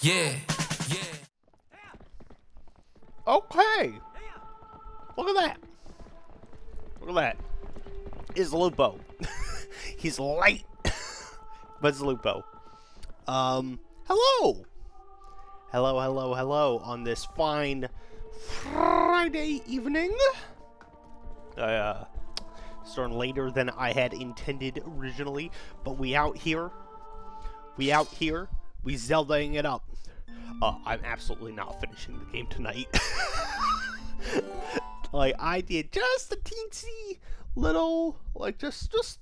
Yeah, yeah. Okay. Look at that. Look at that. It's Lupo. He's late. But it's Lupo. Hello. Hello on this fine Friday evening. Starting later than I had intended originally, but we out here. We Zeldaing it up. I'm absolutely not finishing the game tonight. Like, I did just a teensy little, like, just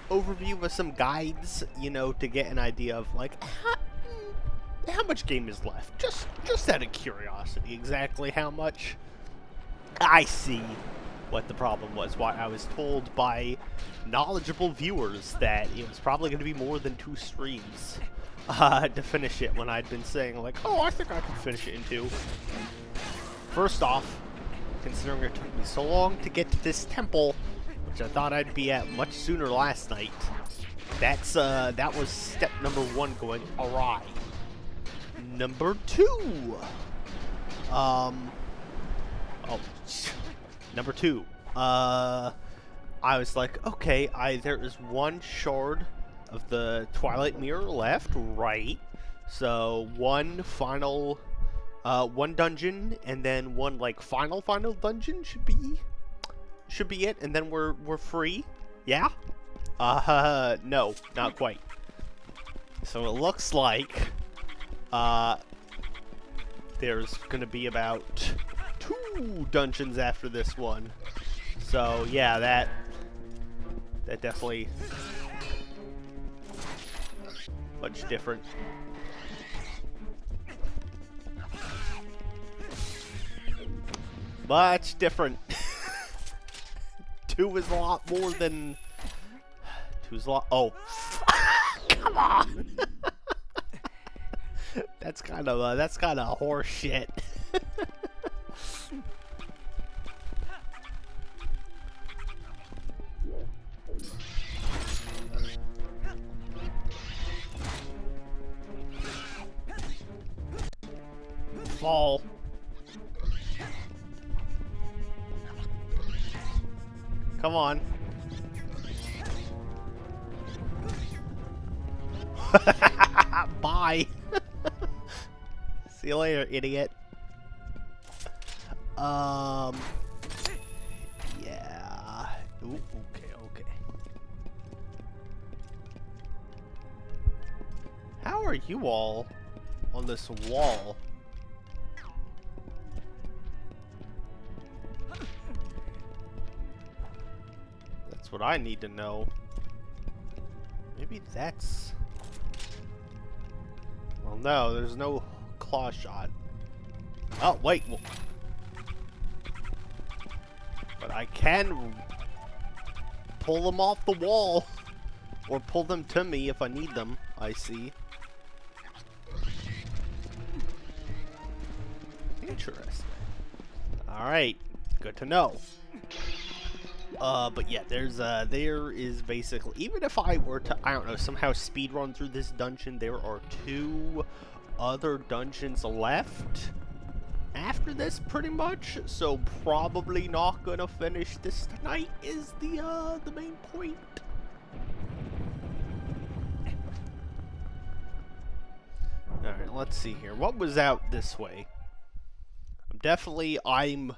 overview of some guides, you know, to get an idea of, like, how much game is left. Just out of curiosity, exactly how much. I see what the problem was. Why I was told by knowledgeable viewers that it was probably going to be more than 2 streams to finish it, when I'd been saying, like, oh, I think I can finish it in 2. First off, considering it took me so long to get to this temple, which I thought I'd be at much sooner last night, that was step number 1 going awry. Number 2, number 2, I was like, okay, there is 1 shard of the Twilight mirror left, right? So 1 final, 1 dungeon, and then 1 like final dungeon should be it, and then we're free. Yeah? No, not quite. So it looks like there's gonna be about 2 dungeons after this one. So yeah, that definitely much different. Much different. 2 is a lot more than 2 is a lot. Oh, come on. That's kind of horse shit. Fall. Come on. Bye. See you later, idiot. Yeah. Ooh, okay. How are you all on this wall? That's what I need to know. Maybe that's... Well, no, there's no claw shot. Oh, wait. But I can pull them off the wall. Or pull them to me if I need them, I see. Interesting. Alright, good to know. But yeah, there is basically, even if I were to, I don't know, somehow speedrun through this dungeon, there are 2 other dungeons left after this, pretty much, so probably not gonna finish this tonight is the main point. Alright, let's see here. What was out this way? I'm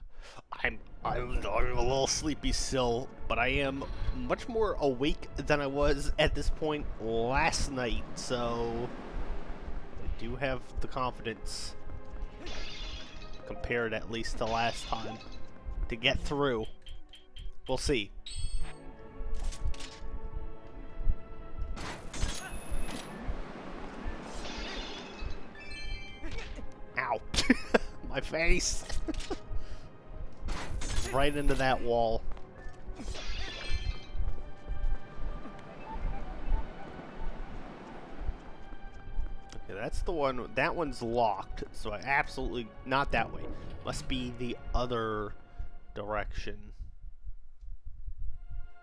a little sleepy still, but I am much more awake than I was at this point last night, so I do have the confidence, compared at least to last time, to get through. We'll see. Ow. My face. Right into that wall. Okay, that's the one. That one's locked, so I absolutely... Not that way. Must be the other direction.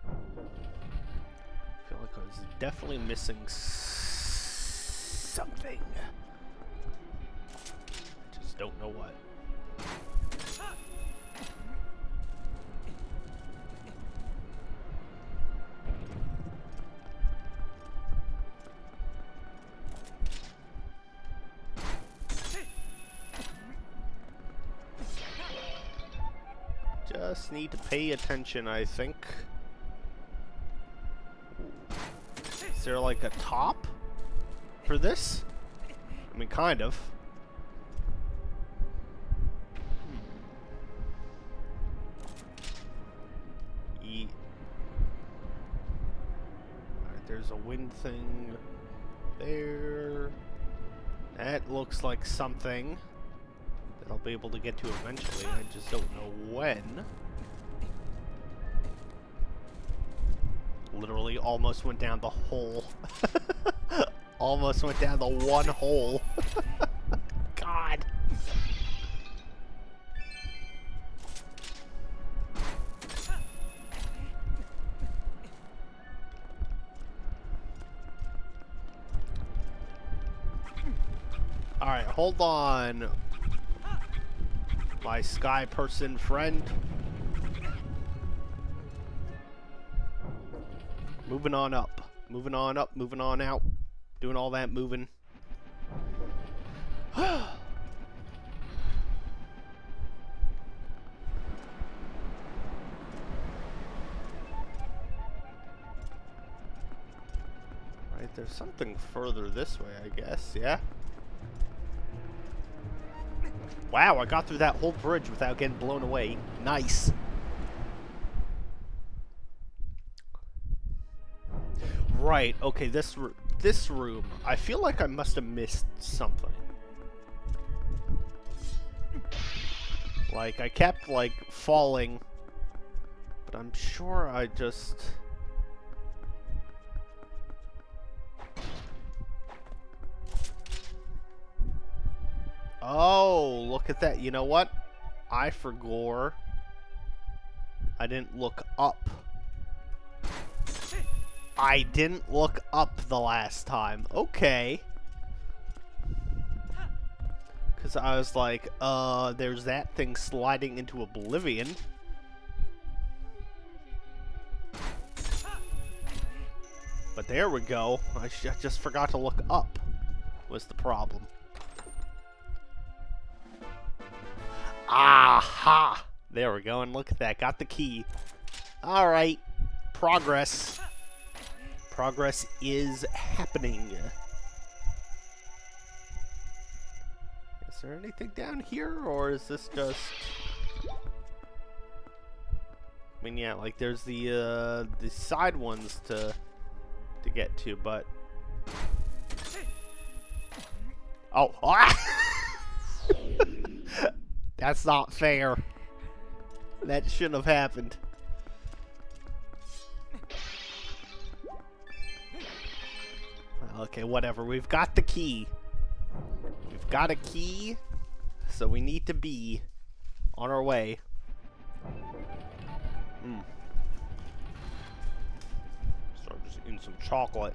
I feel like I was definitely missing something. just don't know what. Just need to pay attention, I think. Is there like a top for this? I mean, kind of. Alright, there's a wind thing there. That looks like something that I'll be able to get to eventually. I just don't know when. Literally almost went down the hole. Almost went down the one hole. God. Alright, hold on. My sky person friend. Moving on up. Moving on up, moving on out. Doing all that moving. Right, there's something further this way, I guess, yeah? Wow, I got through that whole bridge without getting blown away. Nice. Right, okay, this room. I feel like I must have missed something. Like, I kept, like, falling. But I'm sure I just... Oh, look at that. You know what? I forgot. I didn't look up. I didn't look up the last time. Okay. Because I was like, there's that thing sliding into oblivion. But there we go. I just forgot to look up, was the problem. Aha! There we go, and look at that. Got the key. Alright. Progress. Progress is happening. Is there anything down here, or is this just... I mean, yeah, like, there's the side ones to get to, but... Oh! Ah! That's not fair. That shouldn't have happened. Okay, whatever. We've got the key. We've got a key, so we need to be on our way. Start just eating some chocolate.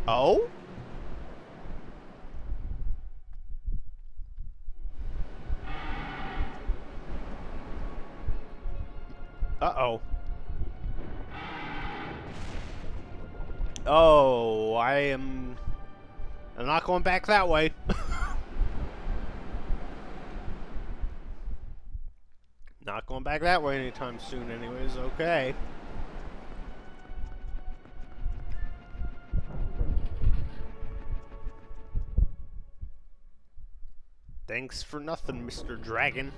Oh? Uh-oh. Oh, I'm not going back that way. Not going back that way anytime soon anyways, okay. Thanks for nothing, Mr. Dragon.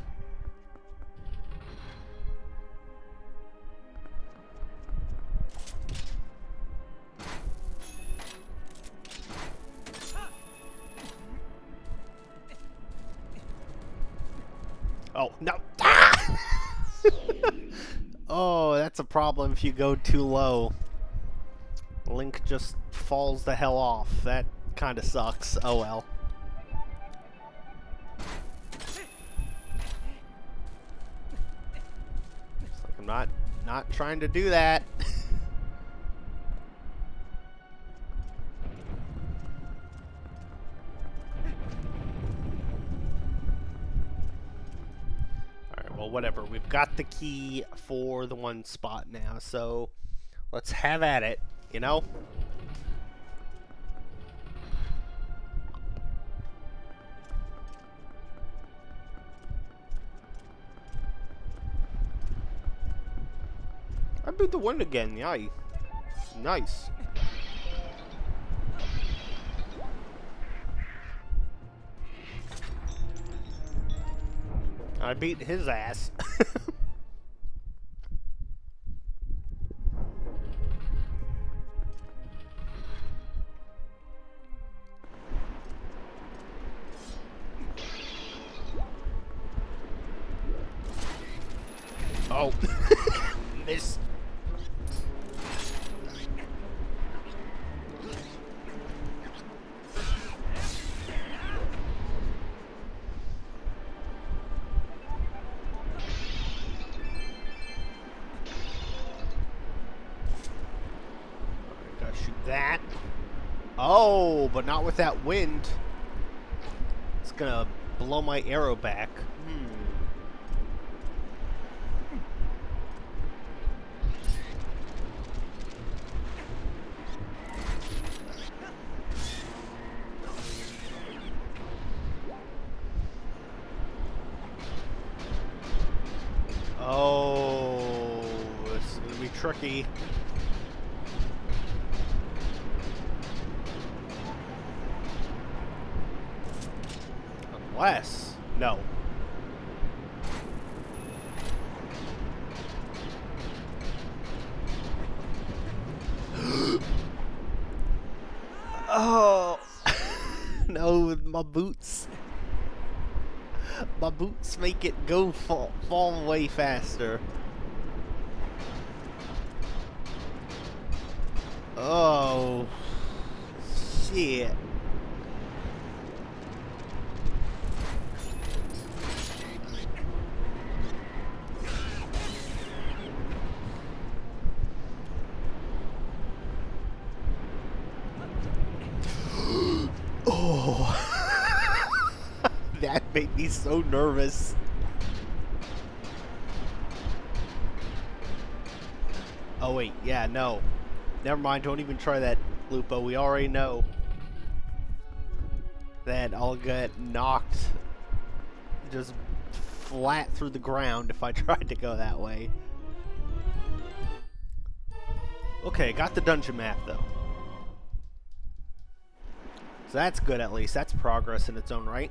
Oh, no. Ah! Oh, that's a problem if you go too low. Link just falls the hell off. That kind of sucks. Oh well. Looks like I'm not Not trying to do that. Alright, well, whatever. We've got the key for the one spot now, so let's have at it, you know? I beat the win again, yay. Nice. I beat his ass. Oh. Miss. Gotta shoot that. Oh, but not with that wind. It's gonna blow my arrow back. Oh, this is gonna be tricky. Unless, no. Oh, no, with my boots. My boots make it go fall way faster. Oh, shit. Oh. That made me so nervous. Oh wait, yeah, no. Never mind, don't even try that, Lupo. We already know that I'll get knocked just flat through the ground if I tried to go that way. Okay, got the dungeon map though. So that's good at least. That's progress in its own right.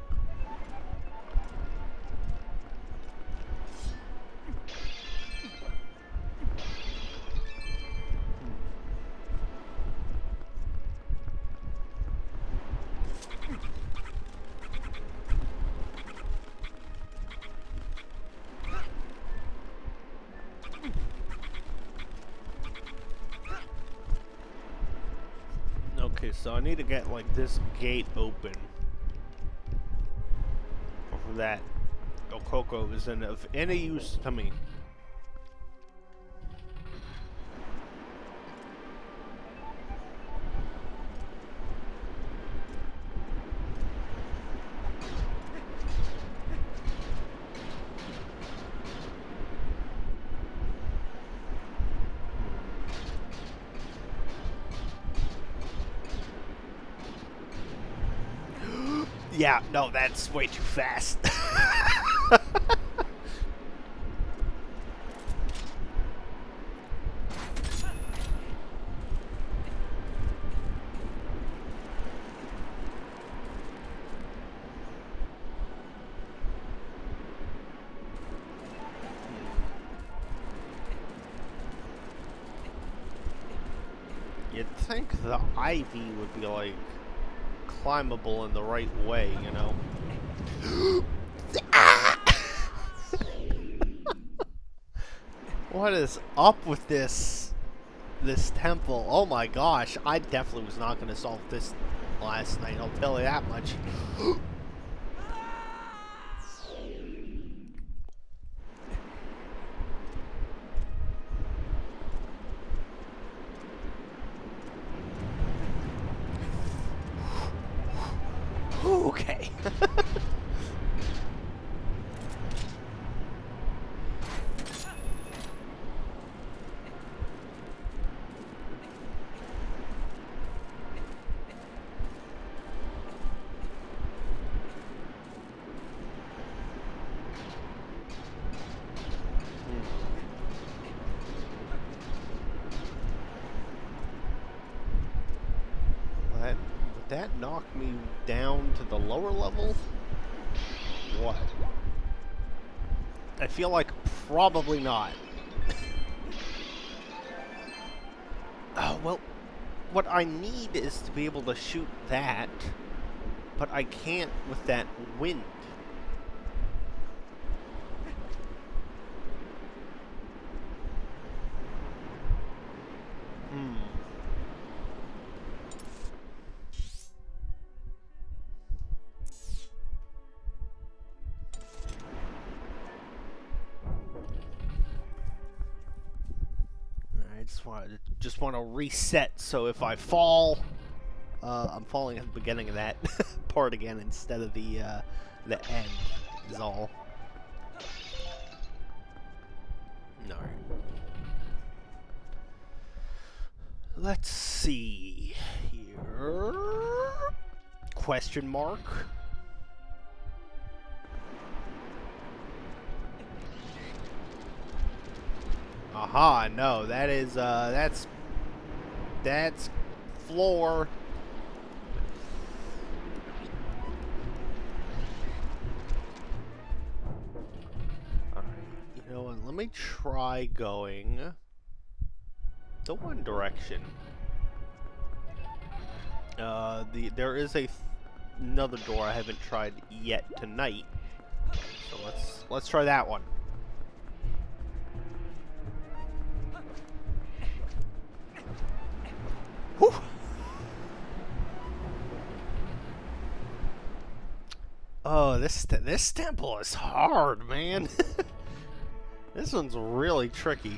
Okay, so I need to get like this gate open for that Okoko isn't of any use to me. Yeah, no, that's way too fast. You'd think the ivy would be like climbable in the right way, you know. What is up with this temple? Oh my gosh, I definitely was not going to solve this last night, I'll tell you that much. Okay. Would that knock me down to the lower level? What? I feel like probably not. Oh, well, what I need is to be able to shoot that, but I can't with that wind. I just want to reset, so if I fall, I'm falling at the beginning of that part again instead of the end, is all. Alright. Let's see here. Question mark. Aha, no, that is, that's floor. Alright, you know what, let me try going the one direction. There is another door I haven't tried yet tonight, so let's try that one. Whew. Oh, this temple is hard, man. This one's really tricky.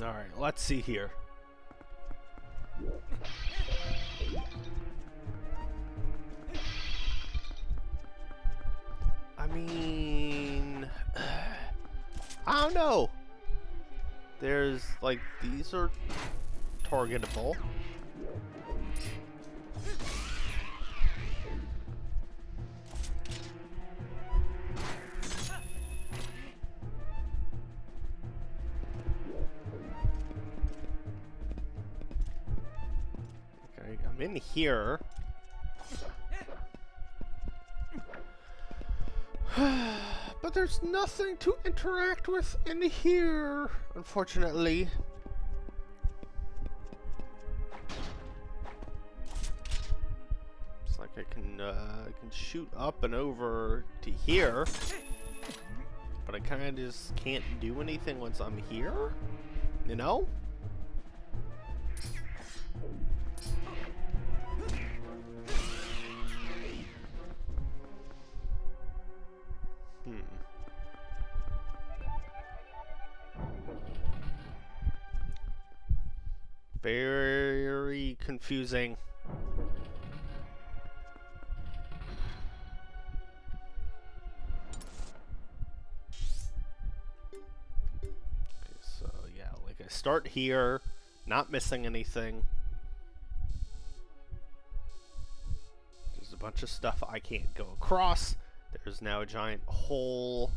Alright, let's see here. I mean, I don't know. There's, like, these are targetable. Okay, I'm in here. But there's nothing to interact with in here, unfortunately. It's like I can shoot up and over to here, but I kind of just can't do anything once I'm here, you know? Very confusing. Okay, so yeah, like I start here, not missing anything. There's a bunch of stuff I can't go across. There's now a giant hole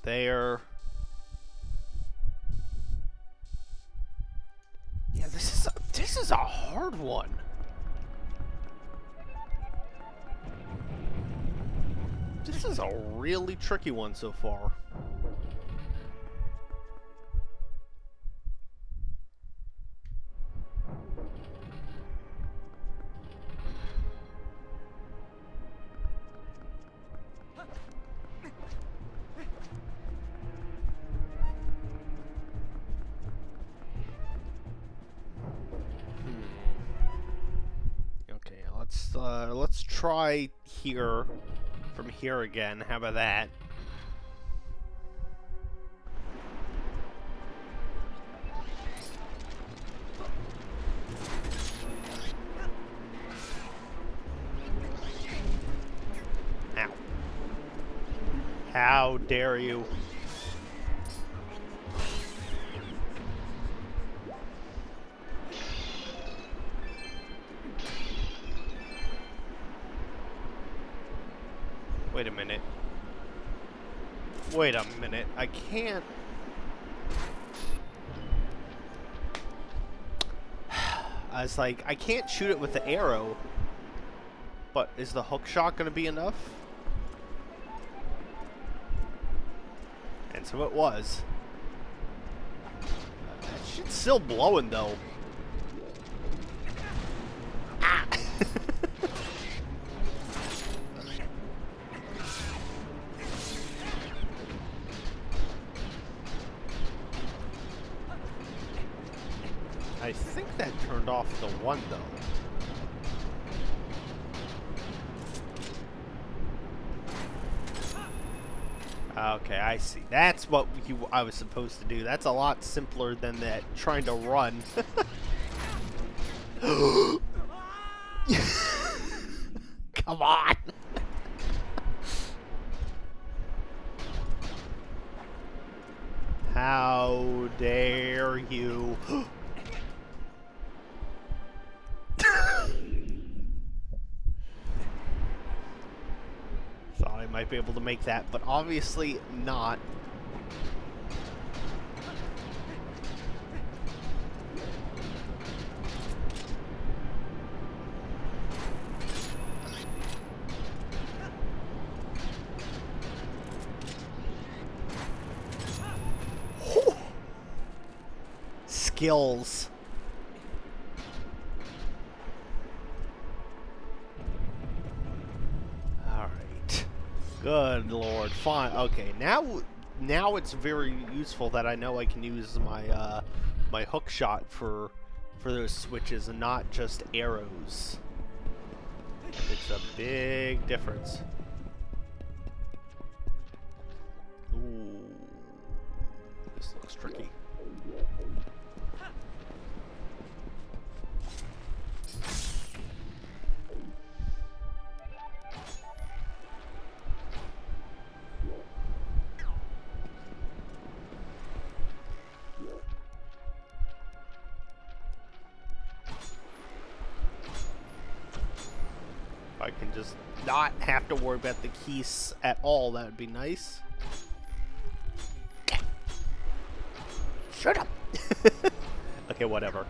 there. Yeah, this is a hard one. This is a really tricky one so far. try here, from here again. How about that? Ow. How dare you? Wait a minute. Wait a minute. I can't... I was like, I can't shoot it with the arrow. But is the hook shot going to be enough? And so it was. That shit's still blowing, though. Ah! I think that turned off the one, though. Okay, I see. That's what I was supposed to do. That's a lot simpler than that trying to run. Come on. How dare you? Thought I might be able to make that, but obviously not. Skills. Alright. Good lord. Fine. Okay, now it's very useful that I know I can use my my hook shot for those switches and not just arrows. It's a big difference. Ooh. This looks tricky. I can just not have to worry about the keys at all, that would be nice. Shut up! Okay, whatever.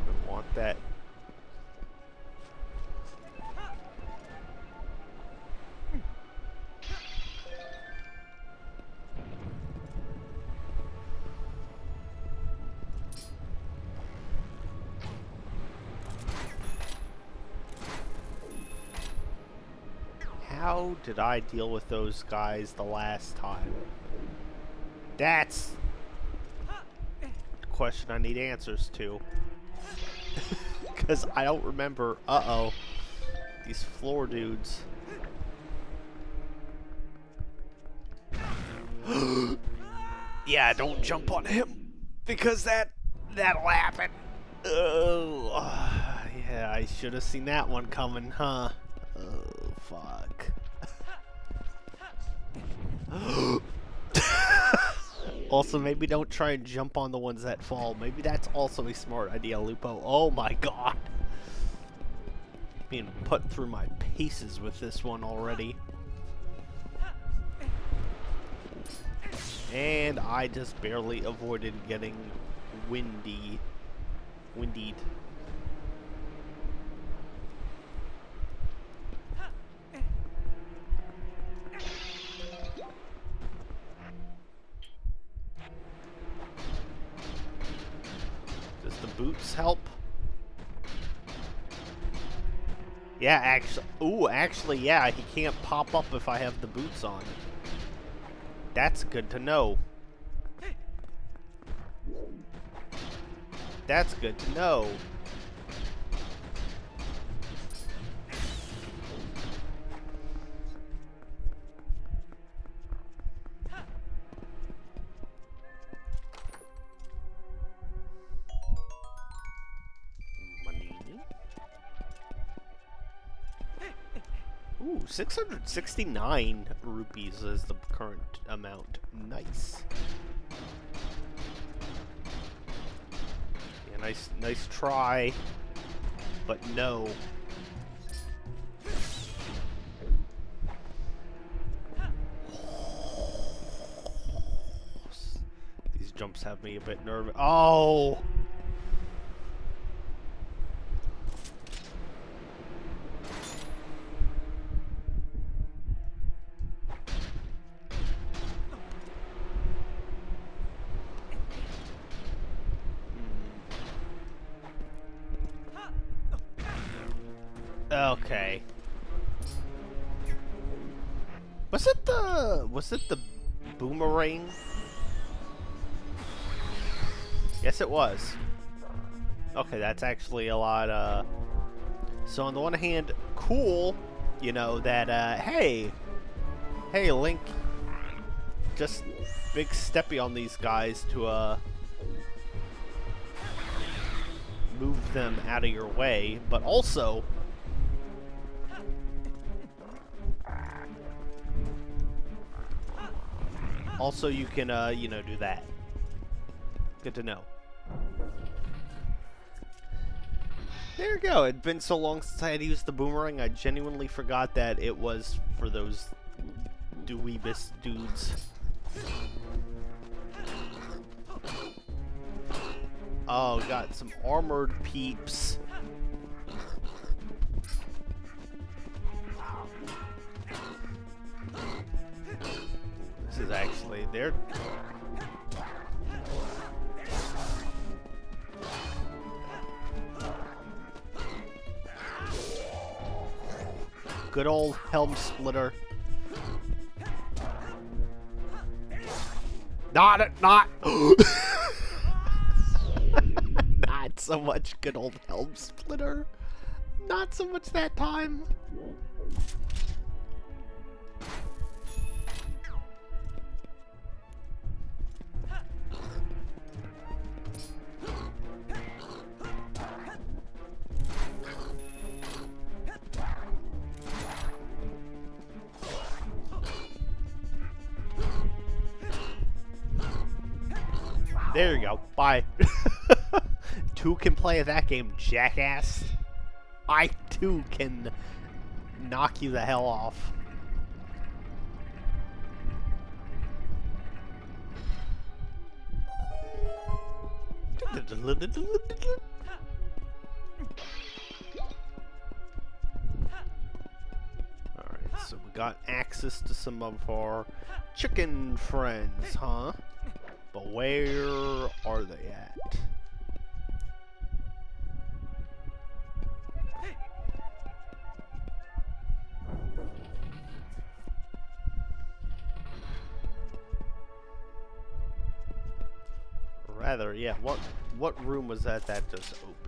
I want that. How did I deal with those guys the last time? That's the question I need answers to. Because I don't remember. Uh-oh. These floor dudes. Yeah, don't jump on him. Because that'll happen. Oh, yeah, I should have seen that one coming, huh? Oh, fuck. Also, maybe don't try and jump on the ones that fall. Maybe that's also a smart idea, Lupo. Oh my god. Being put through my paces with this one already. And I just barely avoided getting windied. Does the boots help? Yeah, actually, yeah, he can't pop up if I have the boots on. That's good to know. That's good to know. Money. Ooh, 669 rupees is the current amount. Nice. Yeah, nice try, but no. These jumps have me a bit nervous. Oh! Okay. Was it the boomerang? Yes, it was. Okay, that's actually a lot, so on the one hand, cool, you know, that, hey, Link, just big steppy on these guys to, move them out of your way, but also, you can, you know, do that. Good to know. There you go. It'd been so long since I had used the boomerang, I genuinely forgot that it was for those dweebus dudes. Oh, got some armored peeps. This is actually their... Good old helm splitter. Not not so much good old helm splitter. Not so much that time. There you go. Bye. Two can play that game, jackass. I too can knock you the hell off. Alright, so we got access to some of our chicken friends, huh? But where are they at? Rather, yeah, what room was that just opened?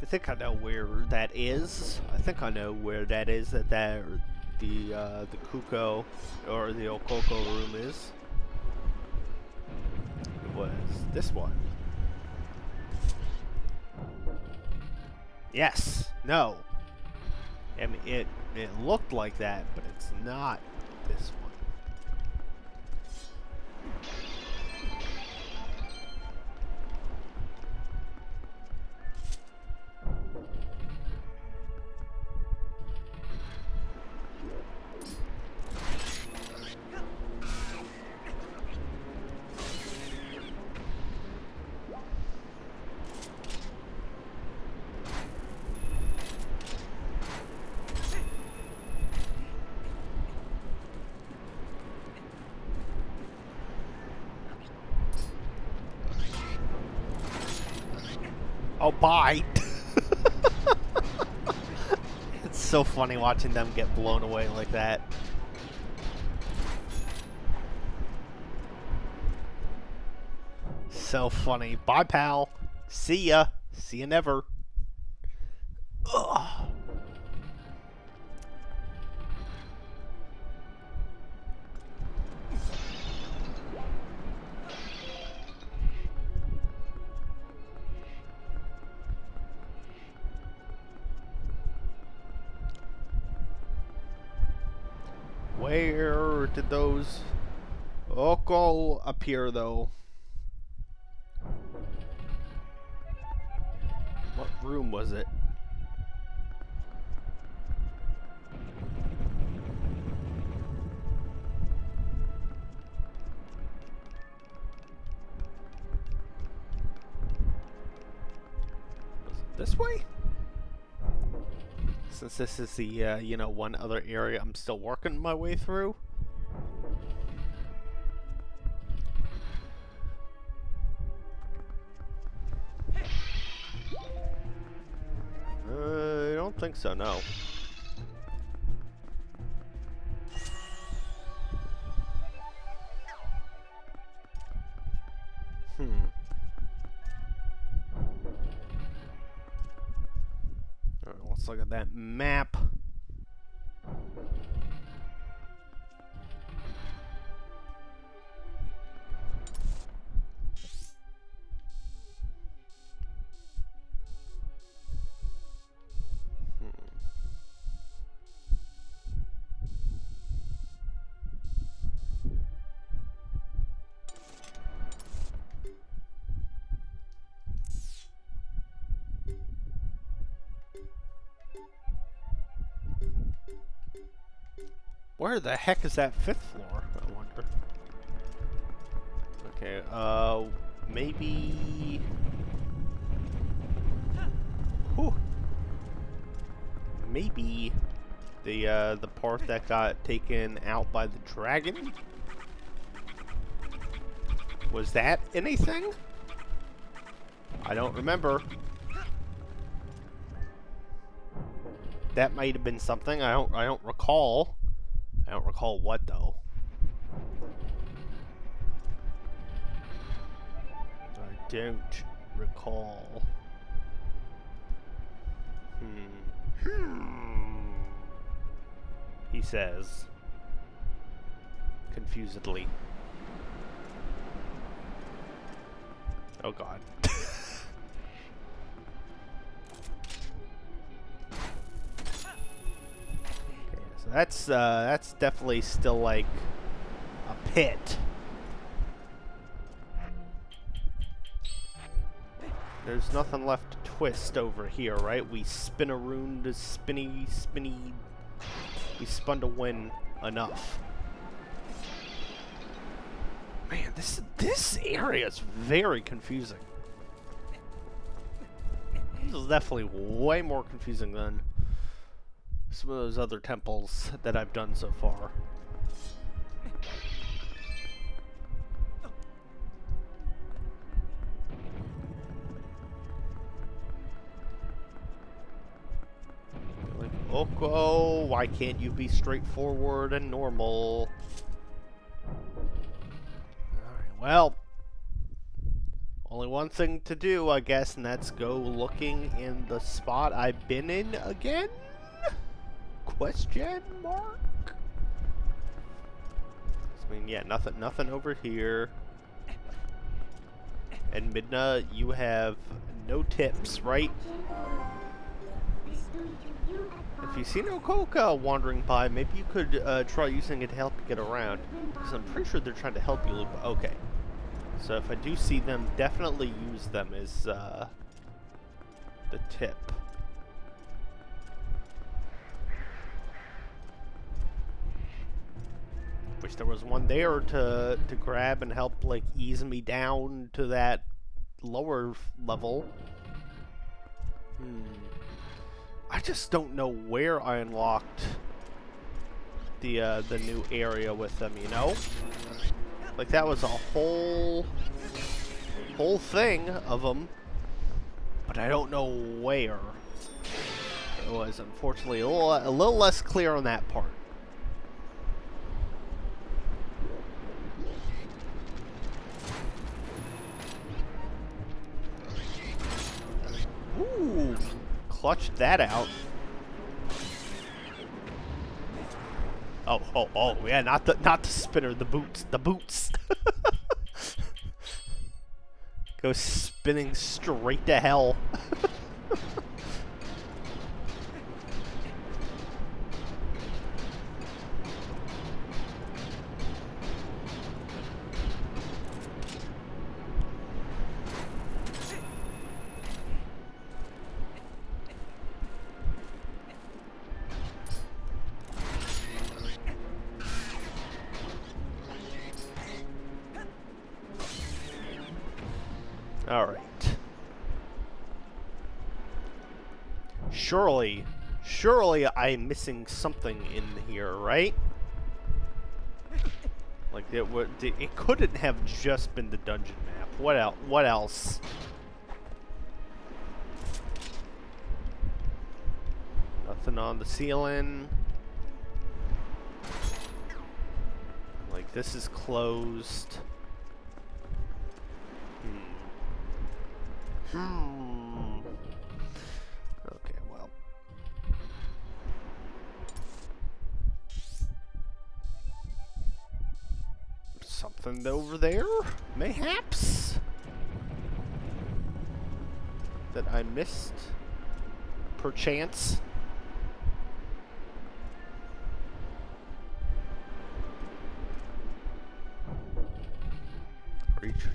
I think I know where that is. I think I know where that is. The Kuko or the Okoko room is. It was this one. Yes. No. I mean, it looked like that, but it's not this one. Oh, bye. It's so funny watching them get blown away like that. So funny. Bye, pal. See ya. See ya never. Ugh. Where did those Oko appear, though? What room was it? Was it this way? Since this is the, you know, one other area I'm still working my way through. I don't think so, no. Alright, let's look at that map. Where the heck is that 5th floor, I wonder? Okay, maybe... Whew. Maybe the part that got taken out by the dragon? Was that anything? I don't remember. That might have been something. I don't recall. I don't recall what, though. I don't recall. He says, confusedly. Oh, God. That's definitely still like a pit. There's nothing left to twist over here, right? We spin around the spinny. We spun to win enough. Man, this area is very confusing. This is definitely way more confusing than some of those other temples that I've done so far. Like, Oko, why can't you be straightforward and normal? Alright, well, only one thing to do, I guess, and that's go looking in the spot I've been in again? Question mark? I mean, yeah, nothing over here. And Midna, you have no tips, right? If you see no Coca wandering by, maybe you could try using it to help you get around. Because I'm pretty sure they're trying to help you, Lupo. Okay. So if I do see them, definitely use them as the tip. Wish there was one there to grab and help, like, ease me down to that lower level. I just don't know where I unlocked the new area with them, you know? Like, that was a whole thing of them. but I don't know where. It was unfortunately a little less clear on that part. Ooh, clutched that out. Oh, yeah, not the spinner, the boots. Go spinning straight to hell. All right. Surely I'm missing something in here, right? Like it couldn't have just been the dungeon map. What else? Nothing on the ceiling. Like this is closed. Okay, well. Something over there, mayhaps? That I missed? Perchance?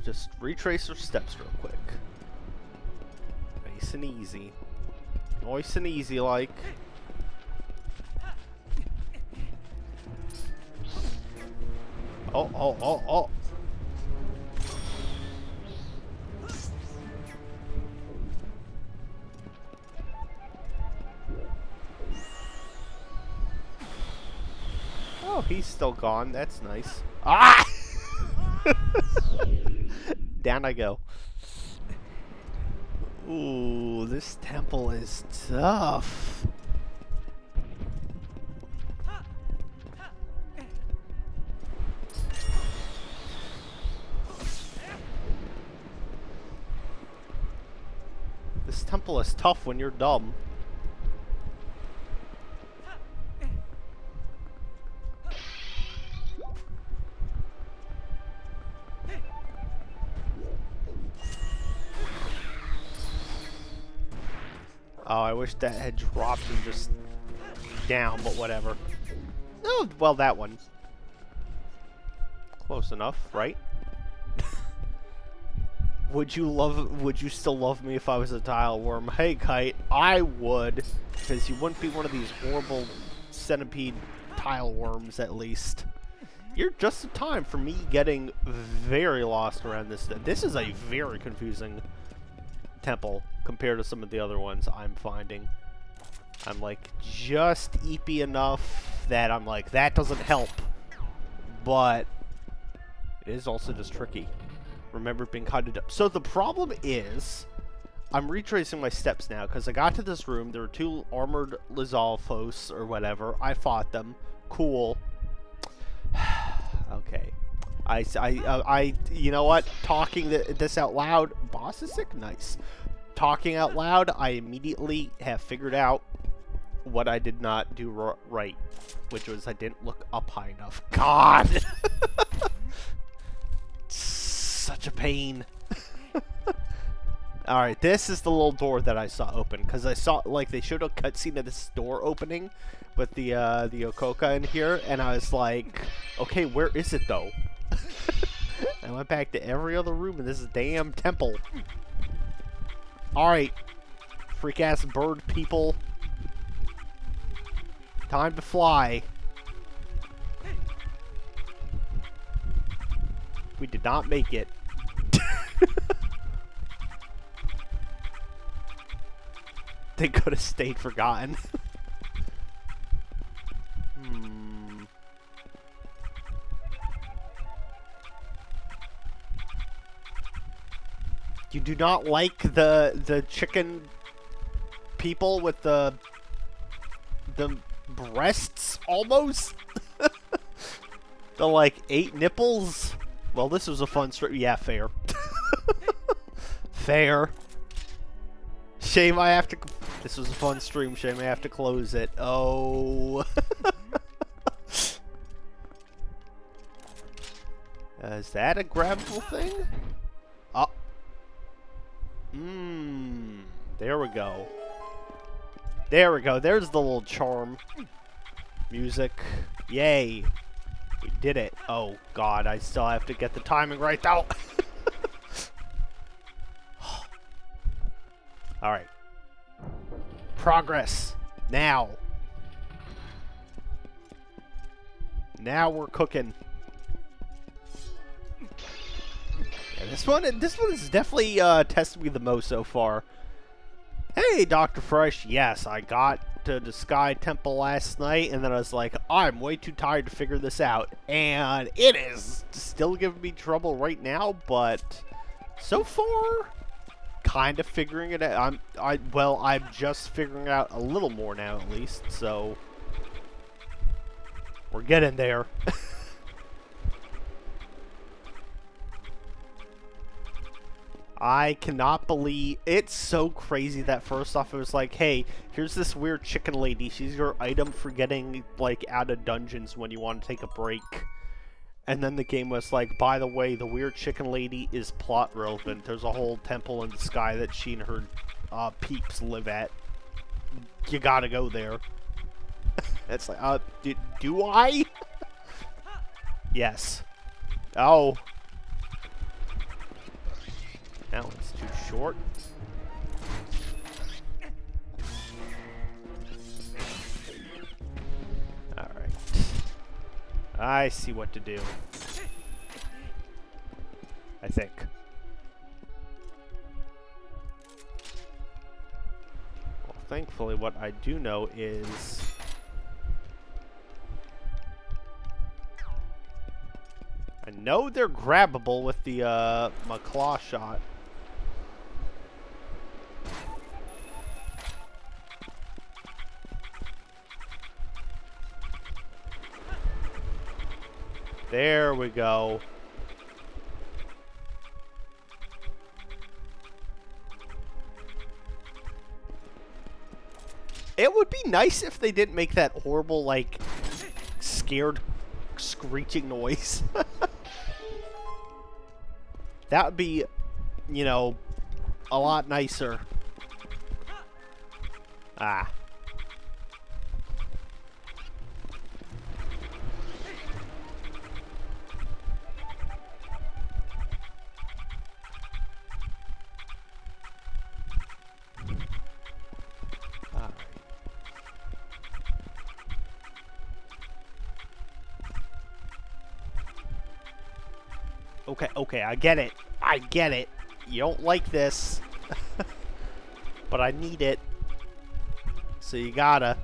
Just retrace our steps real quick. Nice and easy. Nice and easy like. Oh. Oh, he's still gone. That's nice. Ah! Down I go. Ooh, this temple is tough. This temple is tough when you're dumb. Oh, I wish that had dropped and just down, but whatever. Oh, well, that one. Close enough, right? Would you still love me if I was a tile worm? Hey, Kite, I would, because you wouldn't be one of these horrible centipede tile worms, at least. You're just in time for me getting very lost around this. This is a very confusing temple compared to some of the other ones I'm finding. I'm like just eepy enough that I'm like, that doesn't help. But it is also just tricky. Remember being hunted up. So the problem is, I'm retracing my steps now because I got to this room. There were two armored Lizalfos or whatever. I fought them. Cool. Okay. I you know what? Talking this out loud. Boss is sick? Nice. Talking out loud, I immediately have figured out what I did not do right. Which was I didn't look up high enough. God! Such a pain. Alright, this is the little door that I saw open. Because I saw, like, they showed a cutscene of this door opening with the Okoka in here. And I was like, okay, where is it, though? I went back to every other room in this damn temple. Alright, freak-ass bird people. Time to fly. We did not make it. They could have stayed forgotten. You do not like the chicken people with the breasts almost? The like 8 nipples? Well, this was a fun stream. Yeah, fair. Fair. Shame I have to... This was a fun stream. Shame I have to close it. Oh. Is that a grabbable thing? Oh. There we go. There we go. There's the little charm. Music. Yay. We did it. Oh, God. I still have to get the timing right, though. Alright. Progress. Now. Now we're cooking. Yeah, this one is definitely tested me the most so far. Hey, Dr. Fresh. Yes, I got to the Sky Temple last night, and then I was like, I'm way too tired to figure this out. And it is still giving me trouble right now, but so far, kind of figuring it out. I'm just figuring out a little more now, at least, so we're getting there. I cannot believe it's so crazy that first off it was like, hey, here's this weird chicken lady. She's your item for getting like out of dungeons when you want to take a break. And then the game was like, by the way, the weird chicken lady is plot relevant. There's a whole temple in the sky that she and her peeps live at. You gotta go there. It's like, do I? Yes. Oh. That one's too short. Alright. I see what to do. I think. Well, thankfully what I do know is... I know they're grabbable with the, my claw shot. There we go. It would be nice if they didn't make that horrible, like, scared screeching noise. That would be, you know, a lot nicer. Ah. Okay, I get it. I get it. You don't like this. But I need it. So you gotta.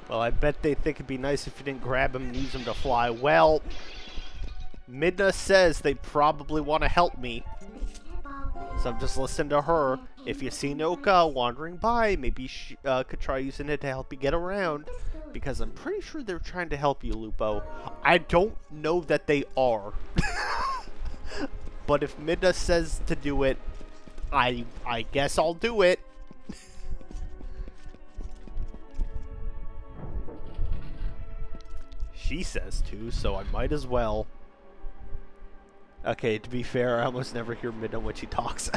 Well, I bet they think it'd be nice if you didn't grab him and use him to fly. Well, Midna says they probably want to help me. So I'm just listening to her. If you see Noka wandering by, maybe she could try using it to help you get around. Because I'm pretty sure they're trying to help you, Lupo. I don't know that they are. But if Midna says to do it, I guess I'll do it. She says to, so I might as well. Okay, to be fair, I almost never hear Midna when she talks.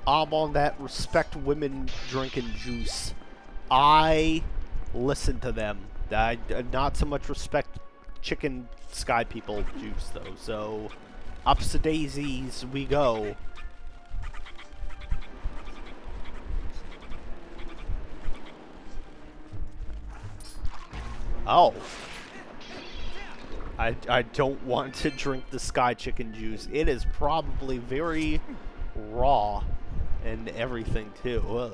I'm on that respect women drinking juice. I listen to them. I not so much respect chicken sky people juice though. So ups to daisies we go. Oh. I don't want to drink the sky chicken juice. It is probably very raw. and everything too. Ugh.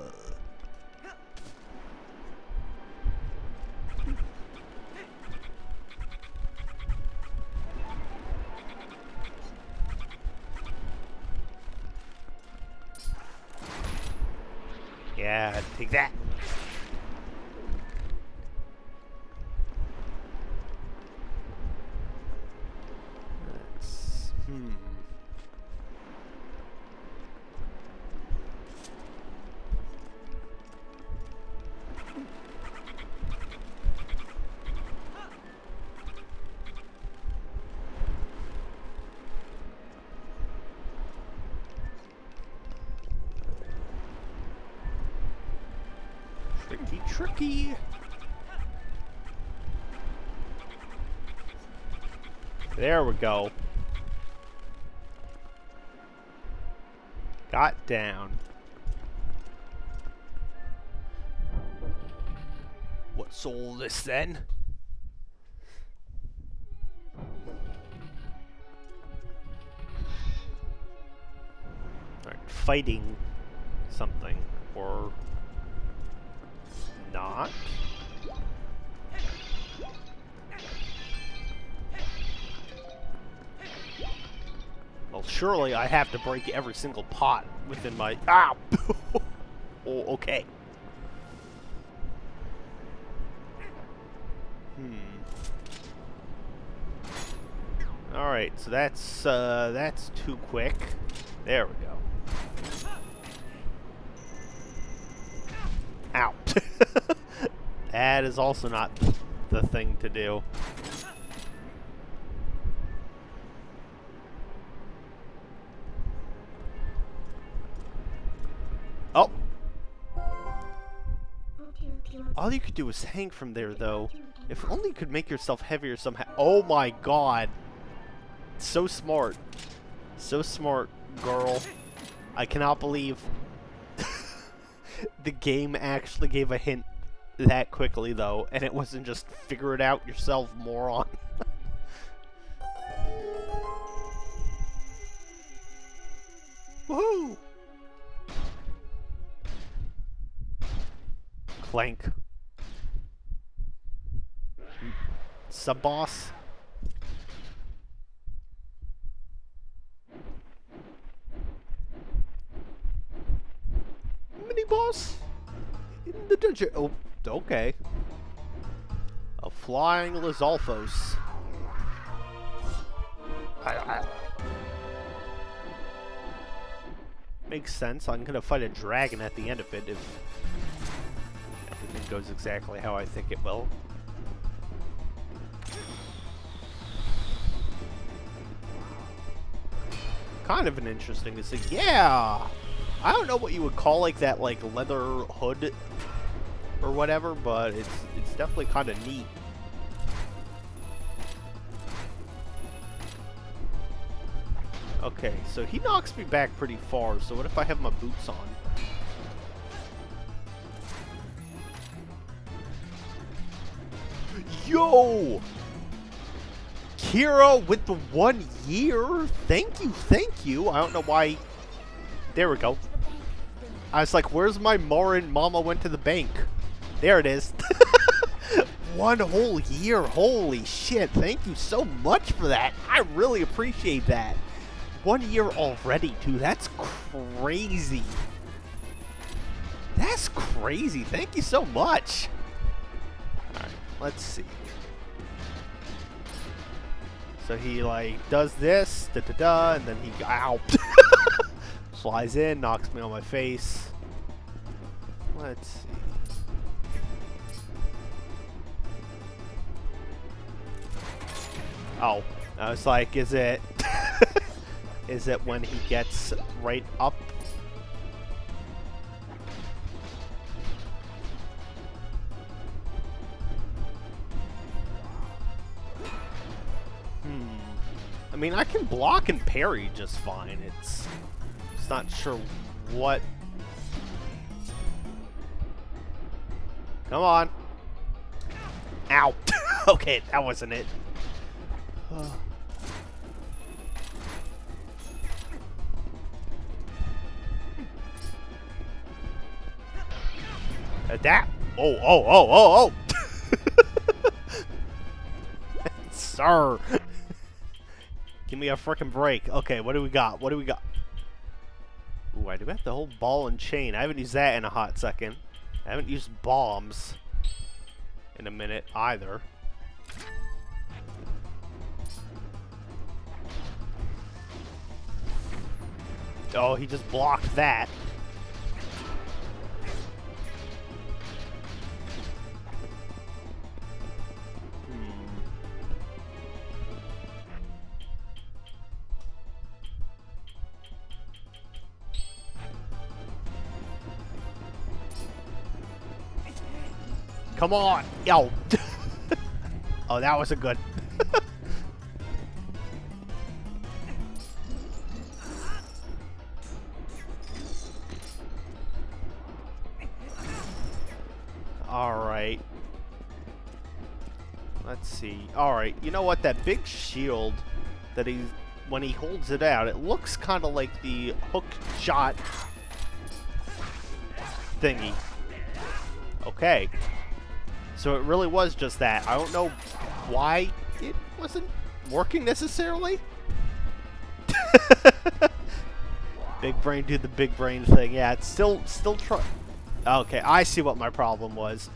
Yeah, take that. That's, Tricky, tricky. There we go. Got down. What's all this then? Alright, fighting something. Or not. Well, surely I have to break every single pot within my... Ow! Oh, okay. Alright, so that's too quick. There we go. Ow. That is also not the thing to do. Oh! All you could do was hang from there, though. If only you could make yourself heavier somehow. Oh my god. So smart. So smart, girl. I cannot believe the game actually gave a hint that quickly, though, and it wasn't just figure it out yourself, moron. Woohoo! Clank. Sub-boss? Mini-boss? In the dungeon. Oh, okay. A flying Lizalfos. Makes sense. I'm gonna fight a dragon at the end of it if everything goes exactly how I think it will. Kind of an interesting thing. Yeah! I don't know what you would call like that like leather hood or whatever, but it's definitely kind of neat. Okay, so he knocks me back pretty far, so what if I have my boots on? Yo! Kira with the 1 year? Thank you, thank you. I don't know why. There we go. I was like, where's my Morin Mama went to the bank? There it is. 1 whole year. Holy shit. Thank you so much for that. I really appreciate that. 1 year already, too. That's crazy. That's crazy. Thank you so much. Alright, let's see. So he, like, does this, da-da-da, and then he, ow. Flies in, knocks me on my face. Let's see. Oh, I was like, is it... is it when he gets right up? I mean, I can block and parry just fine. It's just not sure what... Come on. Ow. Okay, that wasn't it. That. Oh, oh, oh, oh, oh. Sir. Give me a frickin' break. Okay, what do we got? What do we got? Ooh, I do have the whole ball and chain. I haven't used that in a hot second. I haven't used bombs in a minute either. Oh, he just blocked that. Come on! Yo! Oh, that was a good... Alright. Let's see. Alright, you know what? That big shield that he's... When he holds it out, it looks kind of like the hook shot thingy. Okay. So it really was just that. I don't know why it wasn't working necessarily. Big brain do the big brain thing. Yeah, it's still try. Okay, I see what my problem was.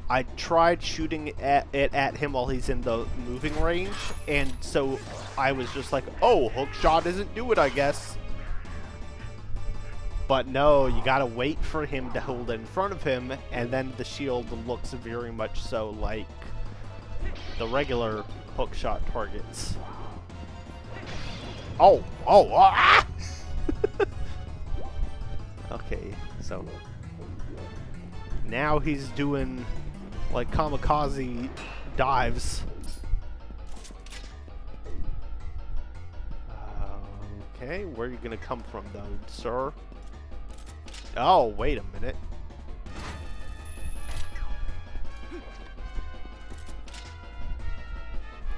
I tried shooting it at him while he's in the moving range, and so I was just like, oh, hook shot isn't do it, I guess. But no, you gotta wait for him to hold it in front of him, and then the shield looks very much so like the regular hookshot targets. Oh! Oh! Ah! Okay, so now he's doing like kamikaze dives. Okay, where are you gonna come from though, sir? Oh, wait a minute.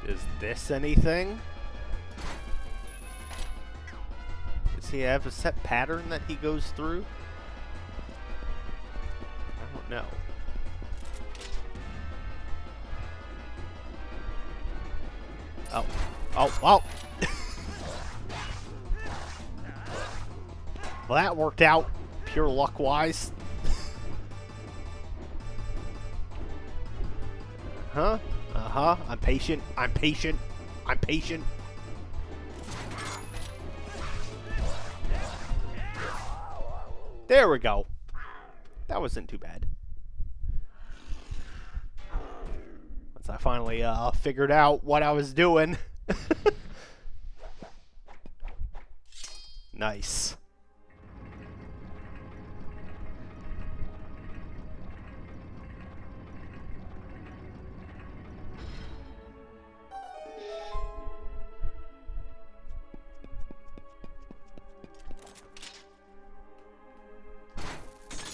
Is this anything? Does he have a set pattern that he goes through? I don't know. Oh. Oh, oh! Well, that worked out. Pure luck-wise. Huh? Uh-huh. I'm patient. I'm patient. I'm patient. There we go. That wasn't too bad. Once I finally figured out what I was doing. Nice.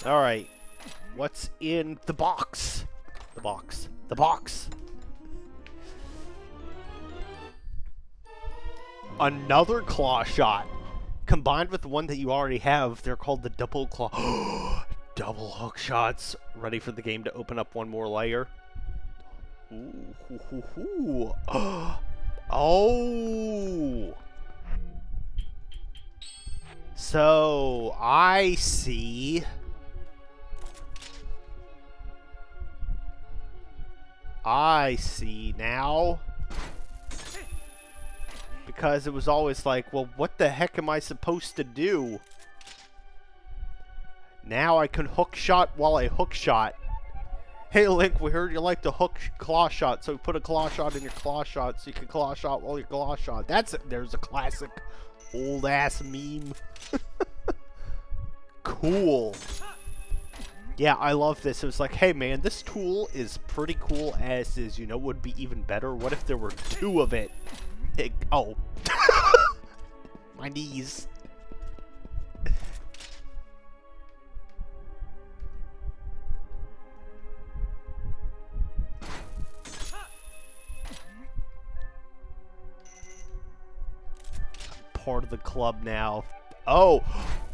Alright. What's in the box? The box. The box. Another claw shot. Combined with the one that you already have, they're called the double claw. Double hook shots. Ready for the game to open up one more layer. Ooh, hoo, hoo, hoo. Oh. So, I see. I see now. Because it was always like, well, what the heck am I supposed to do? Now I can hook shot while I hook shot. Hey Link, we heard you like to hook claw shot, so we put a claw shot in your claw shot so you can claw shot while you claw shot. There's a classic old ass meme. Cool. Yeah, I love this. It was like, hey man, this tool is pretty cool as is. You know what would be even better? What if there were two of it? Oh. My knees. Part of the club now. Oh.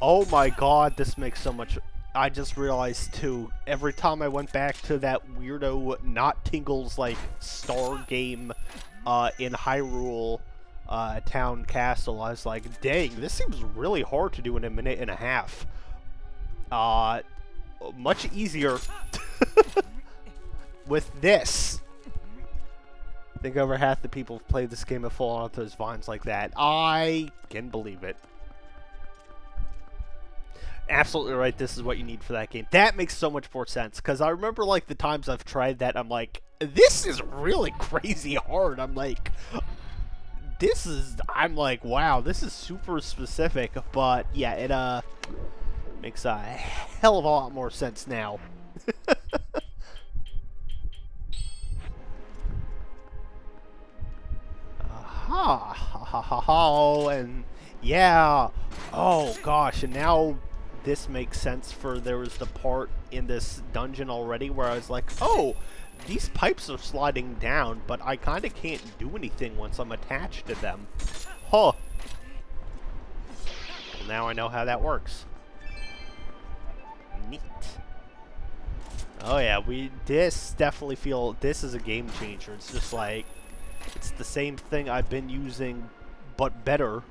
Oh my god, this makes so much... I just realized too, every time I went back to that weirdo not Tingle's like star game in Hyrule Town Castle, I was like, dang, this seems really hard to do in a minute and a half. Much easier with this. I think over half the people who've played this game have fallen off those vines like that. I can believe it. Absolutely right, this is what you need for that game. That makes so much more sense, because I remember, like, the times I've tried that, I'm like, this is really crazy hard. I'm like, wow, this is super specific, but yeah, it, makes a hell of a lot more sense now. Ha ha ha ha, and yeah, oh gosh, and now this makes sense for there was the part in this dungeon already where I was like, oh, these pipes are sliding down, but I kind of can't do anything once I'm attached to them. Huh. Well, now I know how that works. Neat. Oh yeah, this definitely feel, this is a game changer. It's just like, it's the same thing I've been using, but better.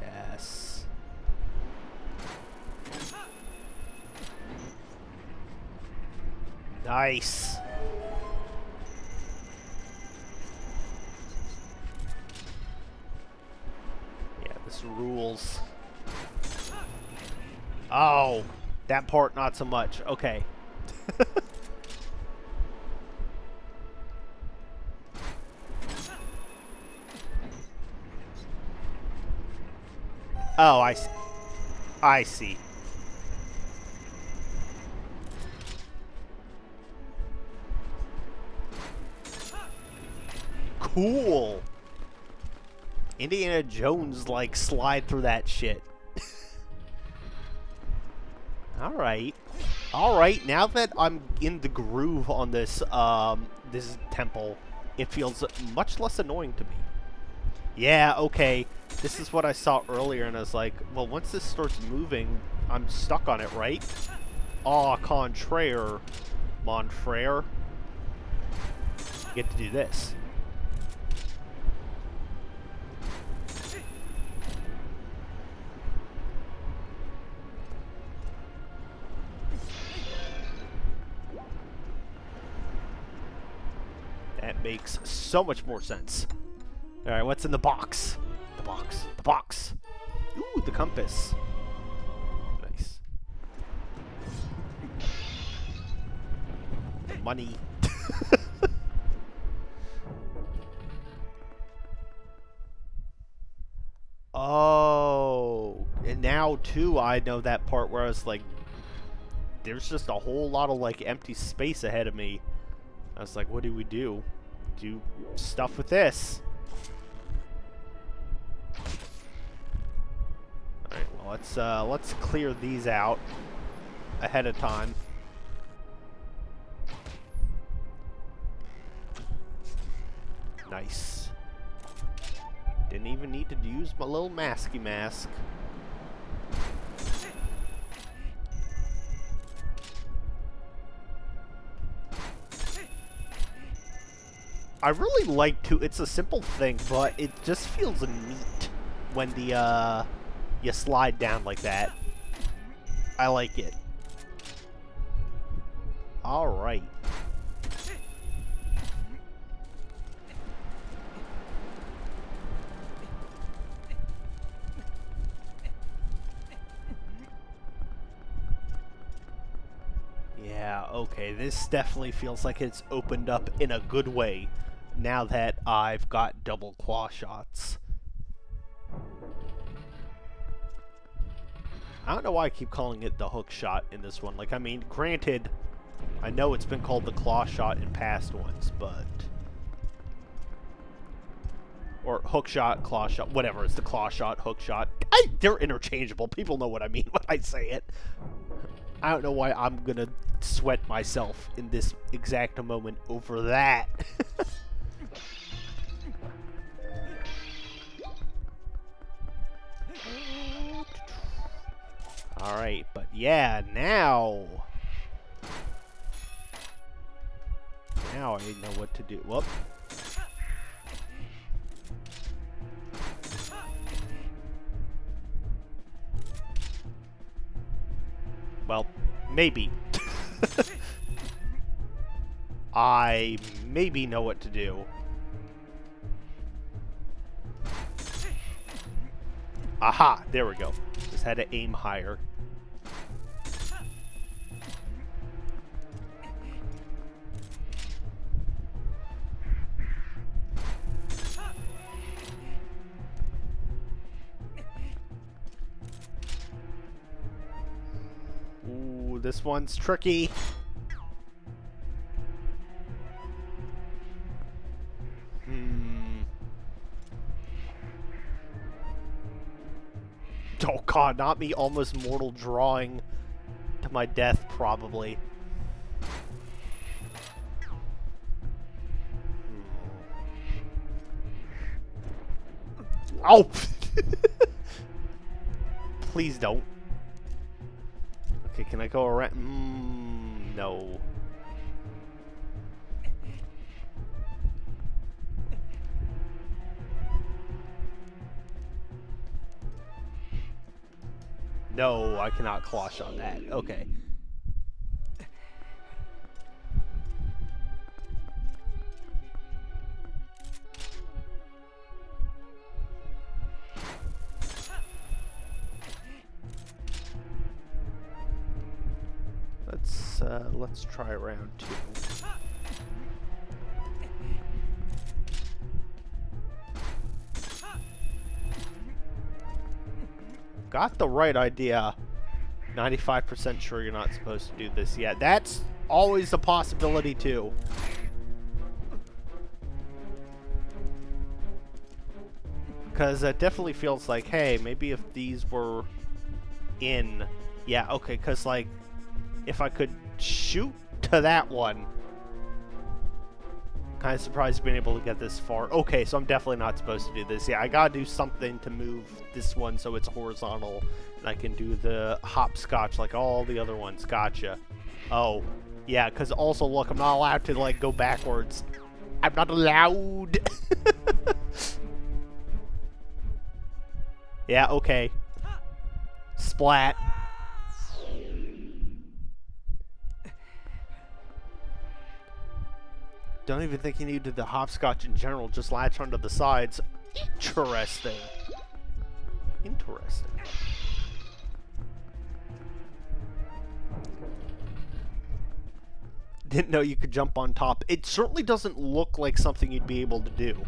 Yes. Nice. This rules. Oh, that part not so much. Okay. Oh, I see. I see. Cool. Indiana Jones, like, slide through that shit. Alright. Alright, now that I'm in the groove on this, this temple, it feels much less annoying to me. Yeah, okay. This is what I saw earlier, and I was like, well, once this starts moving, I'm stuck on it, right? Au contraire, mon frere. Get to do this. That makes so much more sense. Alright, what's in the box? The box. The box. Ooh, the compass. Nice. The money. Oh. And now, too, I know that part where I was like, there's just a whole lot of, like, empty space ahead of me. I was like, what do we do? Do stuff with this. Alright, well, let's clear these out ahead of time. Nice. Didn't even need to use my little masky mask. I really like to, it's a simple thing, but it just feels neat when the, you slide down like that. I like it. Alright. Yeah, okay, this definitely feels like it's opened up in a good way. Now that I've got double claw shots. I don't know why I keep calling it the hook shot in this one. Like, I mean, granted, I know it's been called the claw shot in past ones, but... Or hook shot, claw shot, whatever. It's the claw shot, hook shot. They're interchangeable. People know what I mean when I say it. I don't know why I'm gonna sweat myself in this exact moment over that. Alright, but yeah, now I know what to do. Whoop. Well, maybe. I maybe know what to do. Aha! There we go. Just had to aim higher. Ooh, this one's tricky. Oh god, not me almost mortal drawing to my death, probably. Oh! Please don't. Okay, can I go around? No. No, I cannot cloche on that. Okay. Let's try round 2. Got the right idea. 95% sure you're not supposed to do this yet. That's always a possibility too. Because it definitely feels like, hey, maybe if these were in... Yeah, okay, because like, if I could shoot to that one... Kind of surprised being able to get this far. Okay, so I'm definitely not supposed to do this. Yeah, I gotta do something to move this one so it's horizontal. And I can do the hopscotch like all the other ones. Gotcha. Oh, yeah, because also, look, I'm not allowed to, like, go backwards. I'm not allowed. Yeah, okay. Splat. Don't even think you needed the hopscotch in general, just latch onto the sides. Interesting. Interesting. Didn't know you could jump on top. It certainly doesn't look like something you'd be able to do.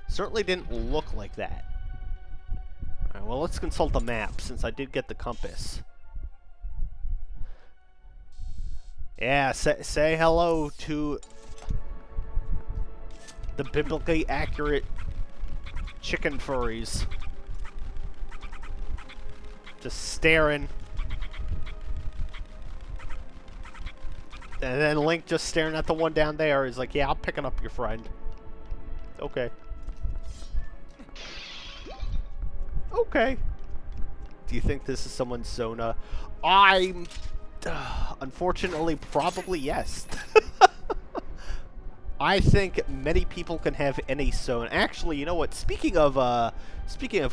Certainly didn't look like that. Alright, well, let's consult the map, since I did get the compass. Yeah, say hello to the biblically accurate chicken furries. Just staring. And then Link just staring at the one down there. He's like, yeah, I'm picking up your friend. Okay. Okay. Do you think this is someone's Zona? I'm... unfortunately, probably yes. I think many people can have any Zona. Actually, you know what? Speaking of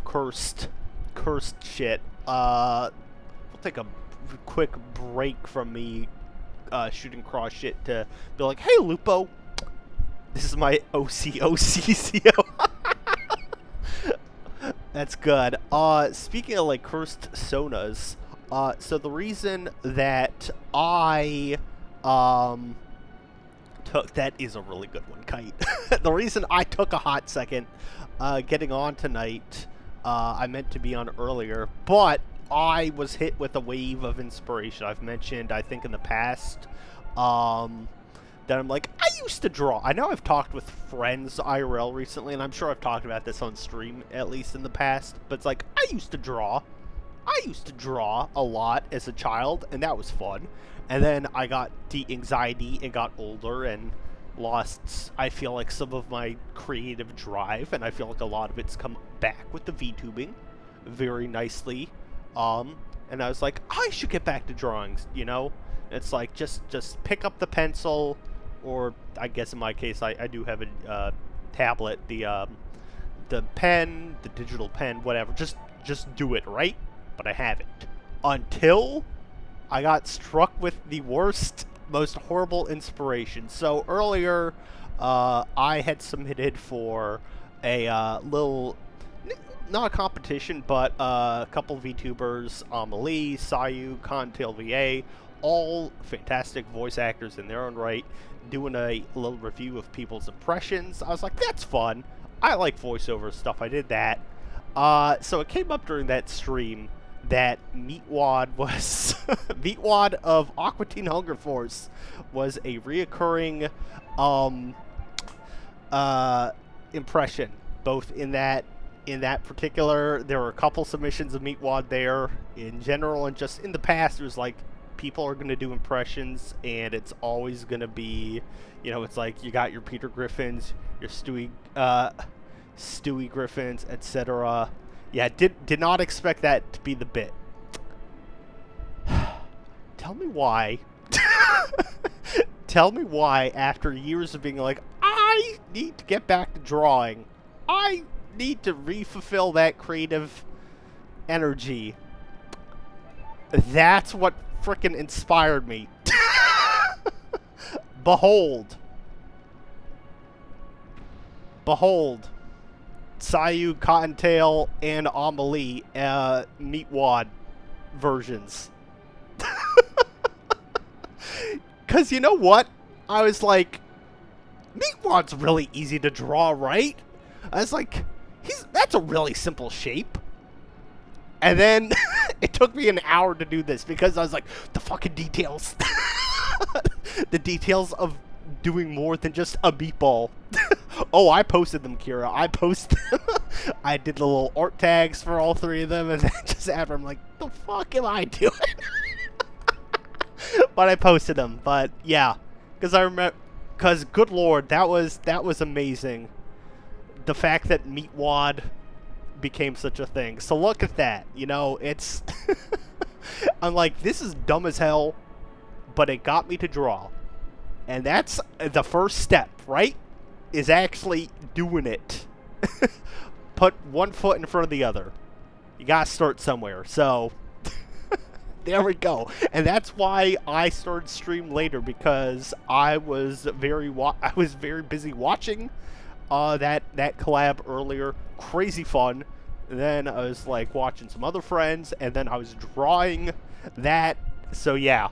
cursed shit, we'll take a quick break from me shooting cross shit to be like, hey, Lupo, this is my OCCO. That's good. Speaking of, like, cursed Zonas, so the reason that I, that is a really good one, Kite. The reason I took a hot second, getting on tonight, I meant to be on earlier, but I was hit with a wave of inspiration. I've mentioned, I think in the past, that I'm like, I used to draw. I know I've talked with friends IRL recently, and I'm sure I've talked about this on stream, at least in the past, but it's like, I used to draw. I used to draw a lot as a child, and that was fun. And then I got the anxiety and got older and lost, I feel like, some of my creative drive, and I feel like a lot of it's come back with the VTubing very nicely. And I was like, I should get back to drawings, you know? It's like, just pick up the pencil, or I guess in my case, I do have a tablet, the pen, the digital pen, whatever. Just do it, right? But I haven't. Until I got struck with the worst, most horrible inspiration. So earlier, I had submitted for a little, not a competition, but a couple of VTubers, Amelie, Sayu, Contail VA, all fantastic voice actors in their own right, doing a little review of people's impressions. I was like, that's fun. I like voiceover stuff. I did that. So it came up during that stream that Meatwad was Meatwad of Aqua Teen Hunger Force was a reoccurring impression, both in that particular, there were a couple submissions of Meatwad there in general, and just in the past it was like people are going to do impressions, and it's always going to be, you know, it's like you got your Peter Griffins, your Stewie Griffins, etc. Yeah, did not expect that to be the bit. Tell me why. Tell me why, after years of being like, I need to get back to drawing, I need to re-fulfill that creative energy. That's what frickin' inspired me. Behold. Sayu, Cottontail, and Amelie, Meatwad versions. Because you know what? I was like, Meatwad's really easy to draw, right? I was like, that's a really simple shape. And then it took me an hour to do this because I was like, the fucking details. The details of doing more than just a meatball. Oh, I posted them, Kira. I posted them. I did the little art tags for all three of them, and then just after, I'm like, the fuck am I doing? But I posted them. But yeah, because I remember, because good lord, that was amazing. The fact that Meatwad became such a thing. So look at that. You know, it's I'm like, this is dumb as hell, but it got me to draw. And that's the first step, right? Is actually doing it. Put one foot in front of the other. You gotta start somewhere. So there we go. And that's why I started stream later, because I was very busy watching that collab earlier. Crazy fun. And then I was like watching some other friends, and then I was drawing that. So yeah.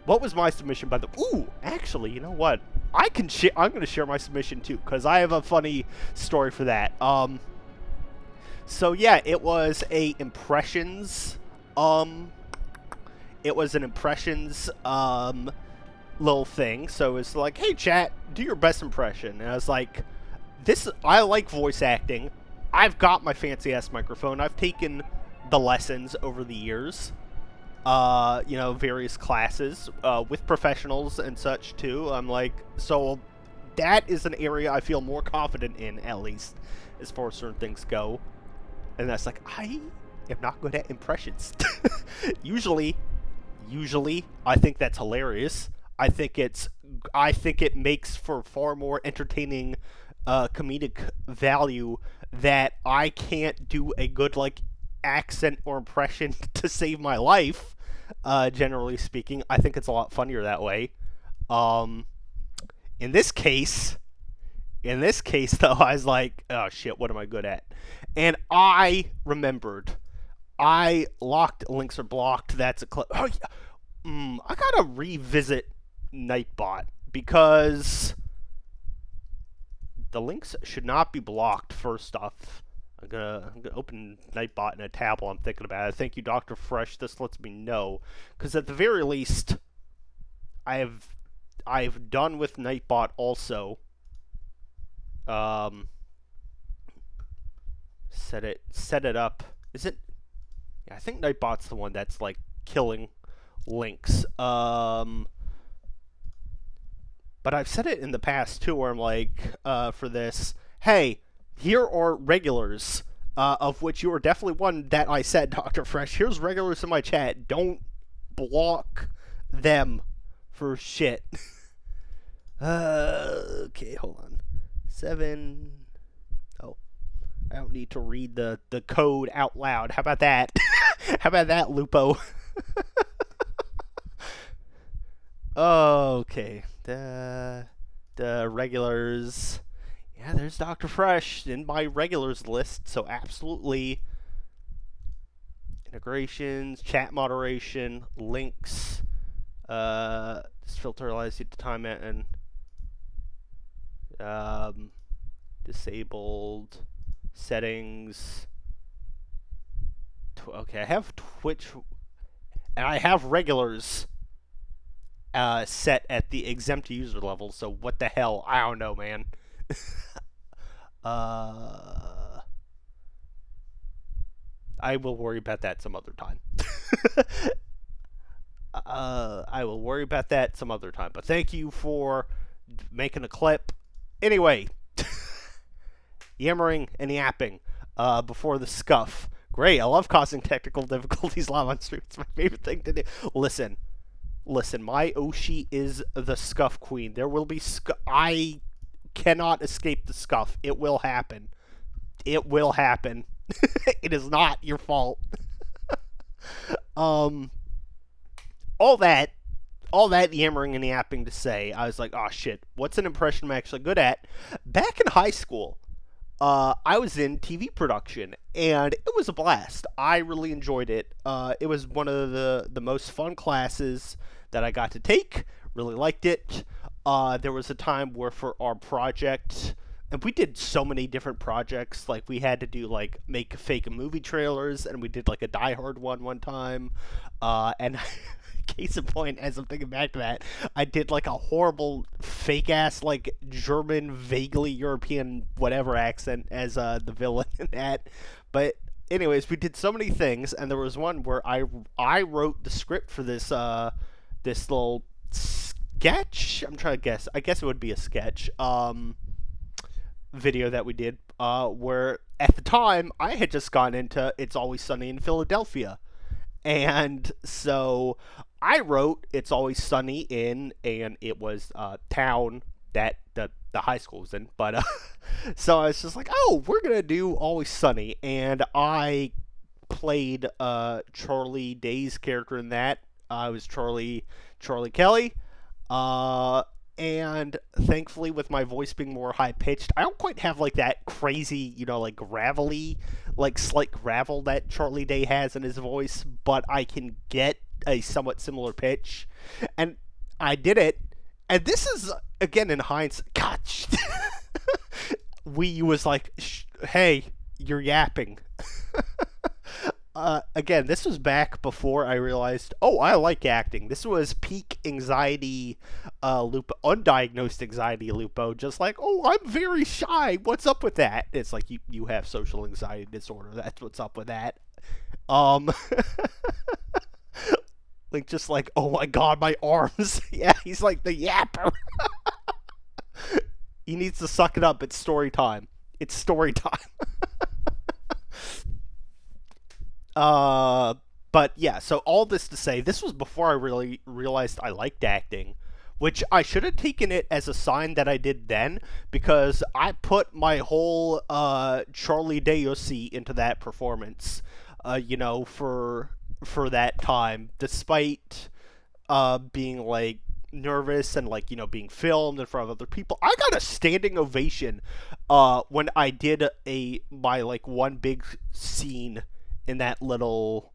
What was my submission by the... Ooh, actually, you know what? I'm going to share my submission too, because I have a funny story for that. So yeah, it was a impressions, it was an impressions, little thing. So it's like, hey chat, do your best impression. And I was like, I like voice acting. I've got my fancy ass microphone. I've taken the lessons over the years. You know, various classes, with professionals and such too. I'm like, so that is an area I feel more confident in, at least, as far as certain things go. And that's like, I am not good at impressions. Usually, I think that's hilarious. I think it makes for far more entertaining, comedic value that I can't do a good, like, accent or impression to save my life. Generally speaking, I think it's a lot funnier that way. In this case though, I was like, oh shit, what am I good at? And I remembered, I locked links are blocked. That's a clip. Oh yeah. I gotta revisit Nightbot, because the links should not be blocked. First off, I'm gonna open Nightbot in a tab while I'm thinking about it. Thank you, Dr. Fresh. This lets me know, because at the very least, I've done with Nightbot also. Set it up. Is it? Yeah, I think Nightbot's the one that's like killing Lynx. But I've said it in the past too, where I'm like, for this, hey, here are regulars, of which you are definitely one that I said, Dr. Fresh. Here's regulars in my chat. Don't block them for shit. Okay, hold on. 7. Oh, I don't need to read the code out loud. How about that? How about that, Lupo? Okay. The regulars. Yeah, there's Dr. Fresh in my regulars list, so absolutely. Integrations, chat moderation, links, this filter allows you to time it and disabled settings. Okay, I have Twitch, and I have regulars set at the exempt user level, so what the hell? I don't know, man. I will worry about that some other time. I will worry about that some other time. But thank you for making a clip. Anyway, yammering and yapping before the scuff. Great, I love causing technical difficulties live on stream. It's my favorite thing to do. Listen, my Oshi is the scuff queen. There will be I cannot escape the scuff. It will happen. It will happen. It is not your fault. All that yammering and yapping to say, I was like, oh shit, what's an impression I'm actually good at? Back in high school, I was in TV production, and it was a blast. I really enjoyed it. It was one of the most fun classes that I got to take. Really liked it. There was a time where for our project, and we did so many different projects. Like, we had to do, like, make fake movie trailers, and we did, like, a Die Hard one time. And case in point, as I'm thinking back to that, I did, like, a horrible fake-ass, like, German, vaguely European whatever accent as the villain in that. But anyways, we did so many things, and there was one where I wrote the script for this little sketch. I'm trying to guess. I guess it would be a sketch. Video that we did, where at the time I had just gone into It's Always Sunny in Philadelphia, and so I wrote It's Always Sunny in, and it was town that the high school was in, but so I was just like, oh, we're gonna do Always Sunny, and I played Charlie Day's character in that. I was Charlie Kelly. And thankfully, with my voice being more high-pitched, I don't quite have, like, that crazy, like, gravelly, like, slight gravel that Charlie Day has in his voice, but I can get a somewhat similar pitch. And I did it, and this is, again, in hindsight, gosh, Wii U was like, hey, you're yapping. Again, this was back before I realized, oh, I like acting. This was peak anxiety, Lupo, undiagnosed anxiety, Lupo. Just like, oh, I'm very shy. What's up with that? It's like, you have social anxiety disorder. That's what's up with that. Like, just like, oh my god, my arms. Yeah, he's like the yapper. He needs to suck it up. It's story time. It's story time. But yeah, so all this to say, this was before I really realized I liked acting, which I should have taken it as a sign that I did then, because I put my whole, Charlie Day into that performance, for that time, despite, being, like, nervous and, like, being filmed in front of other people. I got a standing ovation, when I did my, like, one big scene in that little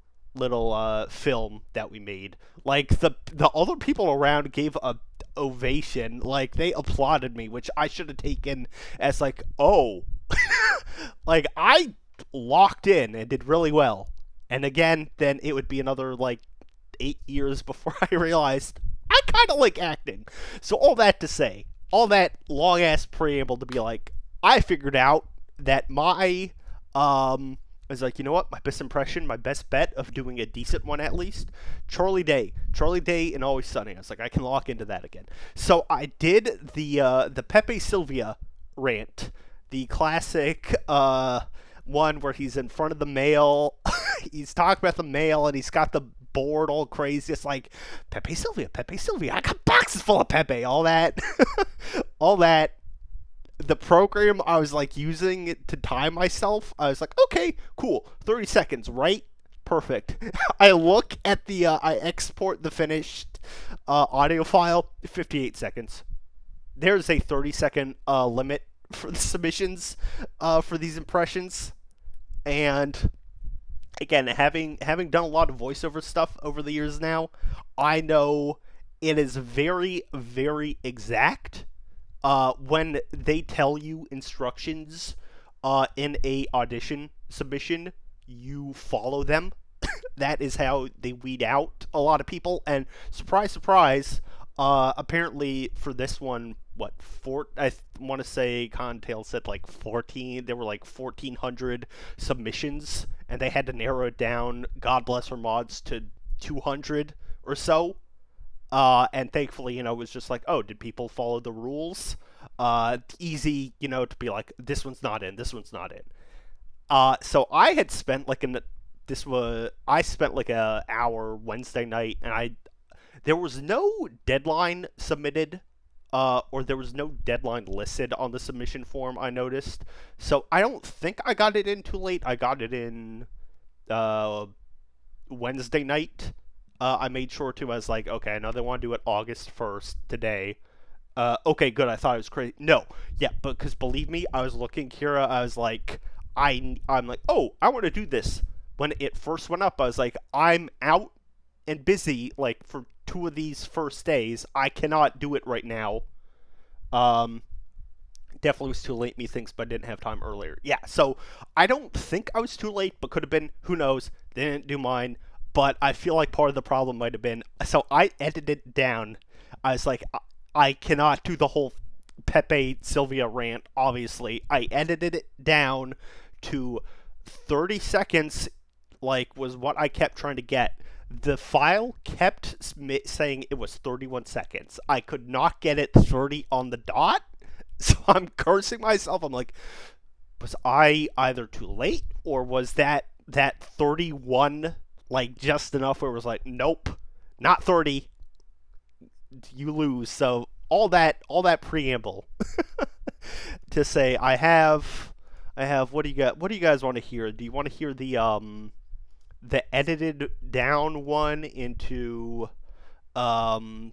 film that we made. Like, the other people around gave a ovation. Like, they applauded me, which I should have taken as like, oh, like, I locked in and did really well. And again, then it would be another, like, 8 years before I realized I kind of like acting. So all that to say, all that long ass preamble to be like, I figured out that my I was like, you know what? My best impression, my best bet of doing a decent one at least, Charlie Day. Charlie Day and Always Sunny. I was like, I can lock into that again. So I did the Pepe Sylvia rant, the classic one where he's in front of the mail. He's talking about the mail and he's got the board all crazy. It's like Pepe Sylvia, Pepe Sylvia. I got boxes full of Pepe. All that, all that. The program I was like using it to time myself, I was like, okay, cool, 30 seconds, right? Perfect. I look at I export the finished audio file, 58 seconds. There's a 30-second limit for the submissions for these impressions. And again, having done a lot of voiceover stuff over the years now, I know it is very, very exact. When they tell you instructions in a audition submission, you follow them. That is how they weed out a lot of people. And surprise, surprise, apparently for this one, I want to say Contail said like 14. There were like 1,400 submissions, and they had to narrow it down, God bless her mods, to 200 or so. And thankfully, it was just like, oh, did people follow the rules? Easy, to be like, this one's not in, this one's not in. So I had spent I spent like a hour Wednesday night, and there was no deadline submitted, or there was no deadline listed on the submission form, I noticed. So I don't think I got it in too late. I got it in, Wednesday night. I made sure to. I was like, okay, I know they want to do it August 1st today. Okay, good. I thought it was crazy. No, yeah, but because believe me, I was looking, Kira. I was like, I'm like, oh, I want to do this. When it first went up, I was like, I'm out and busy like for 2 of these first days. I cannot do it right now. Definitely was too late. Methinks, but I didn't have time earlier. Yeah, so I don't think I was too late, but could have been. Who knows? They didn't do mine. But I feel like part of the problem might have been, so I edited it down. I was like, I cannot do the whole Pepe Sylvia rant, obviously. I edited it down to 30 seconds, like, was what I kept trying to get. The file kept saying it was 31 seconds. I could not get it 30 on the dot, so I'm cursing myself. I'm like, was I either too late, or was that 31... like just enough where it was like, nope, not 30, you lose. So all that preamble to say I have what do you guys want to hear? Do you want to hear the edited down one into the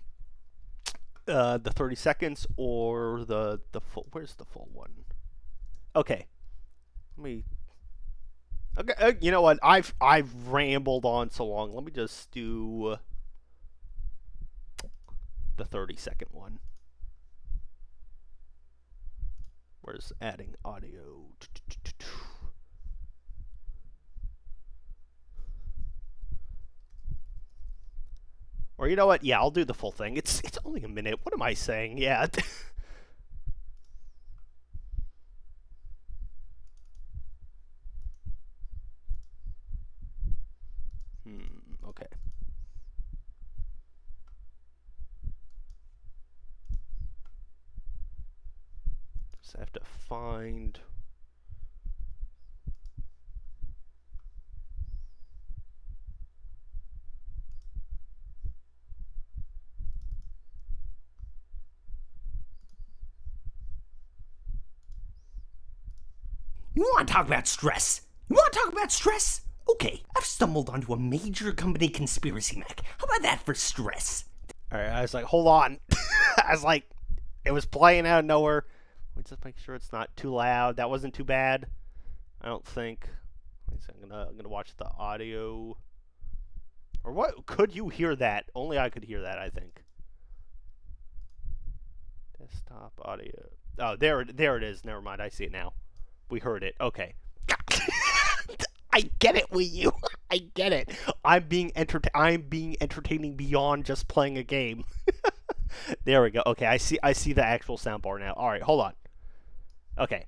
30 seconds, or the full? Where's the full one? Okay, let me. Okay, you know what? I've rambled on so long. Let me just do the 30-second one. Where's adding audio? Or you know what? Yeah, I'll do the full thing. It's only a minute. What am I saying? Yeah. Okay. Just have to find. You want to talk about stress? You want to talk about stress? Okay, I've stumbled onto a major company conspiracy, Mac. How about that for stress? Alright, I was like, hold on. I was like, it was playing out of nowhere. Let me just make sure it's not too loud. That wasn't too bad. I don't think. I'm gonna watch the audio. Or what? Could you hear that? Only I could hear that, I think. Desktop audio. Oh, there it is. Never mind. I see it now. We heard it. Okay. I get it, Wii U. I get it. I'm being entertaining beyond just playing a game. There we go. Okay, I see the actual soundbar now. All right, hold on. Okay.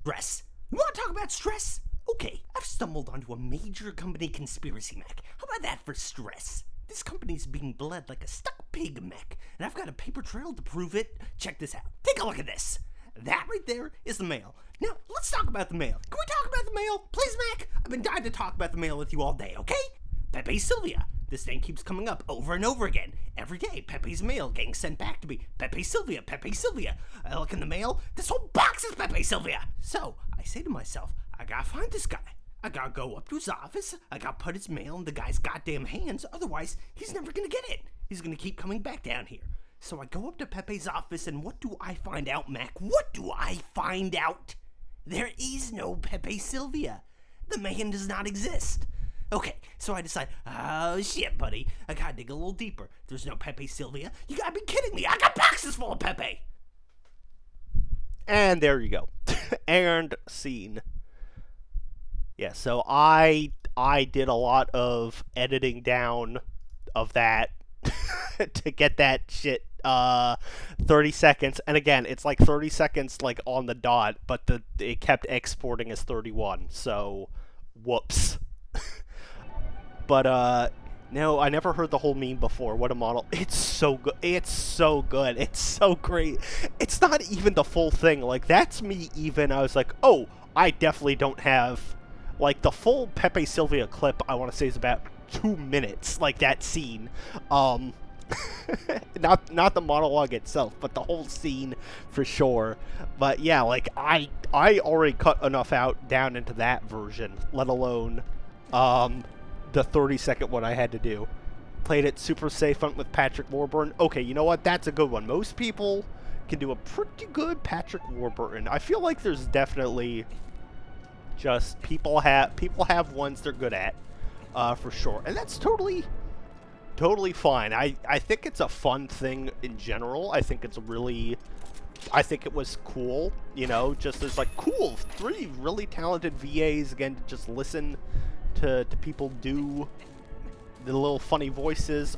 Stress. You want to talk about stress? Okay, I've stumbled onto a major company conspiracy mech. How about that for stress? This company's being bled like a stuck pig mech, and I've got a paper trail to prove it. Check this out. Take a look at this. That right there is the mail. Now, let's talk about the mail. Can we talk about the mail? Please, Mac? I've been dying to talk about the mail with you all day, okay? Pepe Sylvia. This thing keeps coming up over and over again. Every day, Pepe's mail getting sent back to me. Pepe Sylvia, Pepe Sylvia. I look in the mail, this whole box is Pepe Sylvia. So, I say to myself, I gotta find this guy. I gotta go up to his office. I gotta put his mail in the guy's goddamn hands. Otherwise, he's never gonna get it. He's gonna keep coming back down here. So I go up to Pepe's office, and what do I find out, Mac? What do I find out? There is no Pepe Sylvia. The man does not exist. Okay, so I decide, oh shit, buddy. I gotta dig a little deeper. There's no Pepe Sylvia. You gotta be kidding me. I got boxes full of Pepe. And there you go. And scene. Yeah, so I did a lot of editing down of that to get that shit 30 seconds. And again, it's like 30 seconds like on the dot, but it kept exporting as 31. So whoops. But no, I never heard the whole meme before. What a model. It's so good. It's so good. It's so great. It's not even the full thing. Like, that's me even. I was like, oh, I definitely don't have... Like, the full Pepe Sylvia clip, I want to say, is about 2 minutes. Like, that scene. Not the monologue itself, but the whole scene for sure. But, yeah, like, I already cut enough out down into that version, let alone... the 30-second one I had to do. Played it super safe with Patrick Warburton. Okay, you know what? That's a good one. Most people can do a pretty good Patrick Warburton. I feel like there's definitely just people have ones they're good at, for sure. And that's totally fine. I think it's a fun thing in general. I think it was cool, you know, just there's like, cool, 3 really talented VAs, again, to just listen to people do the little funny voices,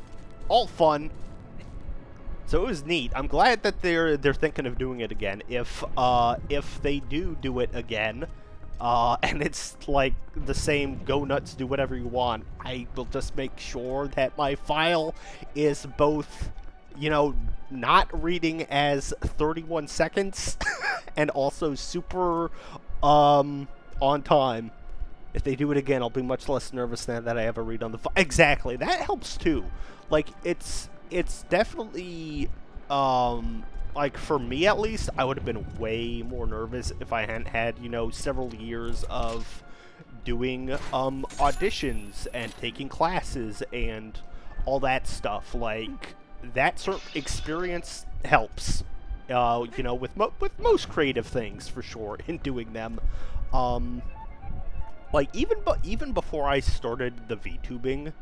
all fun. So it was neat. I'm glad that they're thinking of doing it again. If they do it again, and it's like the same go nuts, do whatever you want, I will just make sure that my file is both, you know, not reading as 31 seconds and also super on time. If they do it again, I'll be much less nervous than that I ever read on the file. Exactly. That helps too. Like, it's definitely, like, for me at least, I would have been way more nervous if I hadn't had, you know, several years of doing, auditions and taking classes and all that stuff. Like, that sort of experience helps, you know, with most creative things, for sure, in doing them. Like, even before I started the VTubing,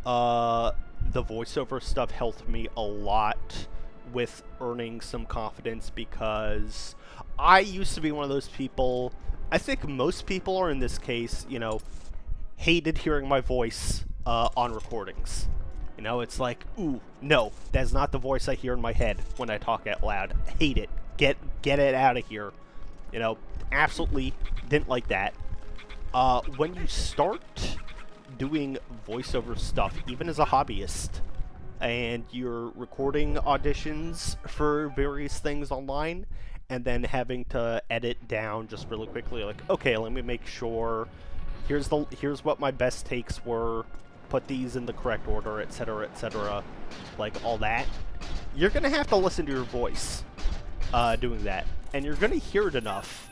the voiceover stuff helped me a lot with earning some confidence, because I used to be one of those people, I think most people are in this case, you know, hated hearing my voice on recordings. You know, it's like, ooh, no, that's not the voice I hear in my head when I talk out loud. I hate it. Get it out of here. You know, absolutely didn't like that. When you start doing voiceover stuff, even as a hobbyist, and you're recording auditions for various things online, and then having to edit down just really quickly, like, okay, let me make sure, here's what my best takes were, put these in the correct order, etc., like all that, you're gonna have to listen to your voice, doing that, and you're gonna hear it enough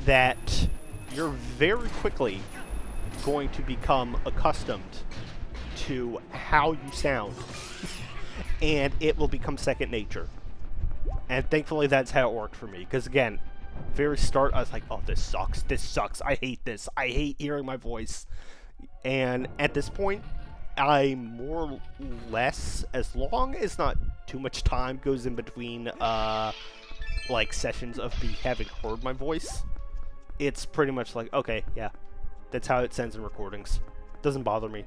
that you're very quickly going to become accustomed to how you sound, and it will become second nature. And thankfully that's how it worked for me, because again, very start I was like, oh, this sucks, I hate this, I hate hearing my voice. And at this point, I more or less, as long as not too much time goes in between like sessions of me having heard my voice, it's pretty much like, okay, yeah, that's how it sounds in recordings. Doesn't bother me.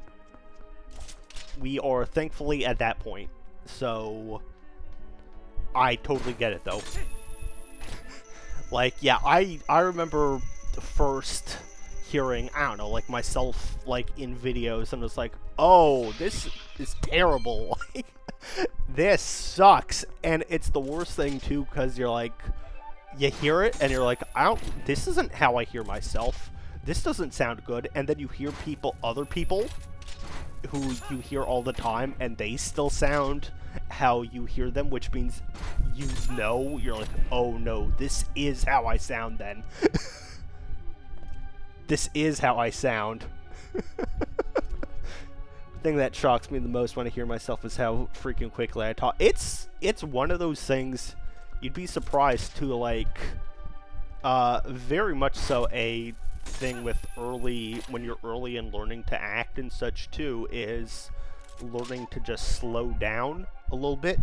We are thankfully at that point, so I totally get it though. Like, yeah, I remember first hearing, I don't know, like myself, like in videos, and was like, oh, this is terrible. Like, this sucks. And it's the worst thing too, because you're like, you hear it, and you're like, this isn't how I hear myself. This doesn't sound good. And then you hear other people who you hear all the time, and they still sound how you hear them, which means you're like, oh no, this is how I sound then. This is how I sound. The thing that shocks me the most when I hear myself is how freaking quickly I talk. It's one of those things you'd be surprised to, like, very much so a thing with when you're early in learning to act and such too, is learning to just slow down a little bit,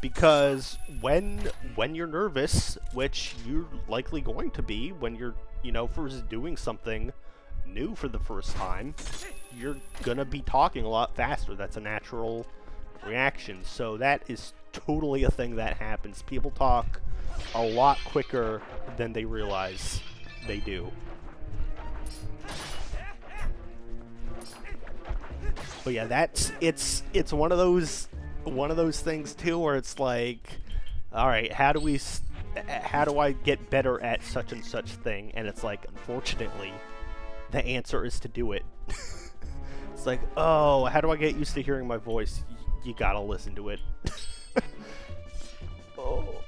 because when you're nervous, which you're likely going to be when you're, first doing something new for the first time, you're gonna be talking a lot faster. That's a natural reaction. So that is totally a thing that happens. People talk a lot quicker than they realize they do. But yeah, it's one of those things too, where it's like, all right, how do I get better at such and such thing? And it's like, unfortunately, the answer is to do it. It's like, oh, how do I get used to hearing my voice? You gotta listen to it. Oh.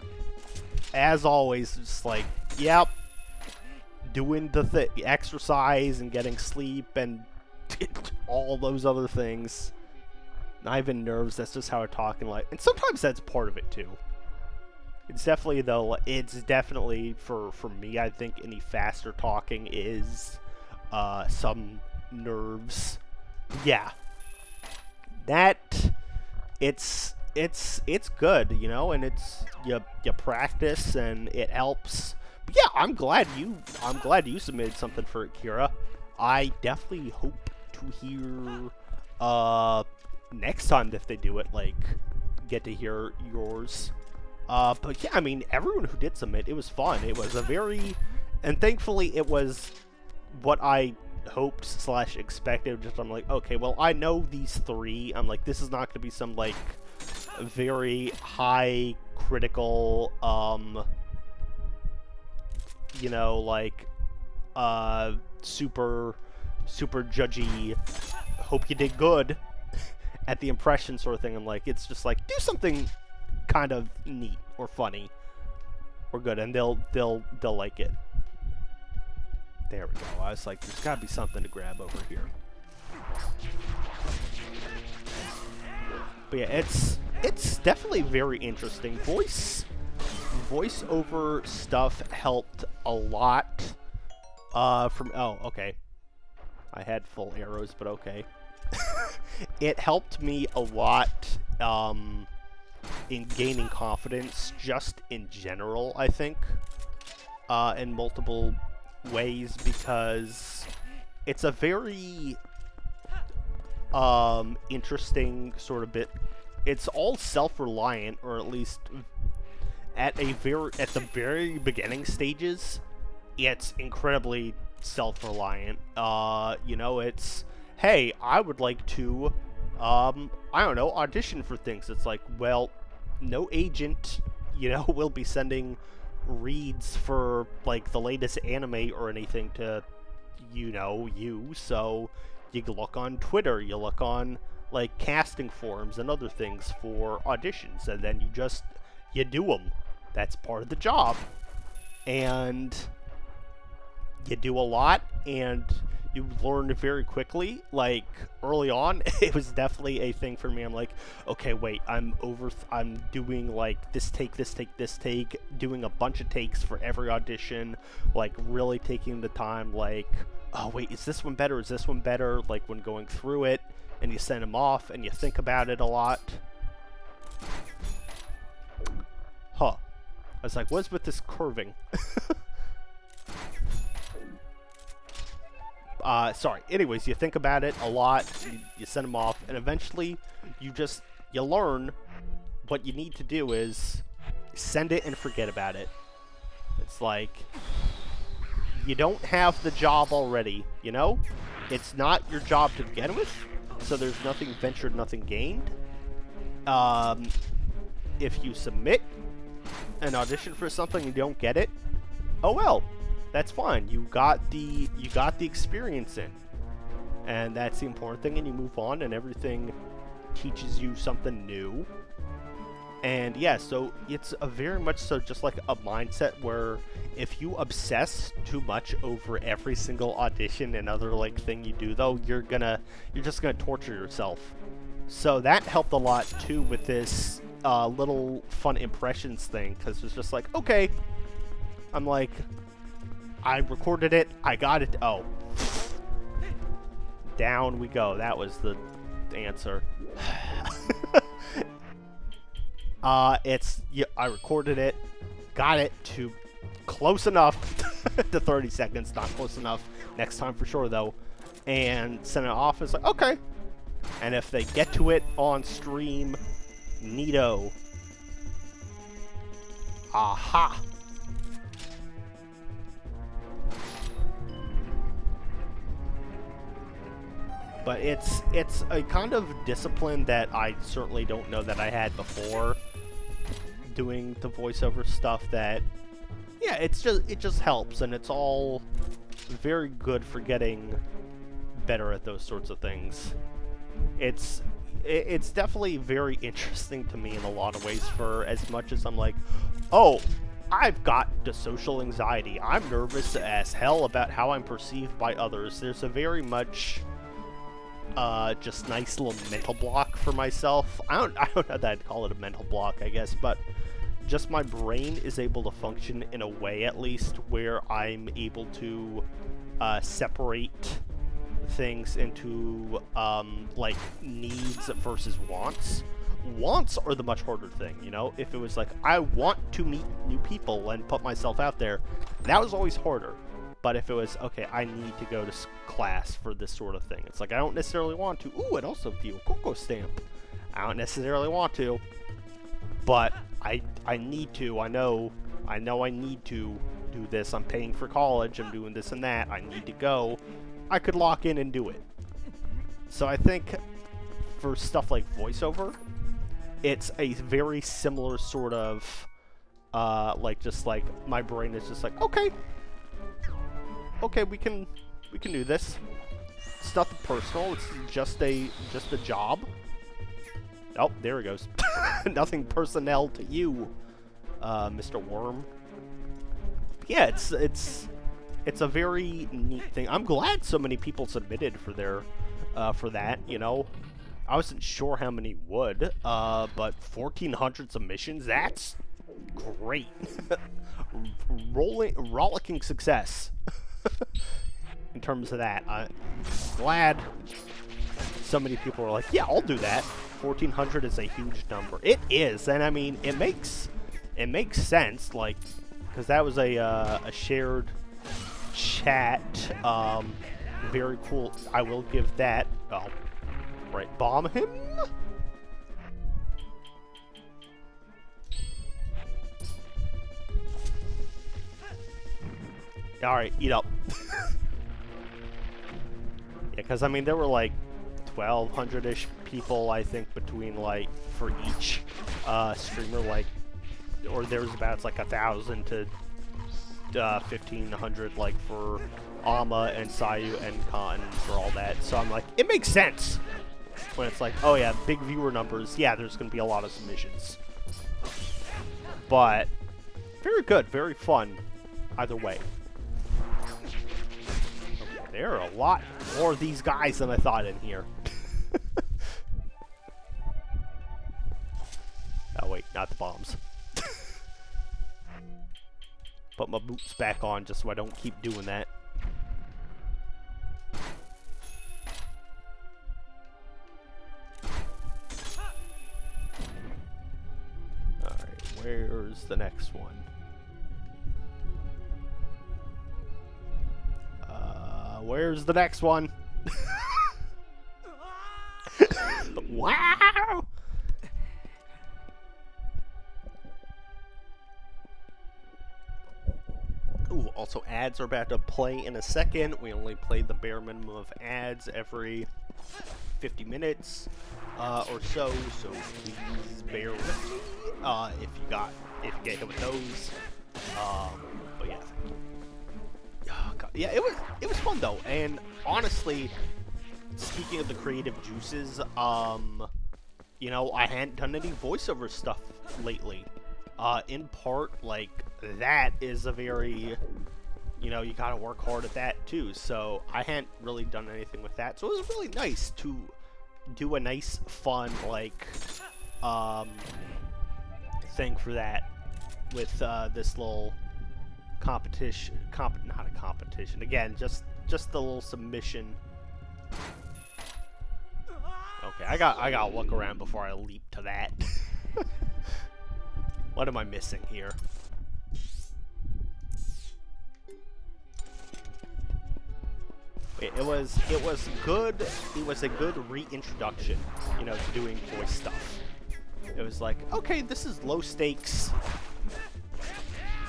As always, it's like, yep, doing the exercise and getting sleep and all those other things. Not even nerves, that's just how I talk in life. And sometimes that's part of it too. It's definitely for me, I think any faster talking is some nerves. Yeah. That it's good, and it's you practice and it helps. But yeah, I'm glad you submitted something for it, Kira. I definitely hope to hear next time if they do it, like, get to hear yours. But yeah, I mean, everyone who did submit, it was fun. It was and thankfully it was what I hoped / expected. Just, I'm like, okay, well, I know these three. I'm like, this is not going to be some, like, very high critical, super judgy, hope you did good at the impression sort of thing. I'm like, it's just like, do something kind of neat or funny or good, and they'll like it. There we go. I was like, there's gotta be something to grab over here. But yeah, it's definitely very interesting. Voiceover stuff helped a lot. Okay. I had full arrows, but okay. It helped me a lot in gaining confidence, just in general, I think, in multiple ways, because it's a very interesting sort of bit. It's all self-reliant, or at least at the very beginning stages, it's incredibly self-reliant. It's, hey, I would like to, I don't know, audition for things. It's like, well, no agent, will be sending reads for, like, the latest anime or anything to, so you look on Twitter, you look on, like, casting forums and other things for auditions, and then you do them. That's part of the job. And you do a lot, and you learn very quickly. Like, early on, it was definitely a thing for me. I'm like, okay, wait, I'm doing, like, this take, doing a bunch of takes for every audition, like, really taking the time, like, oh, wait, is this one better? Is this one better? Like, when going through it, and you send them off, and you think about it a lot. Huh. I was like, what's with this curving? Sorry. Anyways, you think about it a lot, you send them off, and eventually you learn what you need to do is send it and forget about it. It's like, you don't have the job already, you know? It's not your job to begin with, so there's nothing ventured, nothing gained. If you submit an audition for something and you don't get it, oh well, that's fine. You got the experience in, and that's the important thing. And you move on, and everything teaches you something new. And yeah, so it's a very much so just like a mindset where if you obsess too much over every single audition and other like thing you do, though, you're just gonna torture yourself. So that helped a lot too with this little fun impressions thing, because it's just like, okay, I'm like, I recorded it, I got it. Oh, down we go. That was the answer. I recorded it, got it to close enough to 30 seconds, not close enough. Next time for sure, though. And sent it off. It's like, okay. And if they get to it on stream, neato. Aha. But it's a kind of discipline that I certainly don't know that I had before doing the voiceover stuff. That, yeah, it just helps, and it's all very good for getting better at those sorts of things. It's definitely very interesting to me in a lot of ways, for as much as I'm like, oh, I've got the social anxiety. I'm nervous as hell about how I'm perceived by others. There's a very much just nice little mental block for myself. I don't know that I'd call it a mental block, I guess, but just my brain is able to function in a way, at least, where I'm able to separate things into like needs versus wants. Wants are the much harder thing, you know? If it was like, I want to meet new people and put myself out there, that was always harder. But if it was, okay, I need to go to class for this sort of thing, it's like, I don't necessarily want to. Ooh, and also view a Coco stamp. I don't necessarily want to, but I need to. I know I need to do this. I'm paying for college. I'm doing this and that. I need to go. I could lock in and do it. So I think for stuff like voiceover, it's a very similar sort of, like, just like, my brain is just like, okay, we can do this. It's nothing personal. It's just a job. Oh, there it goes. Nothing personnel to you, Mr. Worm. Yeah, it's a very neat thing. I'm glad so many people submitted for their for that. You know, I wasn't sure how many would, but 1,400 submissions. That's great. Rollicking success. In terms of that, I'm glad so many people are like, yeah, I'll do that. 1,400 is a huge number. It is, and I mean, it makes sense, like, because that was a shared chat. Very cool. I will give that. Oh, right, bomb him. All right, eat up. Yeah, because I mean, there were like 1,200-ish people, I think, between, like, for each streamer, like, or there was about, it's like 1,000 to 1,500, like, for Ama and Sayu and Khan for all that. So I'm like, it makes sense when it's like, oh yeah, big viewer numbers. Yeah, there's gonna be a lot of submissions, but very good, very fun, either way. There are a lot more of these guys than I thought in here. Oh wait, not the bombs. Put my boots back on just so I don't keep doing that. Alright, where's the next one? Where's the next one? Wow! Ooh, also ads are about to play in a second. We only play the bare minimum of ads every 50 minutes or so please bear with me if you get hit with those. But yeah. Oh, God. Yeah, it was fun though, and honestly, speaking of the creative juices, you know, I hadn't done any voiceover stuff lately. In part, like, that is a very, you know, you gotta work hard at that too, so I hadn't really done anything with that, so it was really nice to do a nice, fun, like, thing for that with, this little competition, not a competition, again, just the little submission. Okay, I gotta look around before I leap to that. What am I missing here? It was good. It was a good reintroduction, you know, to doing voice stuff. It was like, okay, this is low stakes.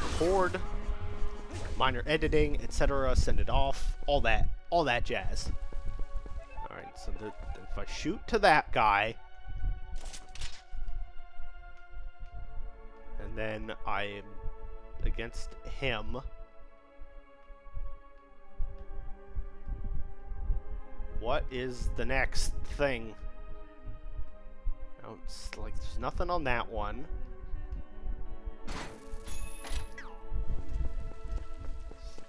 Record, minor editing, etc. Send it off, all that jazz. All right, so if I shoot to that guy, and then I'm against him. What is the next thing? Oh, it's like there's nothing on that one.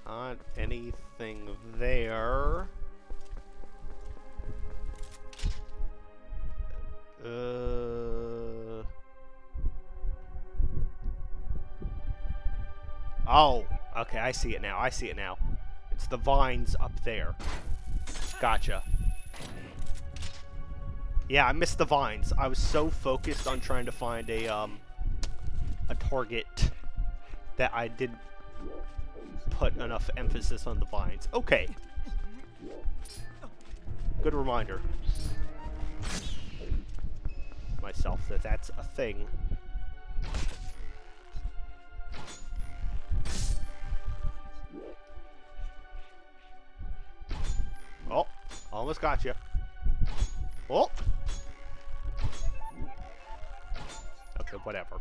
Not anything there. Oh, okay, I see it now. It's the vines up there. Gotcha. Yeah, I missed the vines. I was so focused on trying to find a target that I didn't put enough emphasis on the vines. Okay. Good reminder. Myself that that's a thing. Oh, almost got you. Oh. Okay, whatever.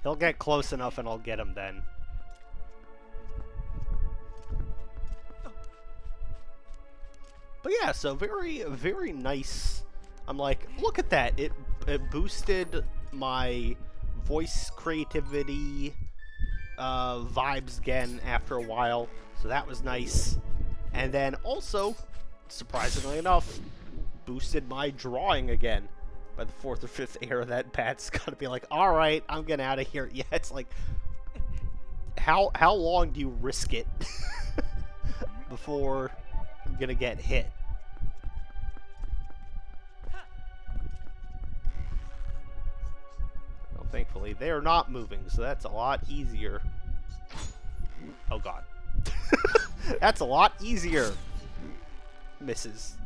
He'll get close enough and I'll get him then. But yeah, so very, very nice. I'm like, look at that. It boosted my voice creativity vibes again after a while. So that was nice. And then also, surprisingly enough, boosted my drawing again. By the 4th or 5th era, that bat's gotta be like, alright, I'm getting out of here. Yeah, it's like, how long do you risk it before you're gonna get hit? Well, thankfully, they're not moving, so that's a lot easier. Oh god. That's a lot easier. Misses.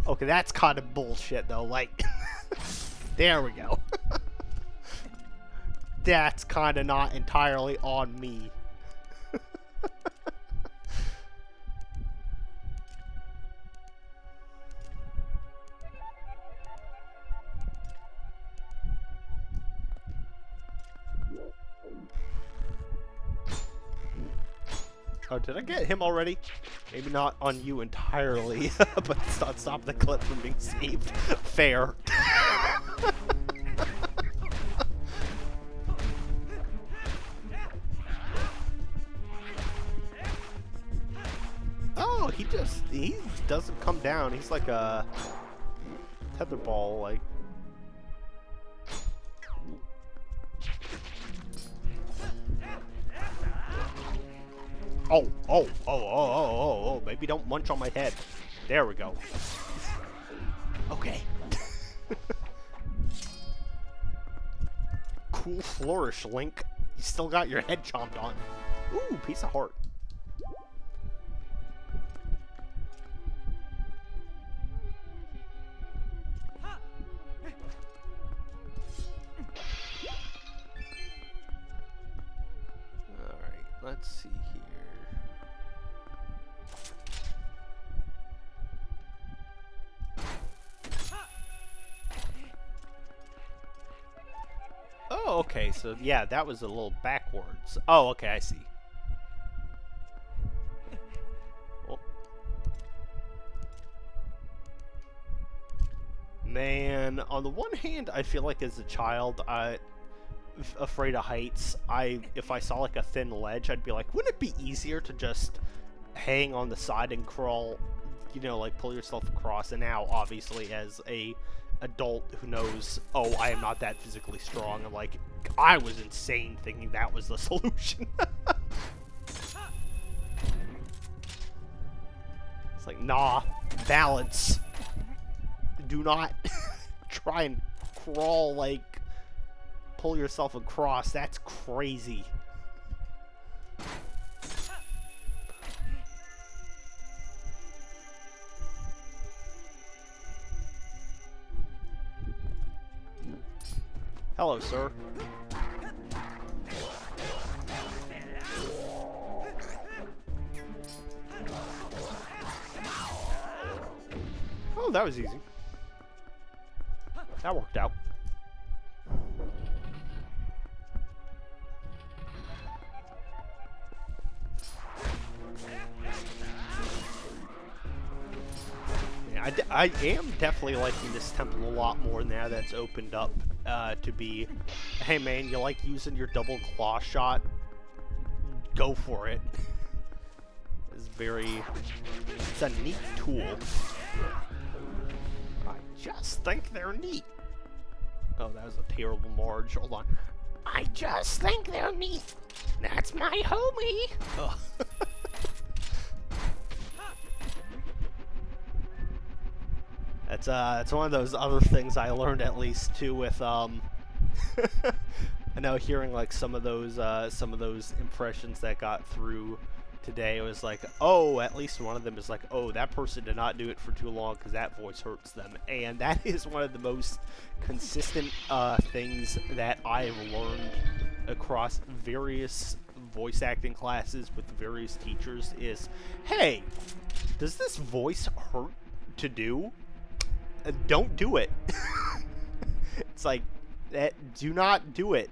Okay, that's kind of bullshit, though. Like, there we go. That's kind of not entirely on me. Oh, did I get him already? Maybe not on you entirely, but stop the clip from being saved. Fair. Oh, he doesn't come down. He's like a tetherball, like. Oh, maybe don't munch on my head. There we go. Okay. Cool flourish, Link. You still got your head chomped on. Ooh, piece of heart. let's see here. Oh, okay, so yeah, that was a little backwards. Oh, okay, I see. Oh. Man, on the one hand, I feel like as a child, afraid of heights, if I saw like a thin ledge, I'd be like, wouldn't it be easier to just hang on the side and crawl, you know, like pull yourself across? And now, obviously, as a adult who knows, oh, I am not that physically strong, I'm like, I was insane thinking that was the solution. It's like, nah, balance. Do not try and crawl, like, pull yourself across. That's crazy. Hello, sir. Oh, that was easy. That worked out. Yeah, I am definitely liking this temple a lot more now that's opened up to be, hey man, you like using your double claw shot? Go for it. It's a neat tool. I just think they're neat. Oh, that was a terrible Marge. Hold on. I just think they're neat. That's my homie. Oh. That's one of those other things I learned, at least too, with I know hearing like some of those impressions that got through today. It was like, oh, at least one of them is like, oh, that person did not do it for too long because that voice hurts them. And that is one of the most consistent things that I have learned across various voice acting classes with various teachers is, hey, does this voice hurt to do? Don't do it. It's like, do not do it.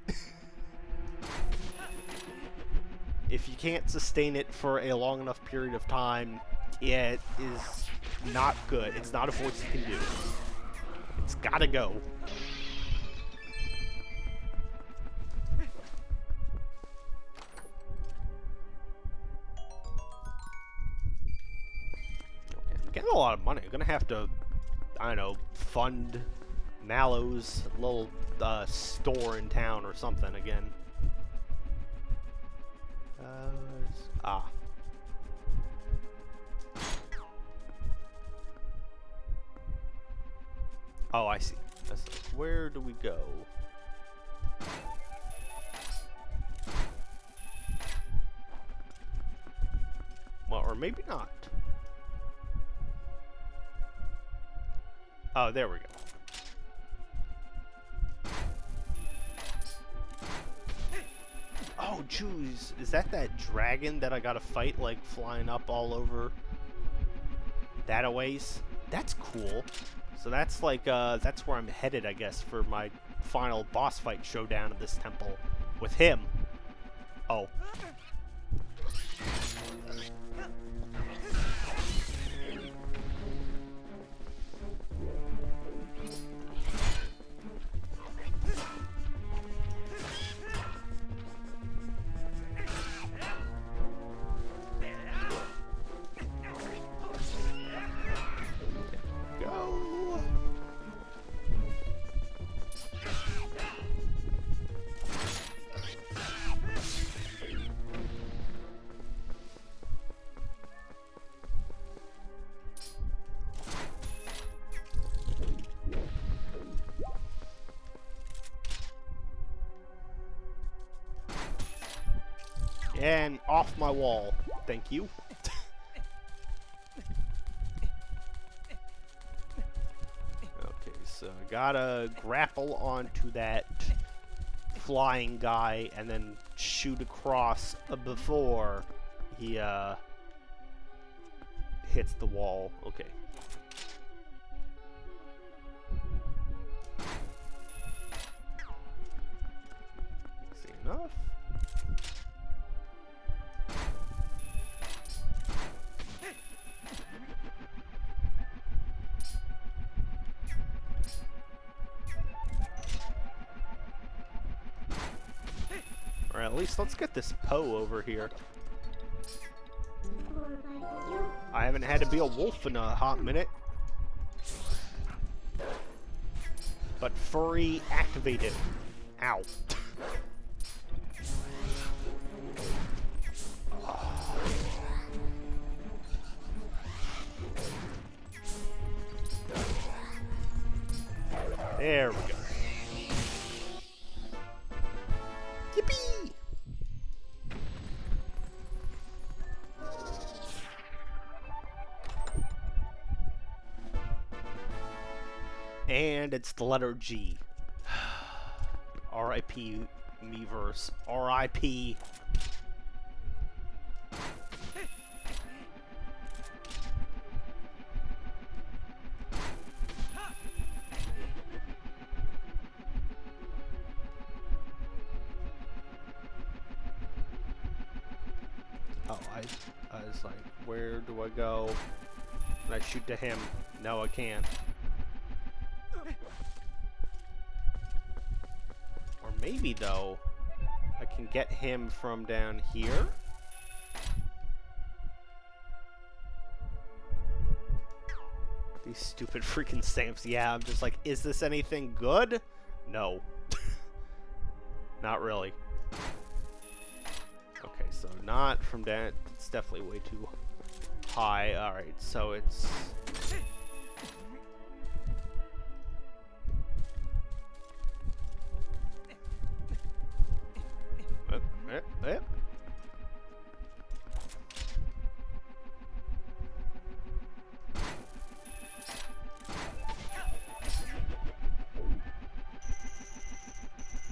If you can't sustain it for a long enough period of time, it is not good. It's not a voice you can do. It's gotta go. Okay, I'm getting a lot of money. I'm gonna have to, I don't know, fund Mallow's little store in town or something again. Oh, I see. Where do we go? Well, or maybe not. Oh, there we go. Oh, jeez. Is that dragon that I gotta fight, like, flying up all over that a ways? That's cool. So that's, like, that's where I'm headed, I guess, for my final boss fight showdown of this temple. With him. Oh. And off my wall. Thank you. Okay, so I gotta grapple onto that flying guy and then shoot across before he hits the wall. Okay. Easy enough. Alright, at least let's get this Poe over here. I haven't had to be a wolf in a hot minute. But furry activated. Ow. There we go. Yippee! And it's the letter G. R.I.P. Miiverse. R.I.P. Oh, I was like, where do I go? Can I shoot to him? No, I can't. Or maybe, though, I can get him from down here? These stupid freaking stamps. Yeah, I'm just like, is this anything good? No. Not really. Okay, so not from that. It's definitely way too high. Alright, so it's...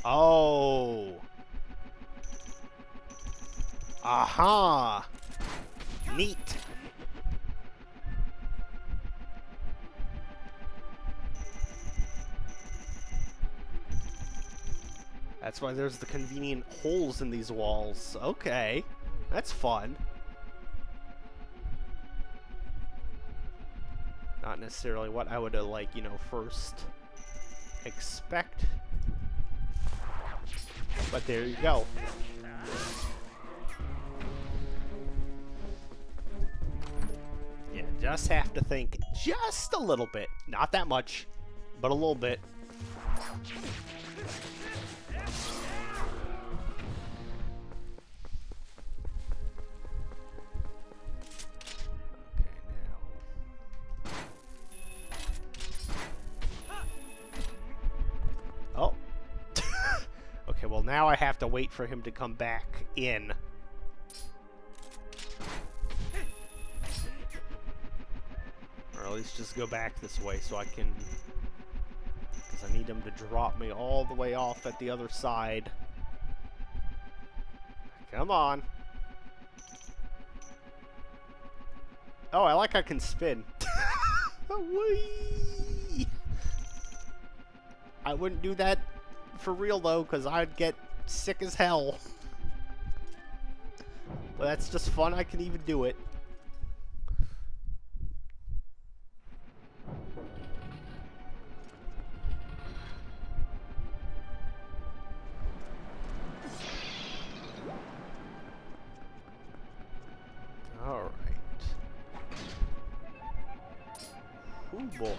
Oh. Aha. Neat. That's why there's the convenient holes in these walls. Okay. That's fun. Not necessarily what I would like, you know, first expect. But there you go. Yeah, just have to think just a little bit. Not that much, but a little bit. Oh. Okay, well now I have to wait for him to come back in. Or at least just go back this way so I can... Because I need him to drop me all the way off at the other side. Come on. Oh, I like I can spin. Whee! I wouldn't do that for real though, because I'd get sick as hell. But that's just fun. I can even do it. All right. Oh boy.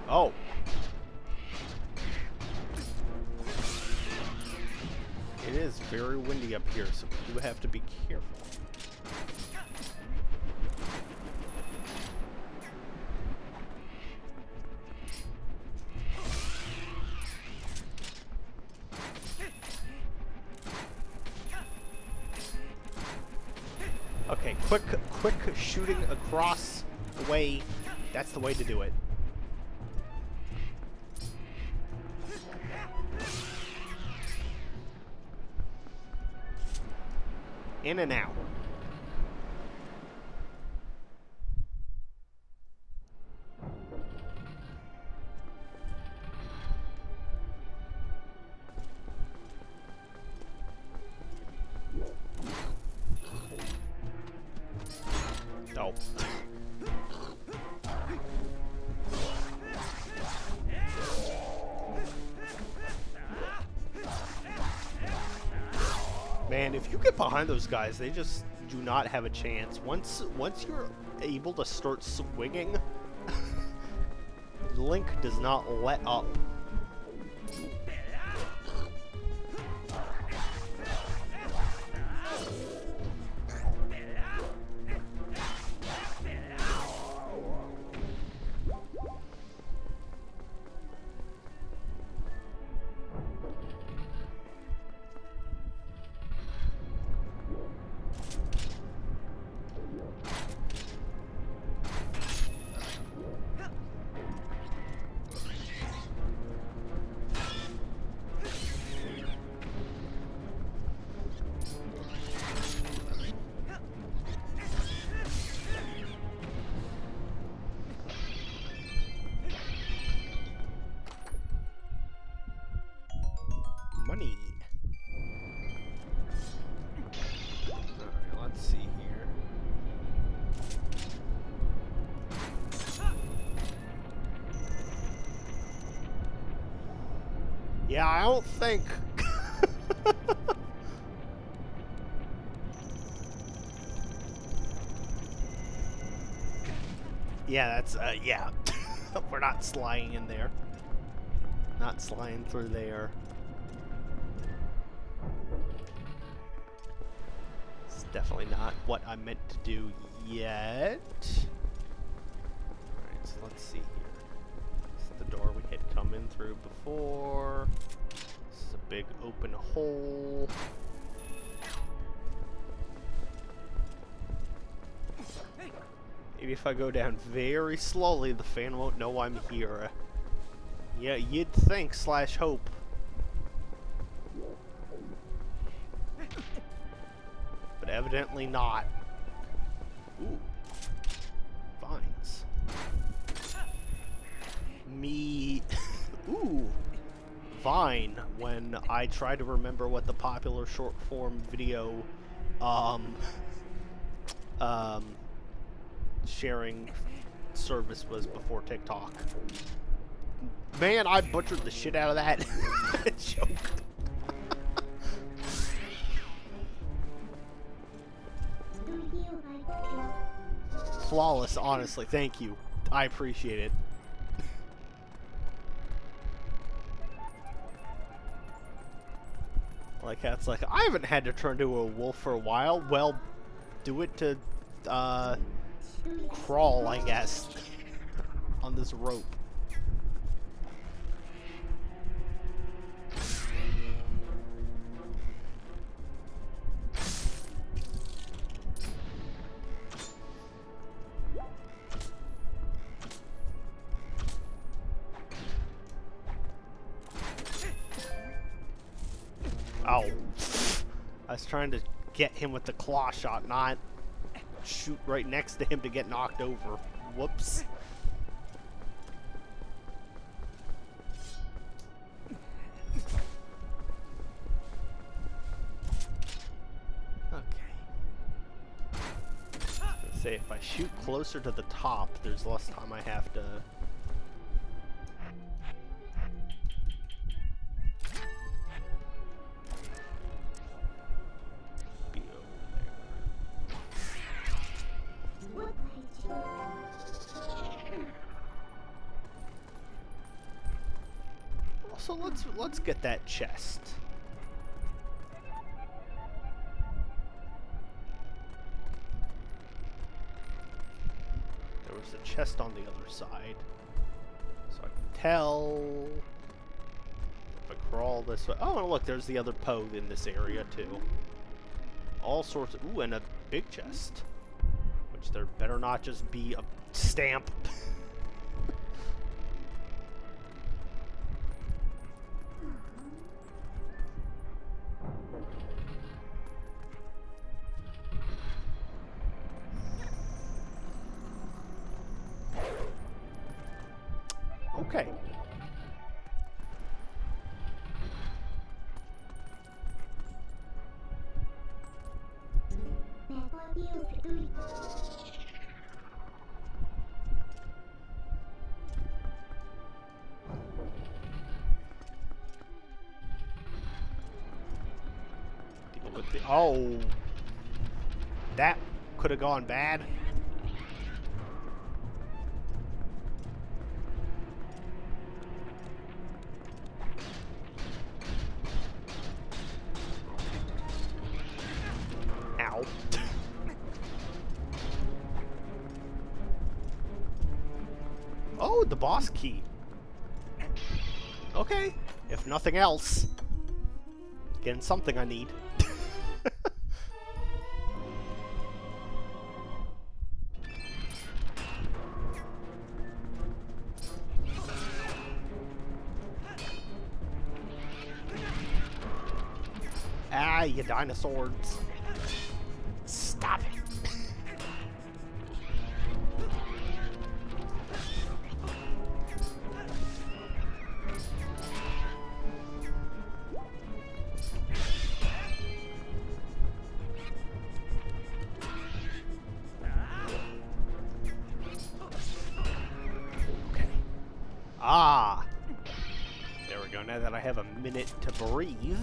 Oh. It is very windy up here, so we do have to be careful. Okay, quick shooting across the way. That's the way to do it. In and out. Oh. Man, if you get behind those guys, they just do not have a chance. Once you're able to start swinging, Link does not let up. Money. Alright, let's see here. Yeah, I don't think... yeah, that's, yeah. We're not sliding in there. Not sliding through there. It's definitely not what I meant to do yet. Alright, so let's see here. This is the door we had come in through before. This is a big open hole. Maybe if I go down very slowly, the fan won't know I'm here. Yeah, you'd think / hope. But evidently not. Ooh. Vines. Me. Ooh. Vine, when I try to remember what the popular short form video, sharing service was before TikTok. Man, I butchered the shit out of that joke. Flawless, honestly. Thank you. I appreciate it. Like, that's like, I haven't had to turn to a wolf for a while. Well, do it to, crawl, I guess, on this rope. Oh. I was trying to get him with the claw shot, not shoot right next to him to get knocked over. Whoops. Okay. Let's say if I shoot closer to the top, there's less time I have to... So let's get that chest. There was a chest on the other side, so I can tell if I crawl this way. Oh, look, there's the other Poe in this area too. All sorts of ooh, and a big chest, which there better not just be a stamp. Okay. Deal with the... Oh. That could have gone bad. Ow. Oh, the boss key. Okay. If nothing else. Getting something I need. Ah, you dinosaurs. Stop it. Okay. Ah. There we go. Now that I have a minute to breathe.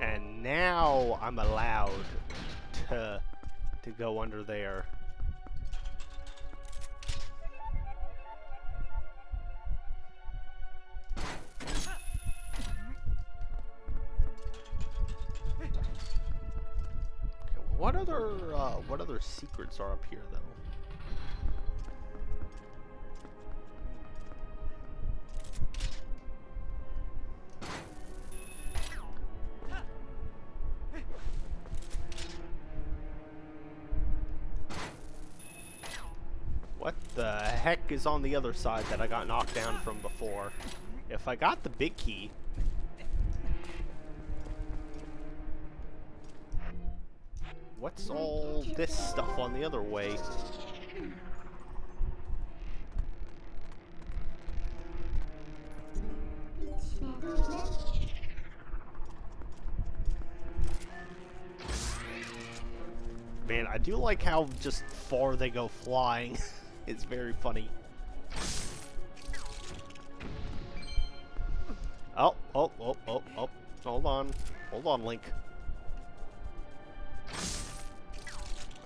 And now I'm allowed to go under there. Okay, well, what other secrets are up here though? What the heck is on the other side that I got knocked down from before? If I got the big key... What's all this stuff on the other way? Man, I do like how just far they go flying. It's very funny. Oh. Hold on, Link.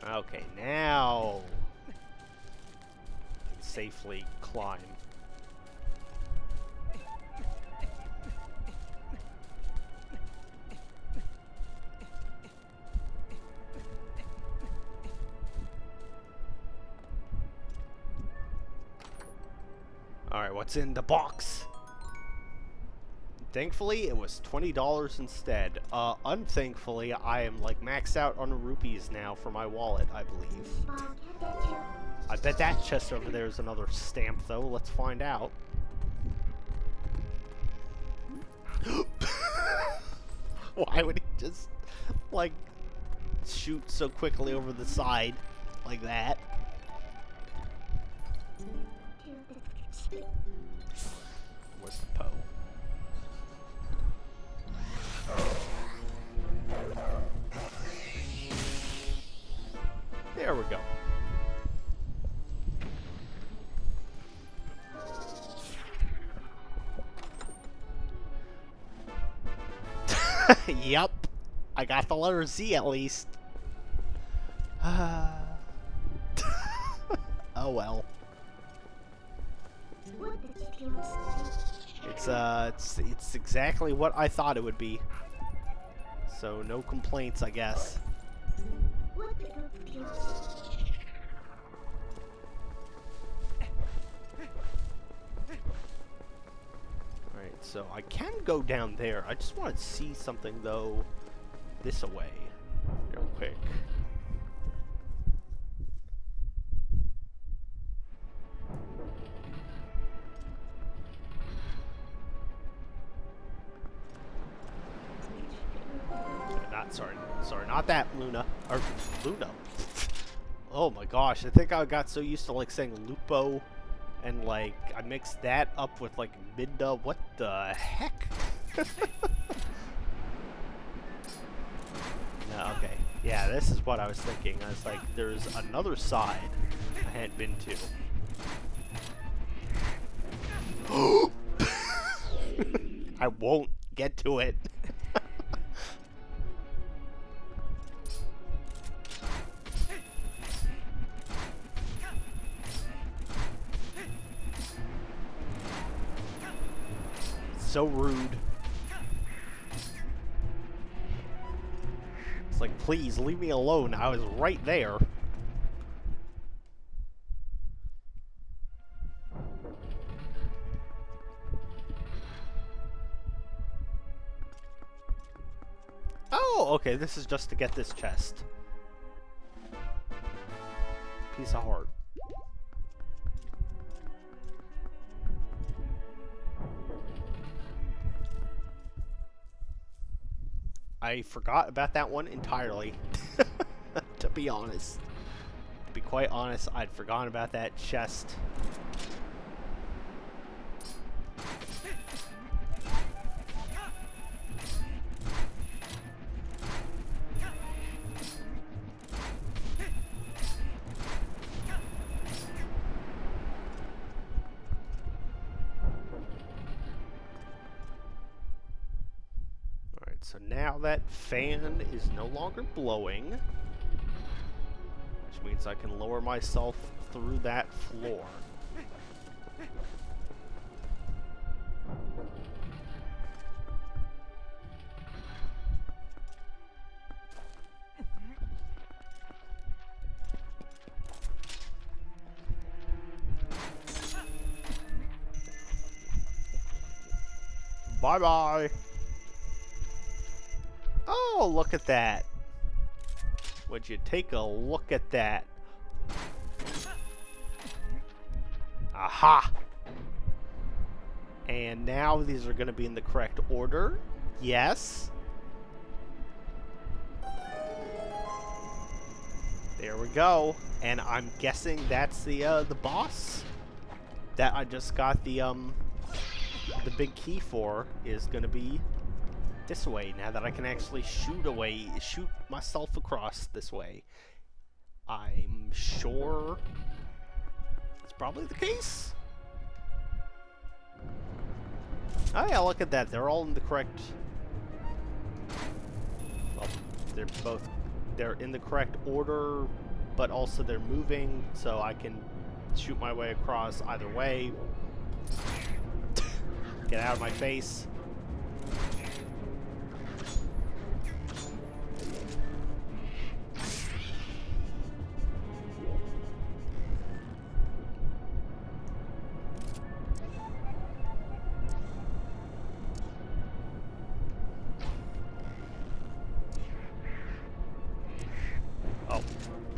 Okay, now I can safely climb. Alright, what's in the box? Thankfully, it was $20 instead. Unthankfully, I am like maxed out on rupees now for my wallet, I believe. I bet that chest over there is another stamp, though. Let's find out. Why would he just, like, shoot so quickly over the side like that? Where's the Poe? There we go. Yep. I got the letter Z at least. Oh well. It's exactly what I thought it would be. So no complaints, I guess. Alright, so I can go down there. I just want to see something, though, this away. Real quick. Sorry, not that, Luna. Or, Luna. Oh my gosh, I think I got so used to, like, saying Lupo, and, like, I mixed that up with, like, Midna. What the heck? No, okay. Yeah, this is what I was thinking. I was like, there's another side I hadn't been to. I won't get to it. So rude. It's like, please leave me alone. I was right there. Oh, okay, this is just to get this chest. Piece of heart. I forgot about that one entirely, to be honest. To be quite honest, I'd forgotten about that chest. So now that fan is no longer blowing, which means I can lower myself through that floor. Bye-bye. Oh, look at that. Would you take a look at that? Aha! And now these are going to be in the correct order. Yes. There we go. And I'm guessing that's the boss that I just got the big key for is going to be this way, now that I can actually shoot myself across this way. I'm sure it's probably the case. Oh yeah, look at that. They're all in the correct... Well, they're in the correct order, but also they're moving, so I can shoot my way across either way. Get out of my face.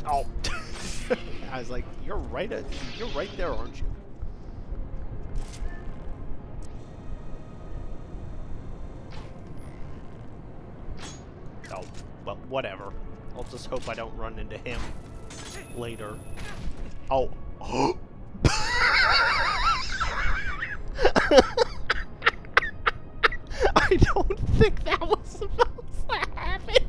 Oh. I was like, you're right there, aren't you? Oh, well, whatever. I'll just hope I don't run into him later. Oh. I don't think that was supposed to happen.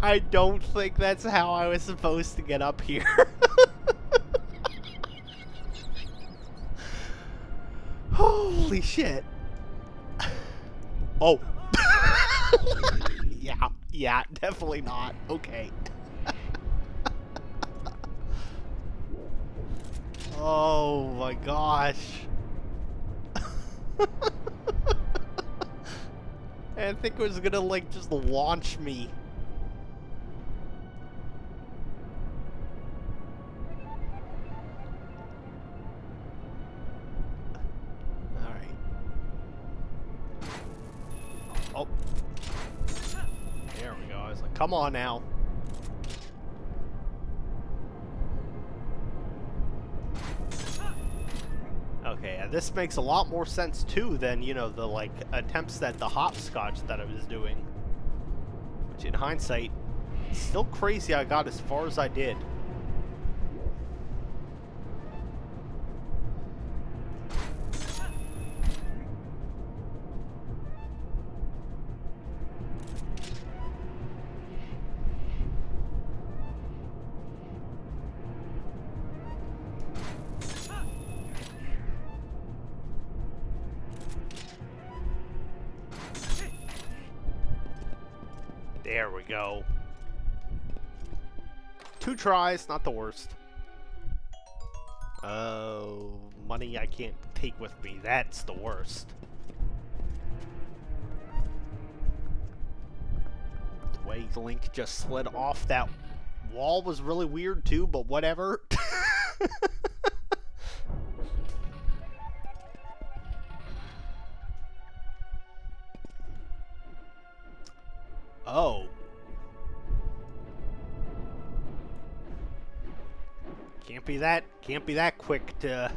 I don't think that's how I was supposed to get up here. Holy shit. Oh. Yeah, definitely not. Okay. Oh my gosh. I think it was gonna, like, just launch me. Alright. Oh. There we go. I was like, come on now. Okay, this makes a lot more sense too than, you know, the like attempts at the hopscotch that I was doing. Which in hindsight, still crazy I got as far as I did. There we go. 2 tries, not the worst. Oh, money I can't take with me. That's the worst. The way Link just slid off that wall was really weird too, but whatever. Oh. Can't be that quick to...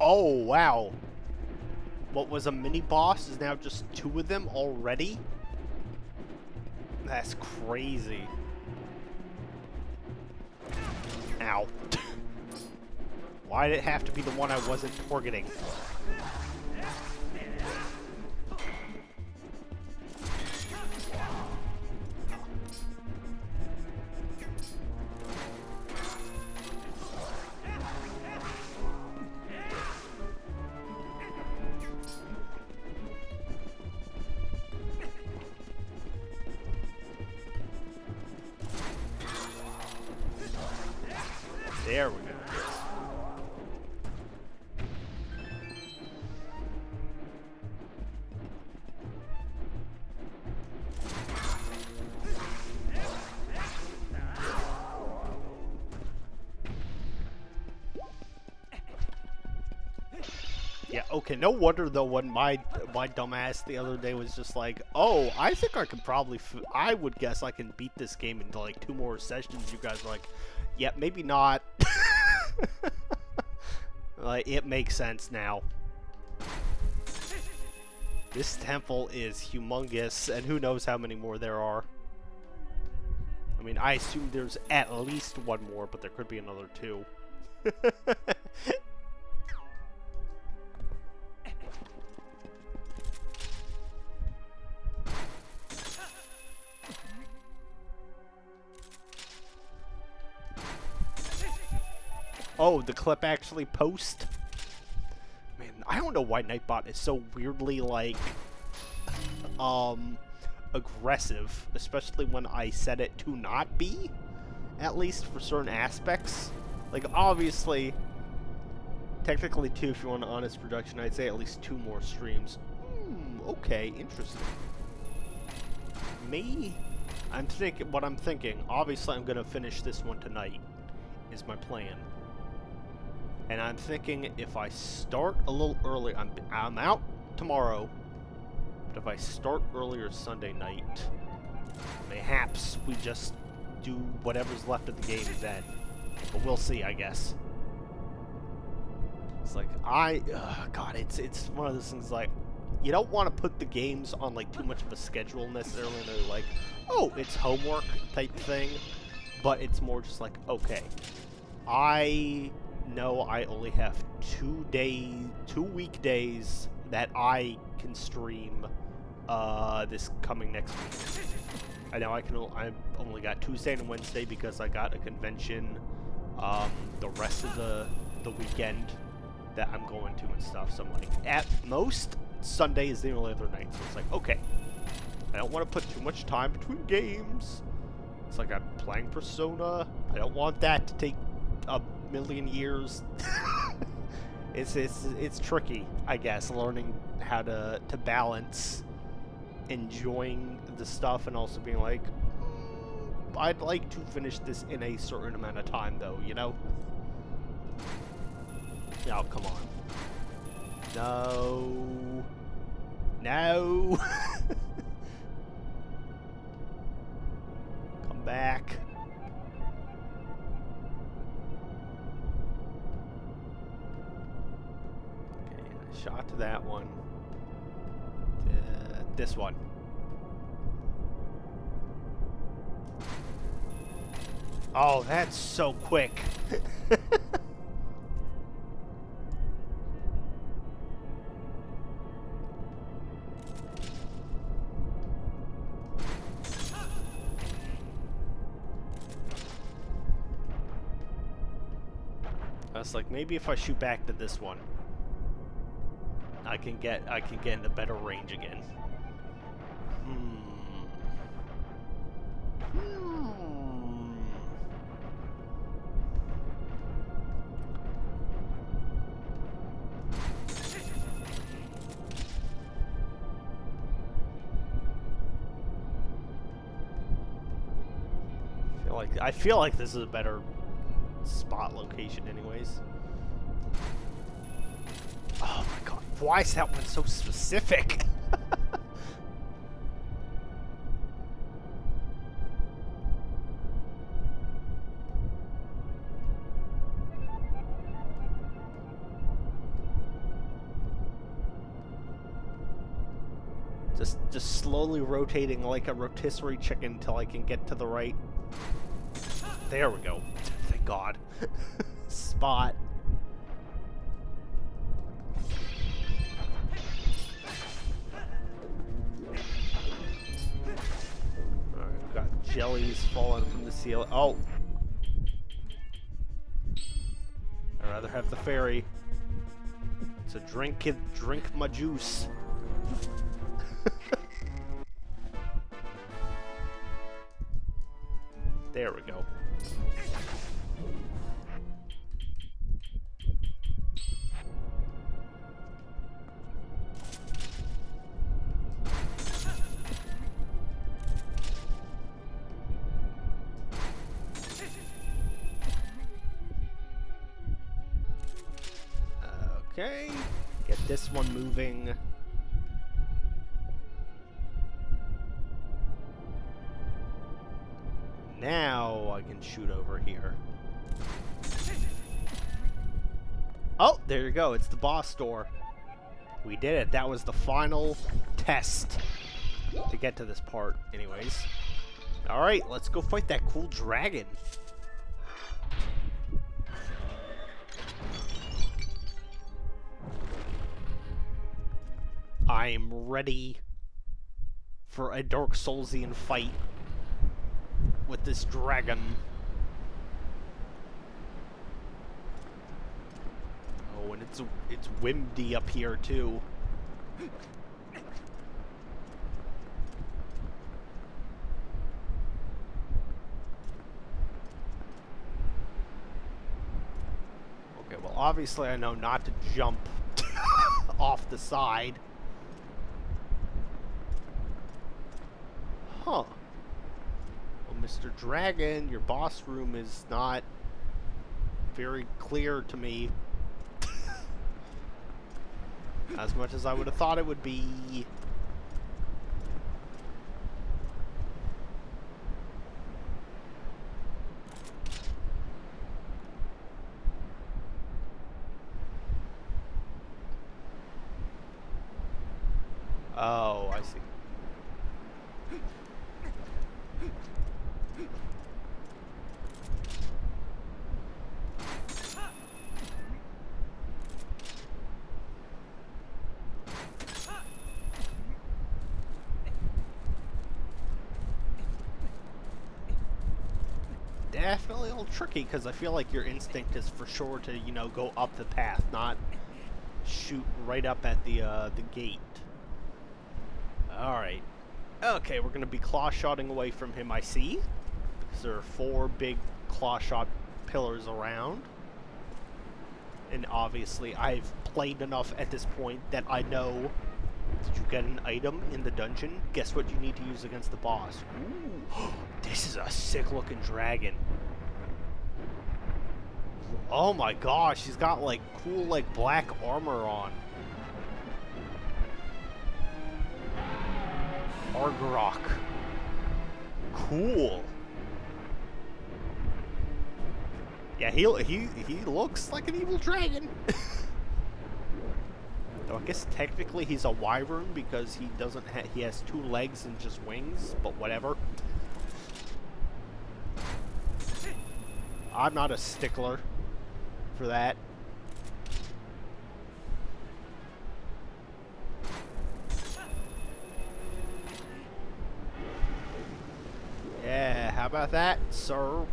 Oh, wow. What was a mini boss is now just 2 of them already? That's crazy. Ow. Why did it have to be the one I wasn't targeting? There we go. Yeah, okay, no wonder though when my dumbass the other day was just like, oh, I think I could probably, I would guess I can beat this game into like 2 more sessions. You guys were like, yeah, maybe not. Like, it makes sense now. This temple is humongous, and who knows how many more there are. I mean, I assume there's at least 1 more, but there could be another 2. Oh, the clip actually post? Man, I don't know why Nightbot is so weirdly, like, aggressive. Especially when I set it to not be. At least for certain aspects. Like, obviously, technically 2 if you want an honest production. I'd say at least 2 more streams. Okay, interesting. Me? What I'm thinking, obviously I'm gonna finish this one tonight, is my plan. And I'm thinking if I start a little early, I'm out tomorrow, but if I start earlier Sunday night, mayhaps we just do whatever's left of the game then. But we'll see, I guess. It's like, God, it's one of those things like, you don't want to put the games on like too much of a schedule necessarily, and they're like, oh, it's homework type thing, but it's more just like, okay, I know I only have 2 weekdays that I can stream this coming next week. I know I've only got Tuesday and Wednesday because I got a convention the rest of the weekend that I'm going to and stuff. So I'm like, at most, Sunday is the only other night. So it's like, okay, I don't want to put too much time between games. It's like I'm playing Persona. I don't want that to take a million years. It's tricky, I guess, learning how to balance enjoying the stuff and also being like, I'd like to finish this in a certain amount of time, though, you know? Oh, come on. No. No. Come back. Shot to that one. This one. Oh, that's so quick. I was like, maybe if I shoot back to this one, I can get into better range again. I feel like this is a better spot location anyways. Oh my god, why is that one so specific? Just slowly rotating like a rotisserie chicken until I can get to the right. There we go. Thank God. Spot. Alright, got jellies falling from the ceiling. Oh! I'd rather have the fairy. So drink my juice. There we go. Okay, get this one moving. Now I can shoot over here. Oh, there you go. It's the boss door. We did it. That was the final test to get to this part anyways. Alright, let's go fight that cool dragon. I'm ready for a Dark Soulsian fight with this dragon. Oh, and it's windy up here too. Okay, well obviously I know not to jump off the side. Huh. Well, Mr. Dragon, your boss room is not very clear to me. As much as I would have thought it would be. Oh, I see. Definitely a little tricky because I feel like your instinct is for sure to, you know, go up the path, not shoot right up at the gate. Alright. Okay, we're going to be claw-shotting away from him, I see. Because there are 4 big claw-shot pillars around. And obviously, I've played enough at this point that I know. Did you get an item in the dungeon? Guess what you need to use against the boss? Ooh, this is a sick-looking dragon. Oh my gosh, he's got like cool like black armor on. Argrok. Cool. Yeah, he looks like an evil dragon. I guess technically he's a wyvern because he doesn't he has 2 legs and just wings, but whatever. I'm not a stickler for that. Yeah, how about that, sir?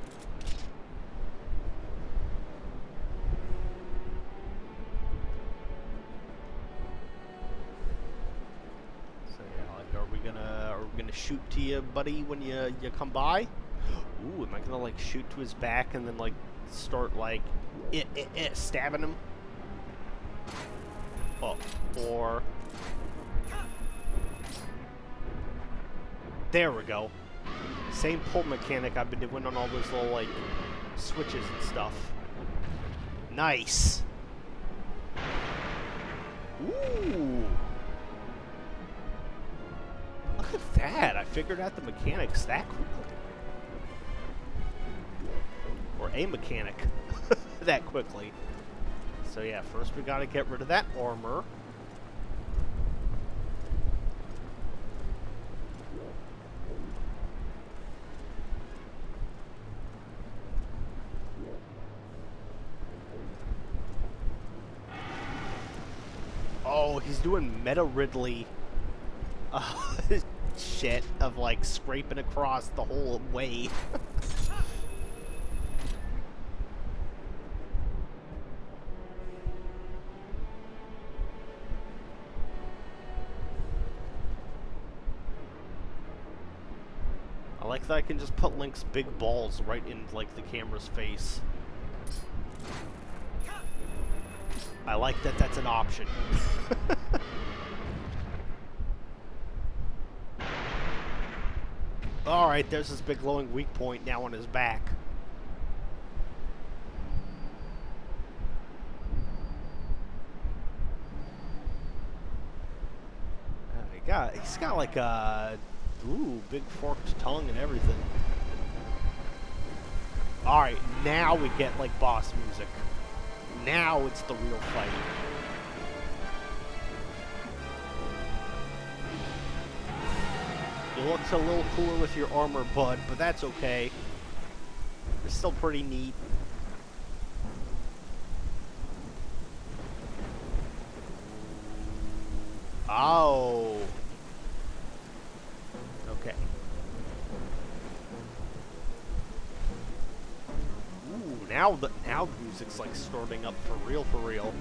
Are we gonna shoot to you, buddy, when you come by? Ooh, am I gonna like shoot to his back and then like start like stabbing him? Oh, or there we go. Same pull mechanic I've been doing on all those little like switches and stuff. Nice. Ooh. Look at that! I figured out the mechanics that quickly. Or a mechanic that quickly. So yeah, first we gotta get rid of that armor. Oh, he's doing Meta Ridley shit of like scraping across the whole way. I like that I can just put Link's big balls right in like the camera's face. I like that that's an option. Alright, there's this big glowing weak point now on his back. He's got like a big forked tongue and everything. Alright, now we get like boss music. Now it's the real fight. It looks a little cooler with your armor, bud, but that's okay. It's still pretty neat. Oh. Okay. Ooh, now the music's like starting up for real, for real.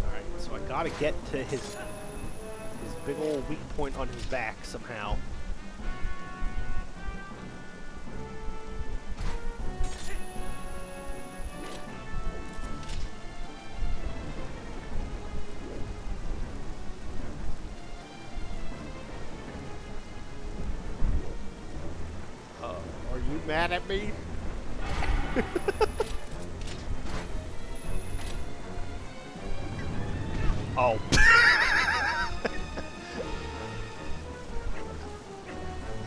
Alright, so I gotta get to his big old weak point on his back somehow. Are you mad at me? Oh.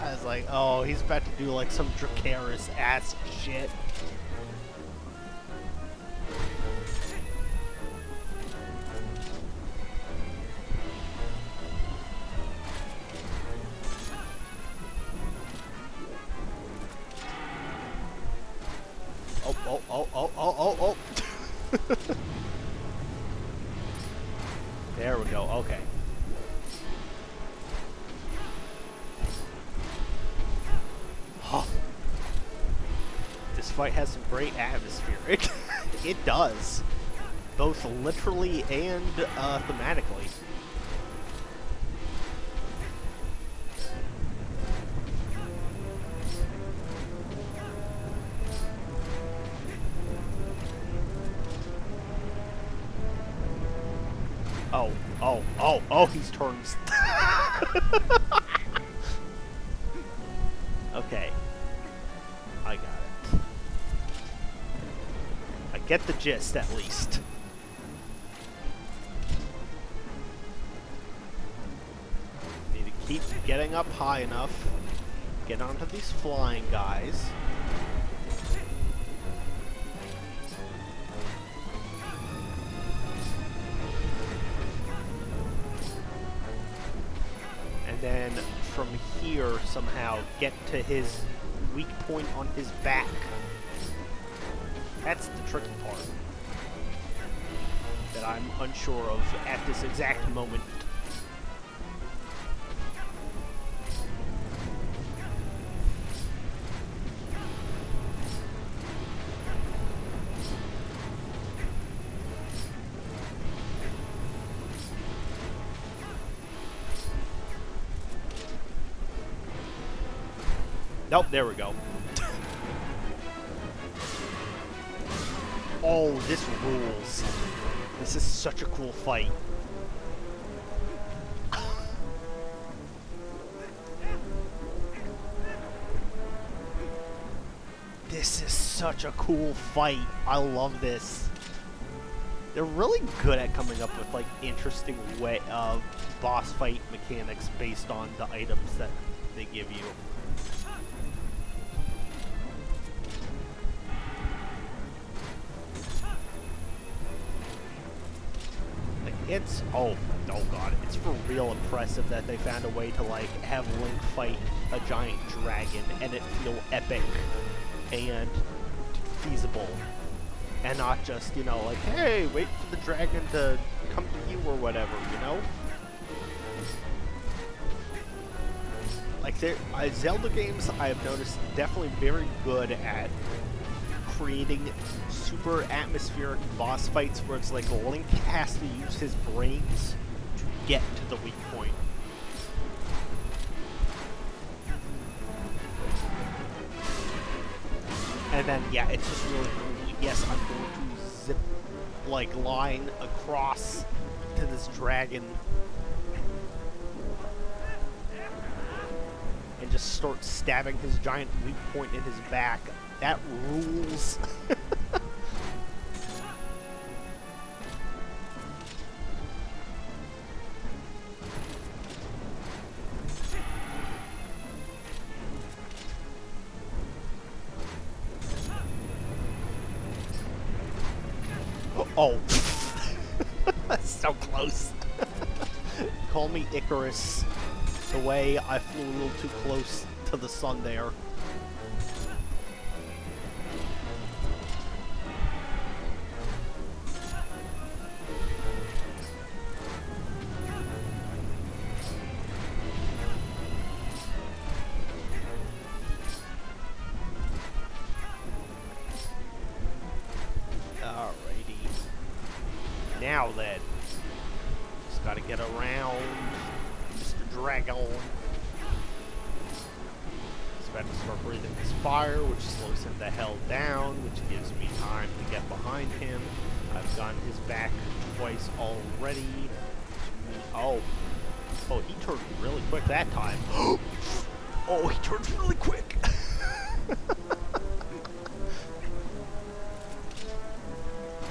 I was like, oh, he's about to do like some Dracarys ass shit. Oh. There we go, okay. Oh. This fight has some great atmosphere. It does. Both literally and thematically. Oh, he's turns. Okay. I got it. I get the gist, at least. Need to keep getting up high enough. Get onto these flying guys. then from here somehow get to his weak point on his back. That's the tricky part that I'm unsure of at this exact moment. Nope, there we go. Oh, this rules. This is such a cool fight. This is such a cool fight. I love this. They're really good at coming up with like interesting way of boss fight mechanics based on the items that they give you. It's, oh god, it's for real impressive that they found a way to, like, have Link fight a giant dragon and it feel epic and feasible. And not just, you know, like, hey, wait for the dragon to come to you or whatever, you know? Like, Zelda games, I've noticed, definitely very good at creating super atmospheric boss fights where it's like Link has to use his brains to get to the weak point. And then, yeah, it's just really cool. Yes, I'm going to zip, like, line across to this dragon and just start stabbing his giant weak point in his back. That rules. Oh. So close. Call me Icarus. The way I flew a little too close to the sun there. Now then, just gotta get around Mr. Dragon. He's about to start breathing his fire, which slows him the hell down, which gives me time to get behind him. I've gotten his back twice already. Oh, he turned really quick that time. Oh, he turns really quick.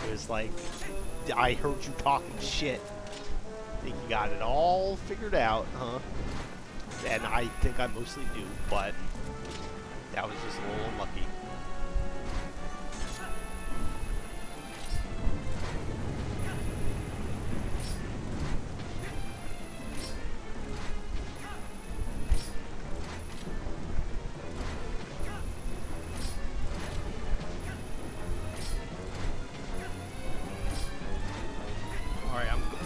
It was like, I heard you talking shit. Think you got it all figured out, huh? And I think I mostly do, but that was just a little unlucky.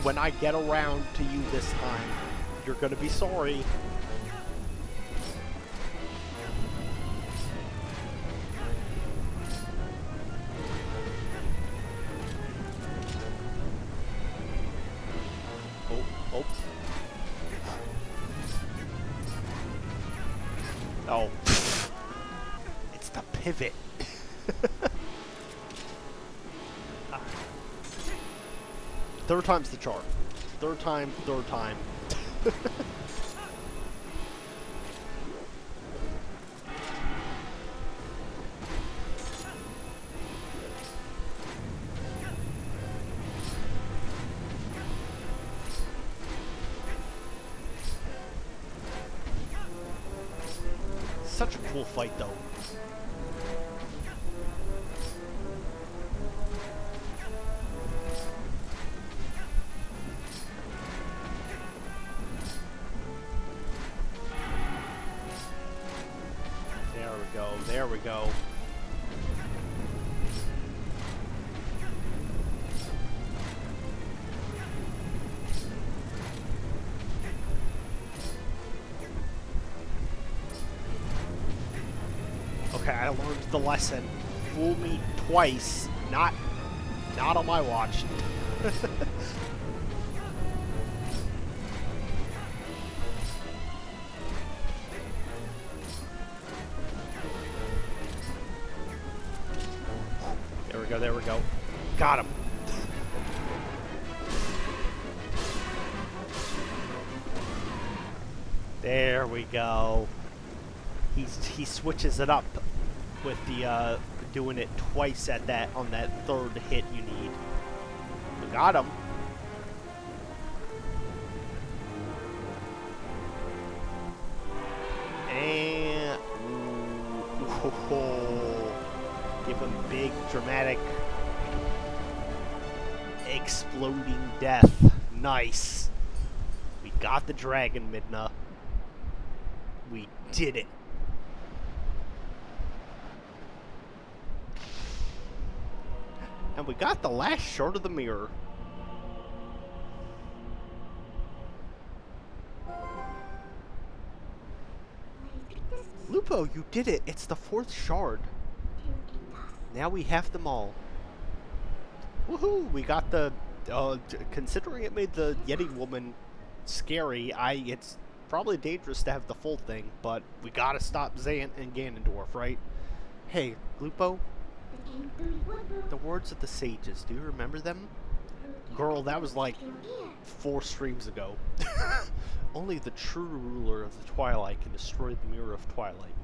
When I get around to you this time, you're gonna be sorry. Oh. Oh. It's the pivot. Third time's the charm. Third time. Such a cool fight, though. There we go. Okay, I learned the lesson. Fool me twice, not on my watch. There we go. Got him. There we go. He switches it up with the doing it twice at that on that third hit you need. We got him. And give him big dramatic exploding death. Nice. We got the dragon, Midna. We did it. And we got the last shard of the mirror. Lupo, you did it. It's the 4th shard. Now we have them all. Woohoo! We got the... considering it made the Yeti woman scary, it's probably dangerous to have the full thing, but we gotta stop Zant and Ganondorf, right? Hey, Lupo? The words of the sages, do you remember them? Girl, that was like 4 streams ago. Only the true ruler of the Twilight can destroy the Mirror of Twilight.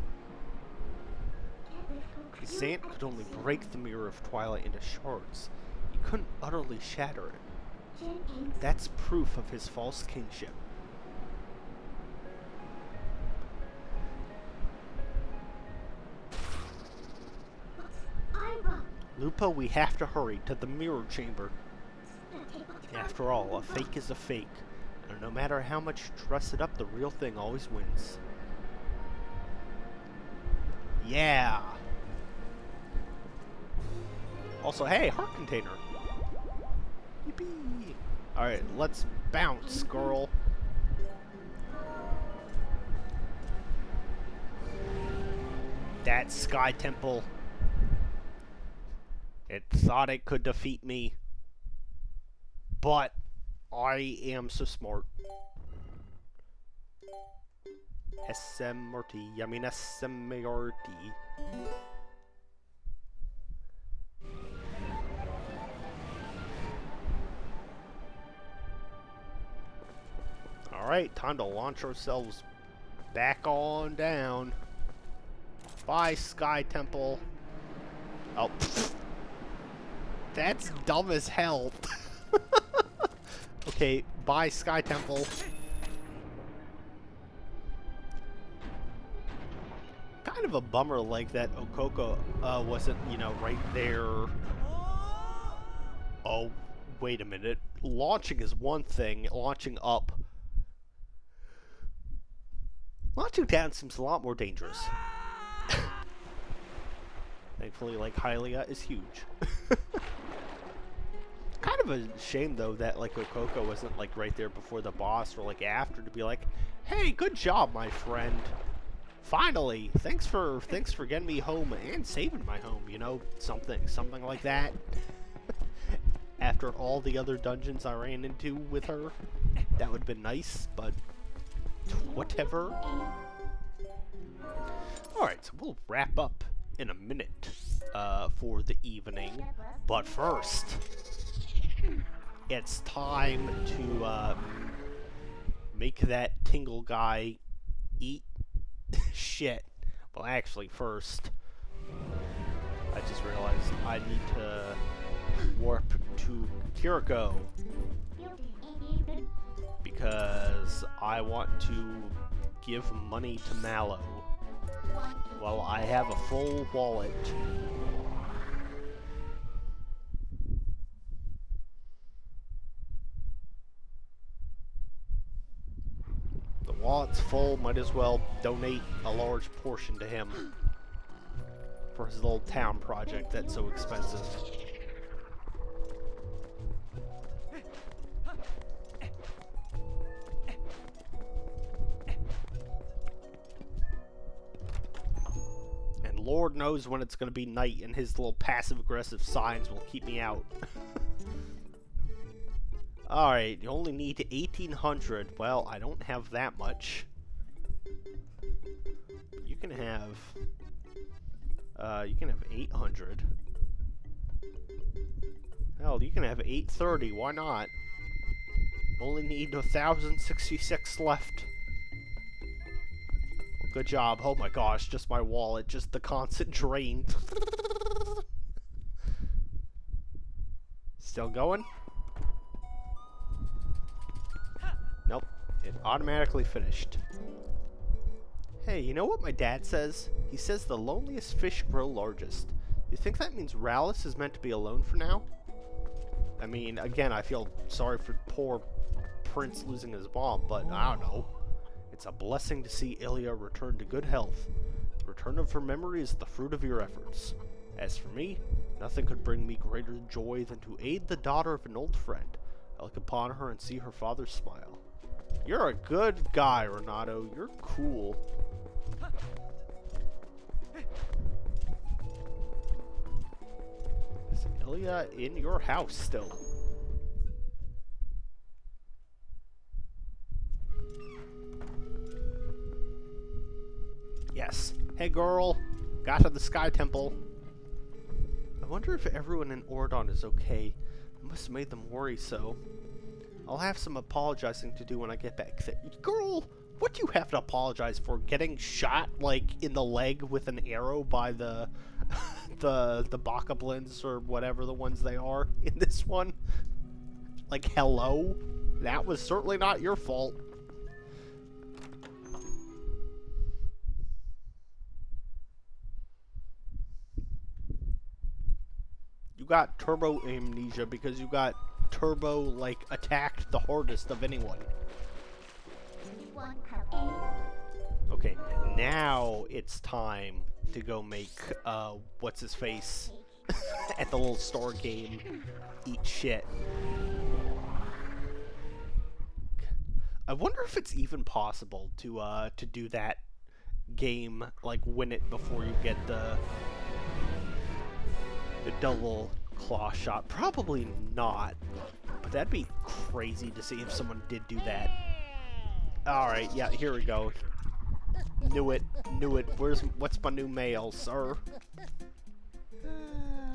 Zant could only break the Mirror of Twilight into shards. He couldn't utterly shatter it. That's proof of his false kingship. Lupo, we have to hurry to the mirror chamber. After all, a fake is a fake. And no matter how much you dress it up, the real thing always wins. Yeah! Also, hey, heart container. Yippee! Alright, let's bounce, girl. That Sky Temple. It thought it could defeat me. But I am so smart. SMRT. I mean SMRT. Alright, time to launch ourselves back on down. Bye, Sky Temple. Oh, pfft. That's dumb as hell. Okay, bye, Sky Temple. Kind of a bummer, like, that Okoko wasn't, you know, right there. Oh, wait a minute. Launching is one thing, launching up. Launching down seems a lot more dangerous. Thankfully, like, Hylia is huge. Kind of a shame, though, that, like, Okoko wasn't, like, right there before the boss or, like, after to be like, hey, good job, my friend. Finally, thanks for getting me home and saving my home, you know, something like that. After all the other dungeons I ran into with her, that would have been nice, but whatever. Alright, so we'll wrap up in a minute for the evening, but first, it's time to make that Tingle guy eat shit. Well, actually, first, I just realized I need to warp to Kiriko because I want to give money to Mallow. Well, I have a full wallet. The wallet's full, might as well donate a large portion to him. for his little town project that's so expensive. And Lord knows when it's going to be night, and his little passive-aggressive signs will keep me out. Alright, you only need 1,800. Well, I don't have that much. You can have 800. Hell, you can have 830. Why not? Only need 1,066 left. Well, good job. Oh my gosh, just my wallet, just the constant drain. Still going? Nope, it automatically finished. Hey, you know what my dad says? He says the loneliest fish grow largest. You think that means Rallis is meant to be alone for now? I mean, again, I feel sorry for poor Prince losing his mom, but I don't know. It's a blessing to see Ilya return to good health. The return of her memory is the fruit of your efforts. As for me, nothing could bring me greater joy than to aid the daughter of an old friend. I look upon her and see her father smile. You're a good guy, Renato. You're cool. Is Ilya in your house still? Yes. Hey girl, got to the Sky Temple. I wonder if everyone in Ordon is okay. I must have made them worry so. I'll have some apologizing to do when I get back. Girl, what do you have to apologize for? Getting shot, like, in the leg with an arrow by the the Bokoblins or whatever the ones they are in this one? Like, hello? That was certainly not your fault. You got turbo amnesia because you got turbo, like, attacked the hardest of anyone. Okay, now it's time to go make, what's-his-face at the little store game eat shit. I wonder if it's even possible to do that game, like, win it before you get the double claw shot. Probably not, but that'd be crazy to see if someone did do that. Alright, yeah, here we go. Knew it. What's my new mail, sir?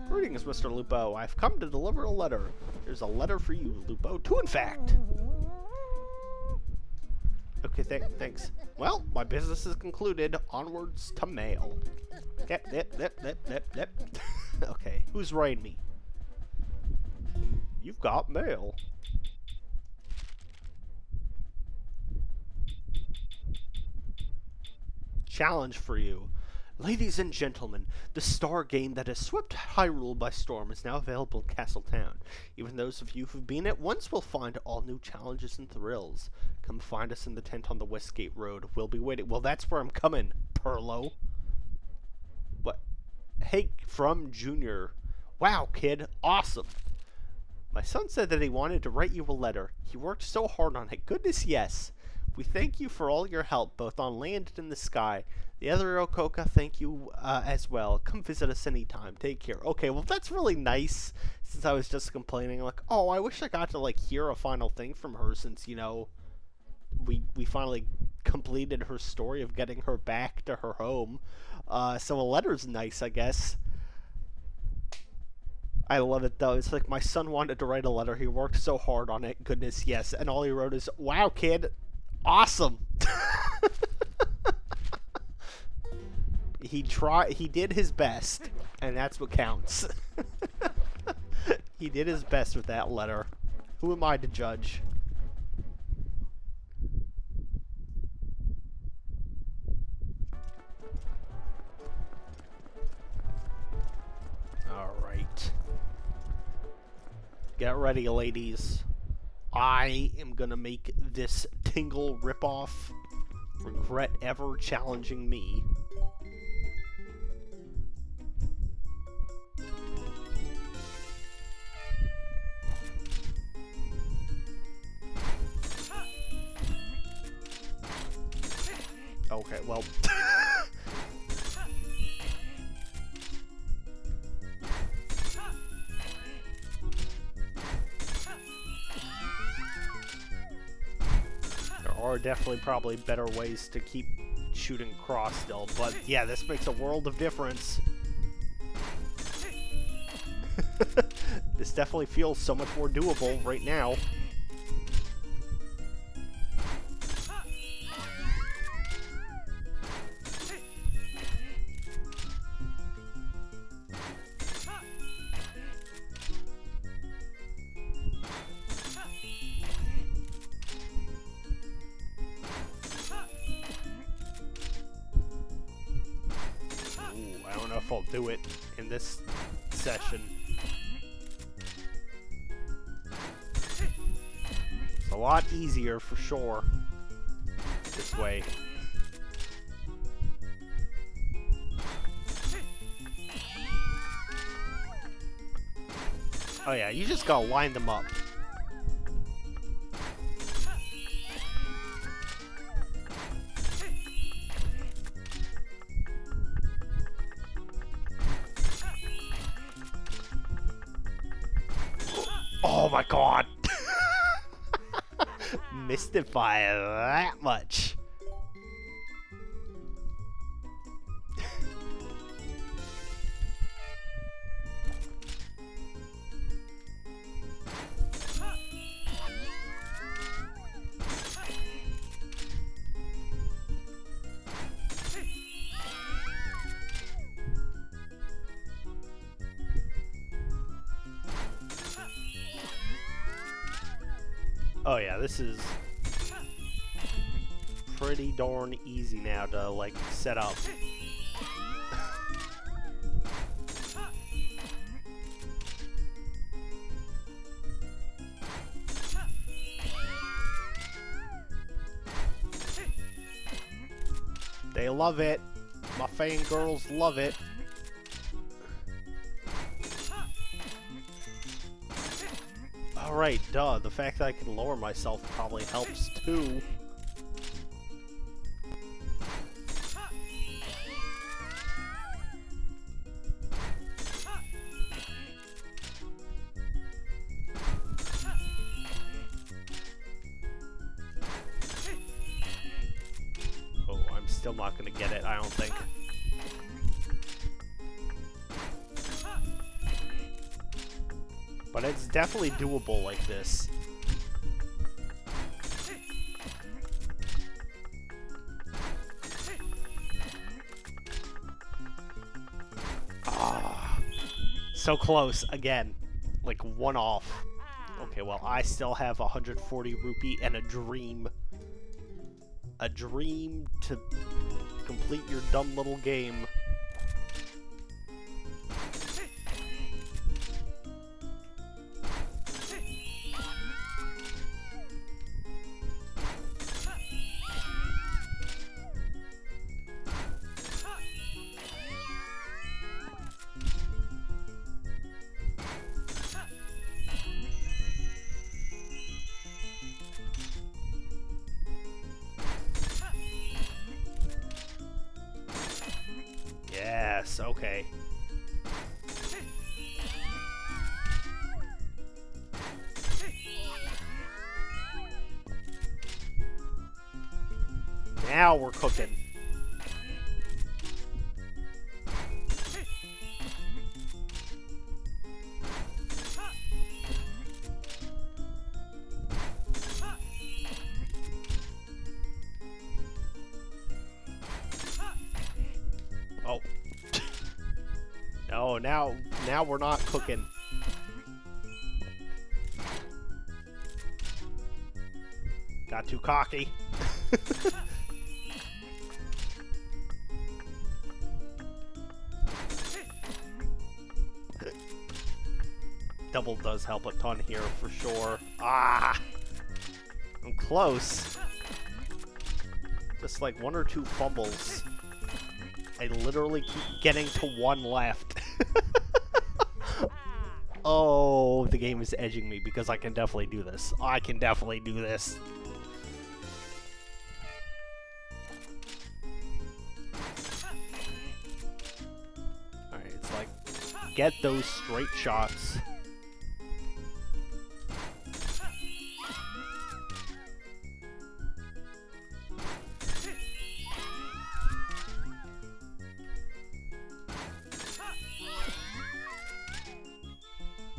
Greetings, Mr. Lupo. I've come to deliver a letter. There's a letter for you, Lupo. Two, in fact. Okay, thanks. Well, my business is concluded. Onwards to mail. Yep. Okay, who's writing me? You've got mail. Challenge for you. Ladies and gentlemen, the star game that has swept Hyrule by storm is now available in Castle Town. Even those of you who've been it once will find all new challenges and thrills. Come find us in the tent on the Westgate Road. We'll be waiting. Well, that's where I'm coming, Perlo. What? Hey, from Junior. Wow, kid. Awesome. My son said that he wanted to write you a letter. He worked so hard on it. Goodness, yes. We thank you for all your help, both on land and in the sky. The other Okoka, thank you as well. Come visit us anytime. Take care. Okay, well, that's really nice, since I was just complaining, like, oh, I wish I got to, like, hear a final thing from her, since, you know, we finally completed her story of getting her back to her home. So a letter's nice, I guess. I love it, though. It's like, my son wanted to write a letter. He worked so hard on it. Goodness, yes. And all he wrote is, wow, kid. Awesome. He did his best, and that's what counts. He did his best with that letter. Who am I to judge? Alright. Get ready, ladies. I am gonna make this Tingle ripoff regret ever challenging me. Okay, well. There are definitely probably better ways to keep shooting cross still, but yeah, this makes a world of difference. This definitely feels so much more doable right now. I don't know if I'll do it in this session. It's a lot easier for sure this way. Oh yeah, you just gotta line them up. Oh my god! Missed it by that much. Oh yeah, this is pretty darn easy now to, like, set up. They love it. My fangirls love it. Alright, duh. The fact that I can lower myself probably helps too. Oh, I'm still not gonna get it, I don't think. But it's definitely doable like this. Ah, so close again. Like one off. Okay, well, I still have 140 rupee and a dream. A dream to complete your dumb little game. Yes, okay. Now we're cooking. Oh. No, now we're not cooking. Got too cocky. Double does help a ton here for sure. Ah! I'm close. Just like one or two fumbles. I literally keep getting to one left. Oh, the game is edging me because I can definitely do this. I can definitely do this. get those straight shots.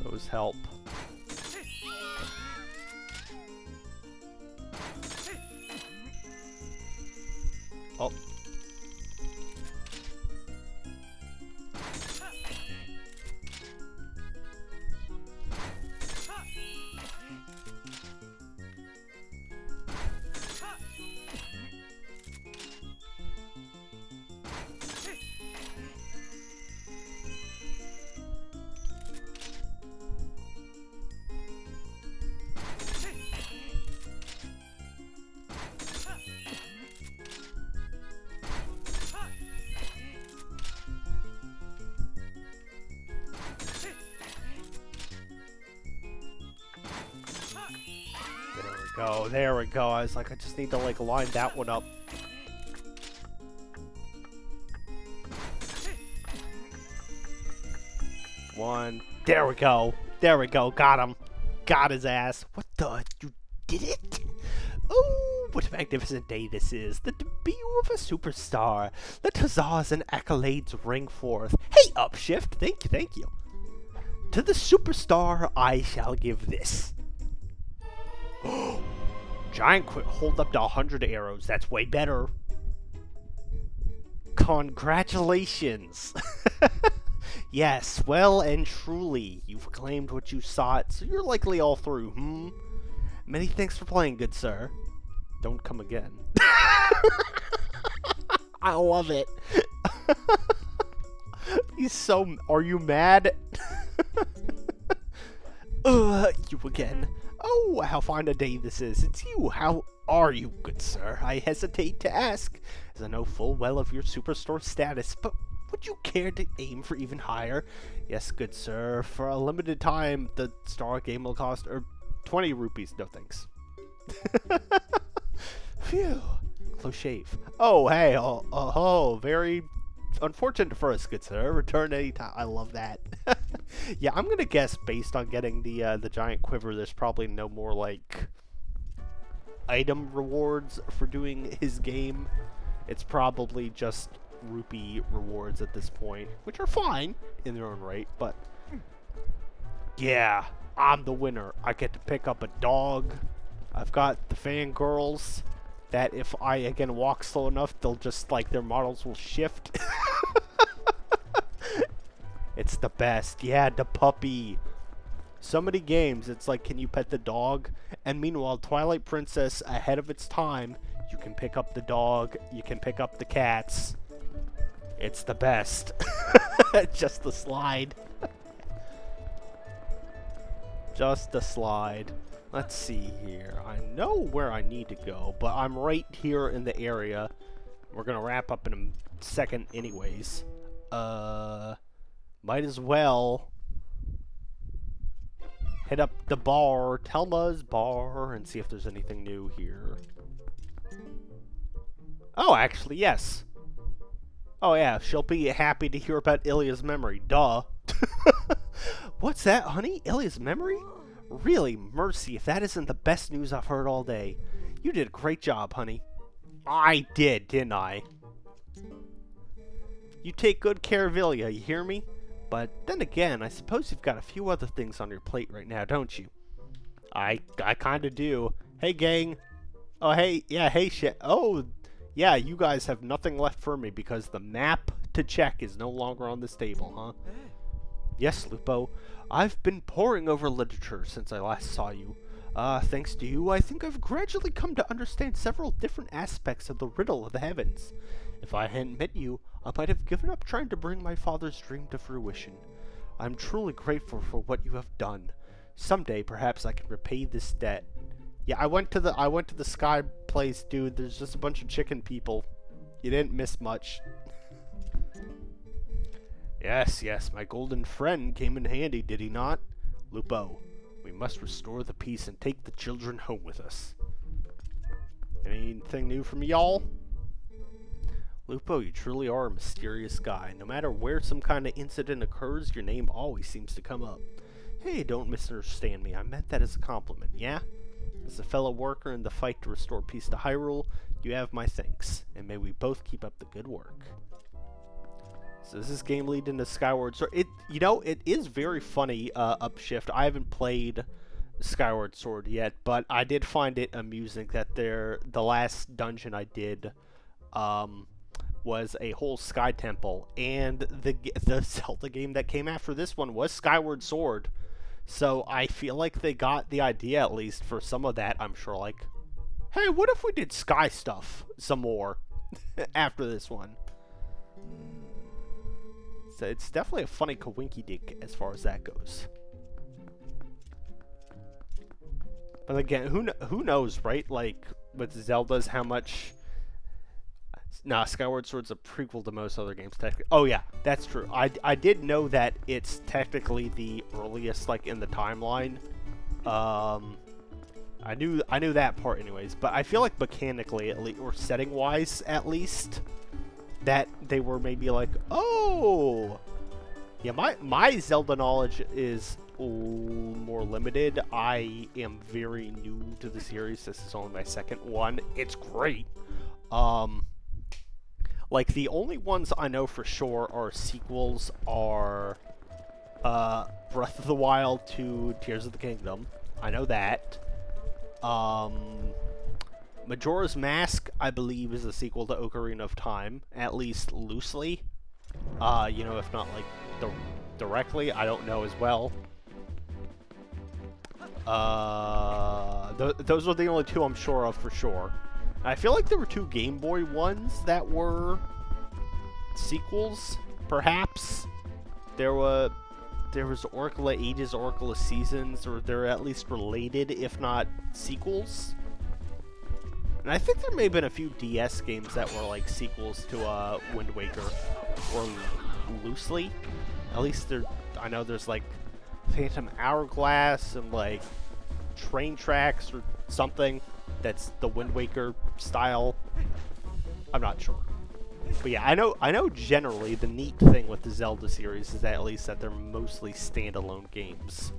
Those help. Oh. Oh, there we go. I was like, I just need to like line that one up. One. There we go. There we go. Got him. Got his ass. What the? You did it? Oh, what a magnificent day this is. The debut of a superstar. Let huzzas and accolades ring forth. Hey, Upshift. Thank you, thank you. To the superstar I shall give this. Giant hold up to 100 arrows. That's way better. Congratulations. Yes, well and truly, you've claimed what you sought, so you're likely all through, Many thanks for playing, good sir. Don't come again. I love it. He's so... Are you mad? You again. Oh, how fine a day this is. It's you. How are you, good sir? I hesitate to ask, as I know full well of your superstore status, but would you care to aim for even higher? Yes, good sir. For a limited time, the star game will cost 20 rupees. No thanks. Phew. Close shave. Oh, hey. Very unfortunate for us, good sir. Return anytime. I love that. Yeah, I'm gonna guess based on getting the giant quiver, there's probably no more like item rewards for doing his game. It's probably just rupee rewards at this point, which are fine in their own right, but yeah, I'm the winner. I get to pick up a dog. I've got the fangirls that if I again walk slow enough, they'll just like their models will shift. It's the best. Yeah, the puppy. So many games, it's like, can you pet the dog? And meanwhile, Twilight Princess, ahead of its time, you can pick up the dog, you can pick up the cats. It's the best. Just the slide. Just the slide. Let's see here. I know where I need to go, but I'm right here in the area. We're gonna wrap up in a second anyways. Might as well hit up the bar, Telma's bar, and see if there's anything new here. Oh, actually, yes. Oh, yeah, she'll be happy to hear about Ilya's memory. Duh. What's that, honey? Ilya's memory? Really, mercy, if that isn't the best news I've heard all day. You did a great job, honey. I did, didn't I? You take good care of Ilya, you hear me? But then again, I suppose you've got a few other things on your plate right now, don't you? I kinda do. Hey, gang. Oh, hey, yeah, hey, shit. Oh, yeah, you guys have nothing left for me because the map to check is no longer on this table, huh? Yes, Lupo. I've been poring over literature since I last saw you. Thanks to you, I think I've gradually come to understand several different aspects of the riddle of the heavens. If I hadn't met you, I might have given up trying to bring my father's dream to fruition. I'm truly grateful for what you have done. Someday, perhaps I can repay this debt. Yeah, I went to the Sky place, dude. There's just a bunch of chicken people. You didn't miss much. Yes, my golden friend came in handy, did he not? Lupo, we must restore the peace and take the children home with us. Anything new from y'all? Lupo, you truly are a mysterious guy. No matter where some kind of incident occurs, your name always seems to come up. Hey, don't misunderstand me. I meant that as a compliment, yeah? As a fellow worker in the fight to restore peace to Hyrule, you have my thanks, and may we both keep up the good work. So does this game lead into Skyward Sword? It is very funny, Upshift. I haven't played Skyward Sword yet, but I did find it amusing that the last dungeon I did, was a whole Sky Temple, and the Zelda game that came after this one was Skyward Sword. So I feel like they got the idea, at least for some of that. I'm sure, like, hey, what if we did sky stuff some more after this one? So it's definitely a funny coinky-dink as far as that goes. But again, who knows, right? Like, with Zelda's, how much... Nah, Skyward Sword's a prequel to most other games, technically. Oh yeah, that's true. I did know that it's technically the earliest, like, in the timeline. I knew that part anyways, but I feel like mechanically, at least, or setting-wise, at least, that they were maybe like, oh! Yeah, my Zelda knowledge is more limited. I am very new to the series. This is only my second one. It's great. Like, the only ones I know for sure are sequels are Breath of the Wild to Tears of the Kingdom. I know that. Majora's Mask, I believe, is a sequel to Ocarina of Time, at least loosely. If not, like, directly, I don't know as well. Those are the only two I'm sure of for sure. I feel like there were two Game Boy ones that were sequels, perhaps. There was Oracle of Ages, Oracle of Seasons, or they're at least related, if not sequels. And I think there may have been a few DS games that were like sequels to Wind Waker, or loosely. At least I know there's like Phantom Hourglass and like Train Tracks or something that's the Wind Waker style. I'm not sure. But yeah, I know generally the neat thing with the Zelda series is that at least that they're mostly standalone games.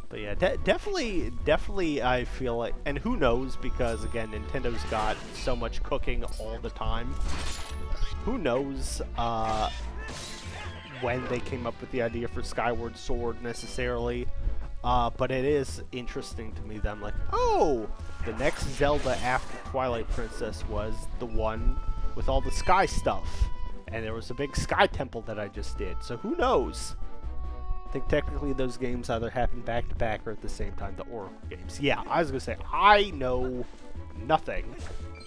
But yeah, definitely I feel like, and who knows, because again, Nintendo's got so much cooking all the time. Who knows when they came up with the idea for Skyward Sword necessarily. But it is interesting to me that I'm like, oh, the next Zelda after Twilight Princess was the one with all the sky stuff. And there was a big sky temple that I just did. So who knows? I think technically those games either happen back to back or at the same time, the Oracle games. Yeah, I was going to say, I know nothing.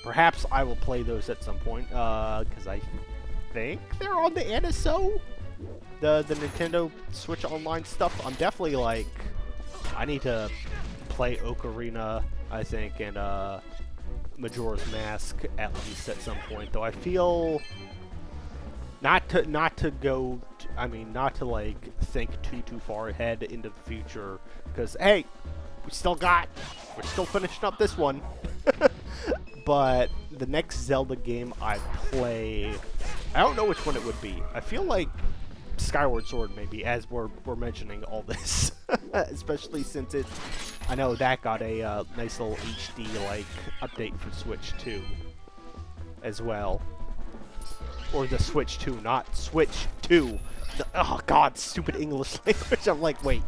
Perhaps I will play those at some point, because I think they're on the NSO? The Nintendo Switch Online stuff. I'm definitely like... I need to play Ocarina, I think, and Majora's Mask at least at some point. Though I feel not to like think too far ahead into the future, because hey, we're still finishing up this one. But the next Zelda game I play, I don't know which one it would be. I feel like Skyward Sword maybe, as we're mentioning all this. Especially since I know that got a nice little HD like update for Switch 2 as well. Or the Switch 2, not Switch 2. Oh god, stupid English language. I'm like, wait.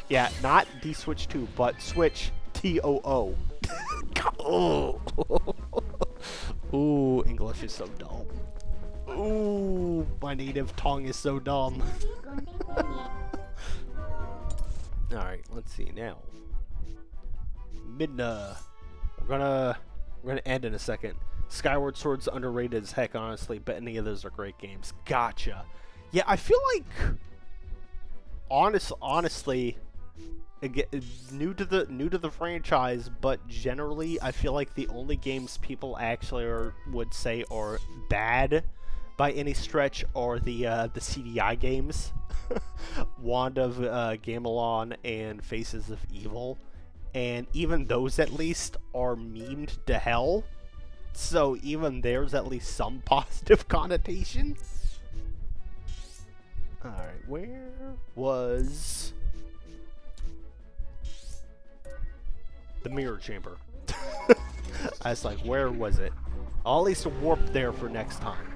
Yeah, not the Switch 2, but Switch TOO. Oh. Ooh, English is so dumb. Ooh, my native tongue is so dumb. Alright, let's see now. Midna. We're gonna end in a second. Skyward Sword's underrated as heck, honestly, but any of those are great games. Gotcha. Yeah, I feel like honestly, again, new to the franchise, but generally I feel like the only games people actually would say are bad by any stretch are the CDI games. Wand of Gamelon and Faces of Evil, and even those at least are memed to hell. So even there's at least some positive connotation. Alright, where was the mirror chamber? I was like, where was it? I'll at least warp there for next time.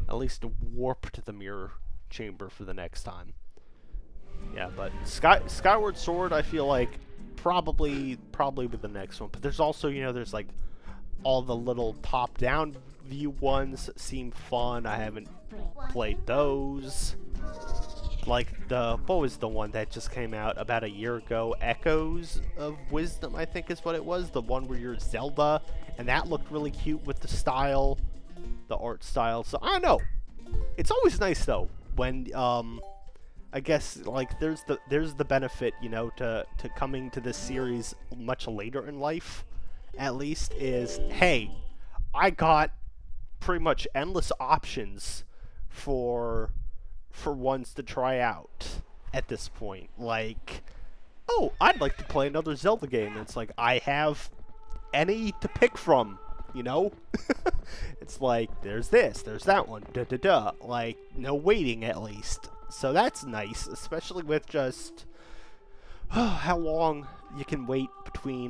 At least warp to the mirror chamber for the next time. Yeah, but Skyward Sword, I feel like probably with the next one. But there's also, you know, there's like all the little top-down view ones seem fun. I haven't played those. Like what was the one that just came out about a year ago? Echoes of Wisdom, I think is what it was. The one where you're Zelda, and that looked really cute with the style, the art style. So I don't know. It's always nice though when I guess like there's the benefit, you know, to coming to this series much later in life. At least is, hey, I got pretty much endless options for ones to try out at this point. Like, oh, I'd like to play another Zelda game. And it's like, I have any to pick from, you know? It's like, there's this, there's that one, da-da-da. Like, no waiting at least. So that's nice, especially with just how long you can wait between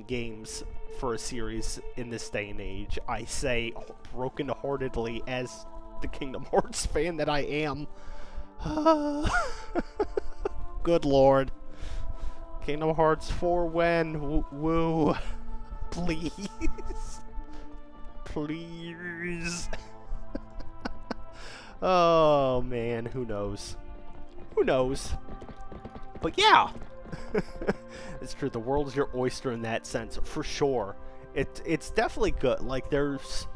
games for a series in this day and age. I say broken-heartedly as the Kingdom Hearts fan that I am. Good lord. Kingdom Hearts 4 when? Woo. Please. Please. Oh man, who knows? Who knows? But yeah. It's true, the world's your oyster in that sense, for sure. It's definitely good. Like, there's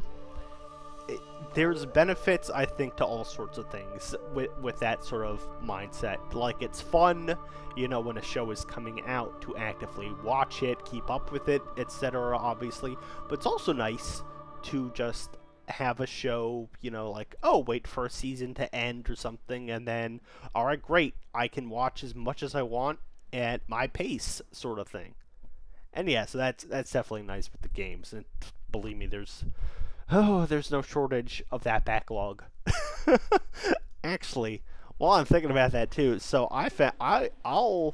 benefits, I think, to all sorts of things with that sort of mindset. Like, it's fun, you know, when a show is coming out to actively watch it, keep up with it, etc., obviously. But it's also nice to just have a show, you know, like, oh, wait for a season to end or something, and then, alright, great, I can watch as much as I want at my pace, sort of thing. And yeah, so that's definitely nice with the games, and believe me, there's no shortage of that backlog. Actually, while I'm thinking about that too, so I'll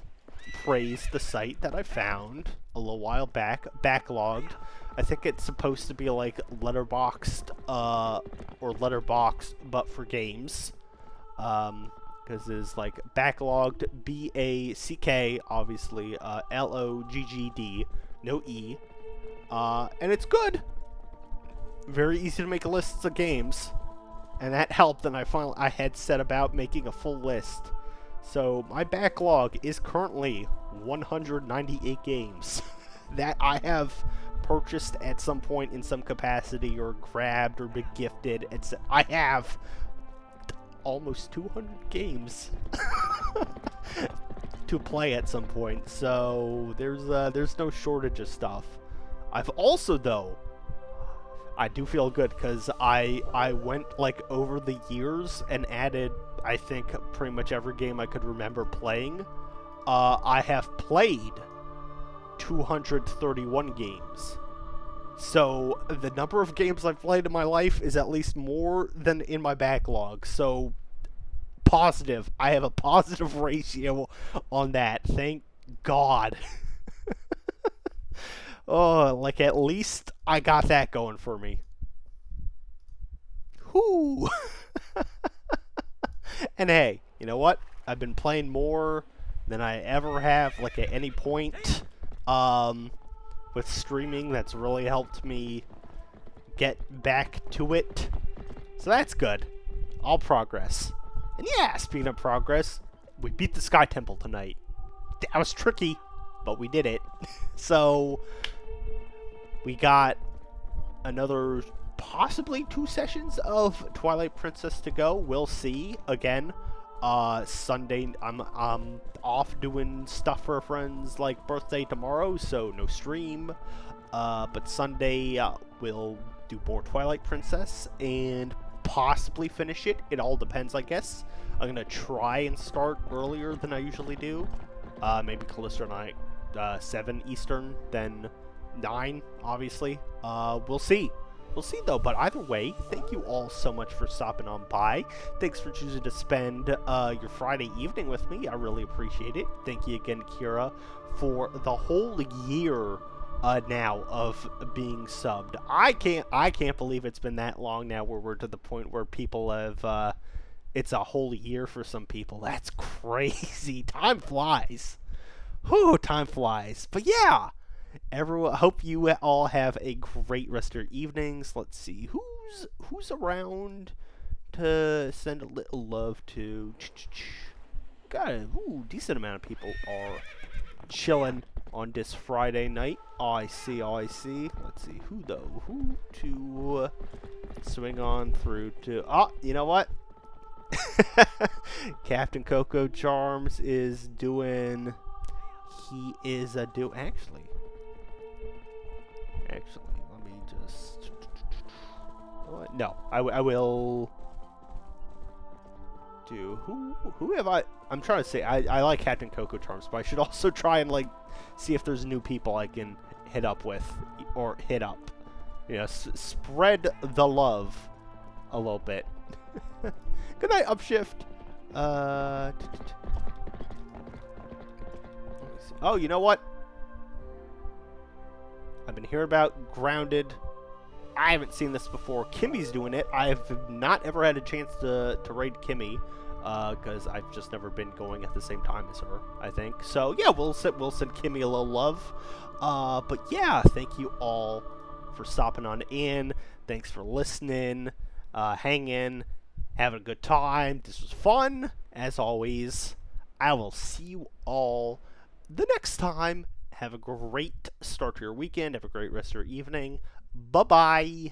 praise the site that I found a little while back, backlogged. I think it's supposed to be like Letterboxd, or Letterboxd, but for games. Because it's like backlogged, BACK, obviously, LOGGD, no E. And it's good. Very easy to make lists of games. And that helped, and I had set about making a full list. So my backlog is currently 198 games that I have purchased at some point in some capacity, or grabbed, or been gifted. I have almost 200 games to play at some point, so there's no shortage of stuff. I've also, though, I do feel good because I went like over the years and added, I think, pretty much every game I could remember playing. I have played 231 games. So the number of games I've played in my life is at least more than in my backlog. So positive. I have a positive ratio on that. Thank God. Oh, like at least I got that going for me. Whoo! And hey, you know what? I've been playing more than I ever have, like at any point. With streaming, that's really helped me get back to it. So that's good. All progress. And yeah, speaking of progress, we beat the Sky Temple tonight. That was tricky, but we did it. So we got another possibly 2 sessions of Twilight Princess to go. We'll see. Again, Sunday I'm off doing stuff for a friend's like birthday tomorrow, so no stream. But Sunday we'll do more Twilight Princess and possibly finish it. It all depends, I guess. I'm gonna try and start earlier than I usually do. Maybe Callisto Night 7 Eastern, then 9, obviously. We'll see. We'll see, though. But either way, thank you all so much for stopping on by. Thanks for choosing to spend your Friday evening with me. I really appreciate it. Thank you again, Kira, for the whole year now of being subbed. I can't believe it's been that long now where we're to the point where people have it's a whole year for some people. That's crazy. Time flies. Whew, time flies. But yeah, everyone, hope you all have a great rest of your evenings. Let's see who's around to send a little love to. Got a decent amount of people are chilling on this Friday night. I see. Let's see who to swing on through to. Oh, you know what? Captain Coco Charms is doing. He is actually. Let me just. No, I will. Do who have I? I'm trying to say I like Captain Coco Charms, but I should also try and like see if there's new people I can hit up with or hit up. You know, spread the love a little bit. Good night, Upshift. Oh, you know what? I've been hearing about Grounded. I haven't seen this before. Kimmy's doing it. I have not ever had a chance to raid Kimmy, because I've just never been going at the same time as her, I think. So yeah, we'll send Kimmy a little love. But yeah, thank you all for stopping on in. Thanks for listening, hanging, having a good time. This was fun, as always. I will see you all the next time. Have a great start to your weekend. Have a great rest of your evening. Bye-bye.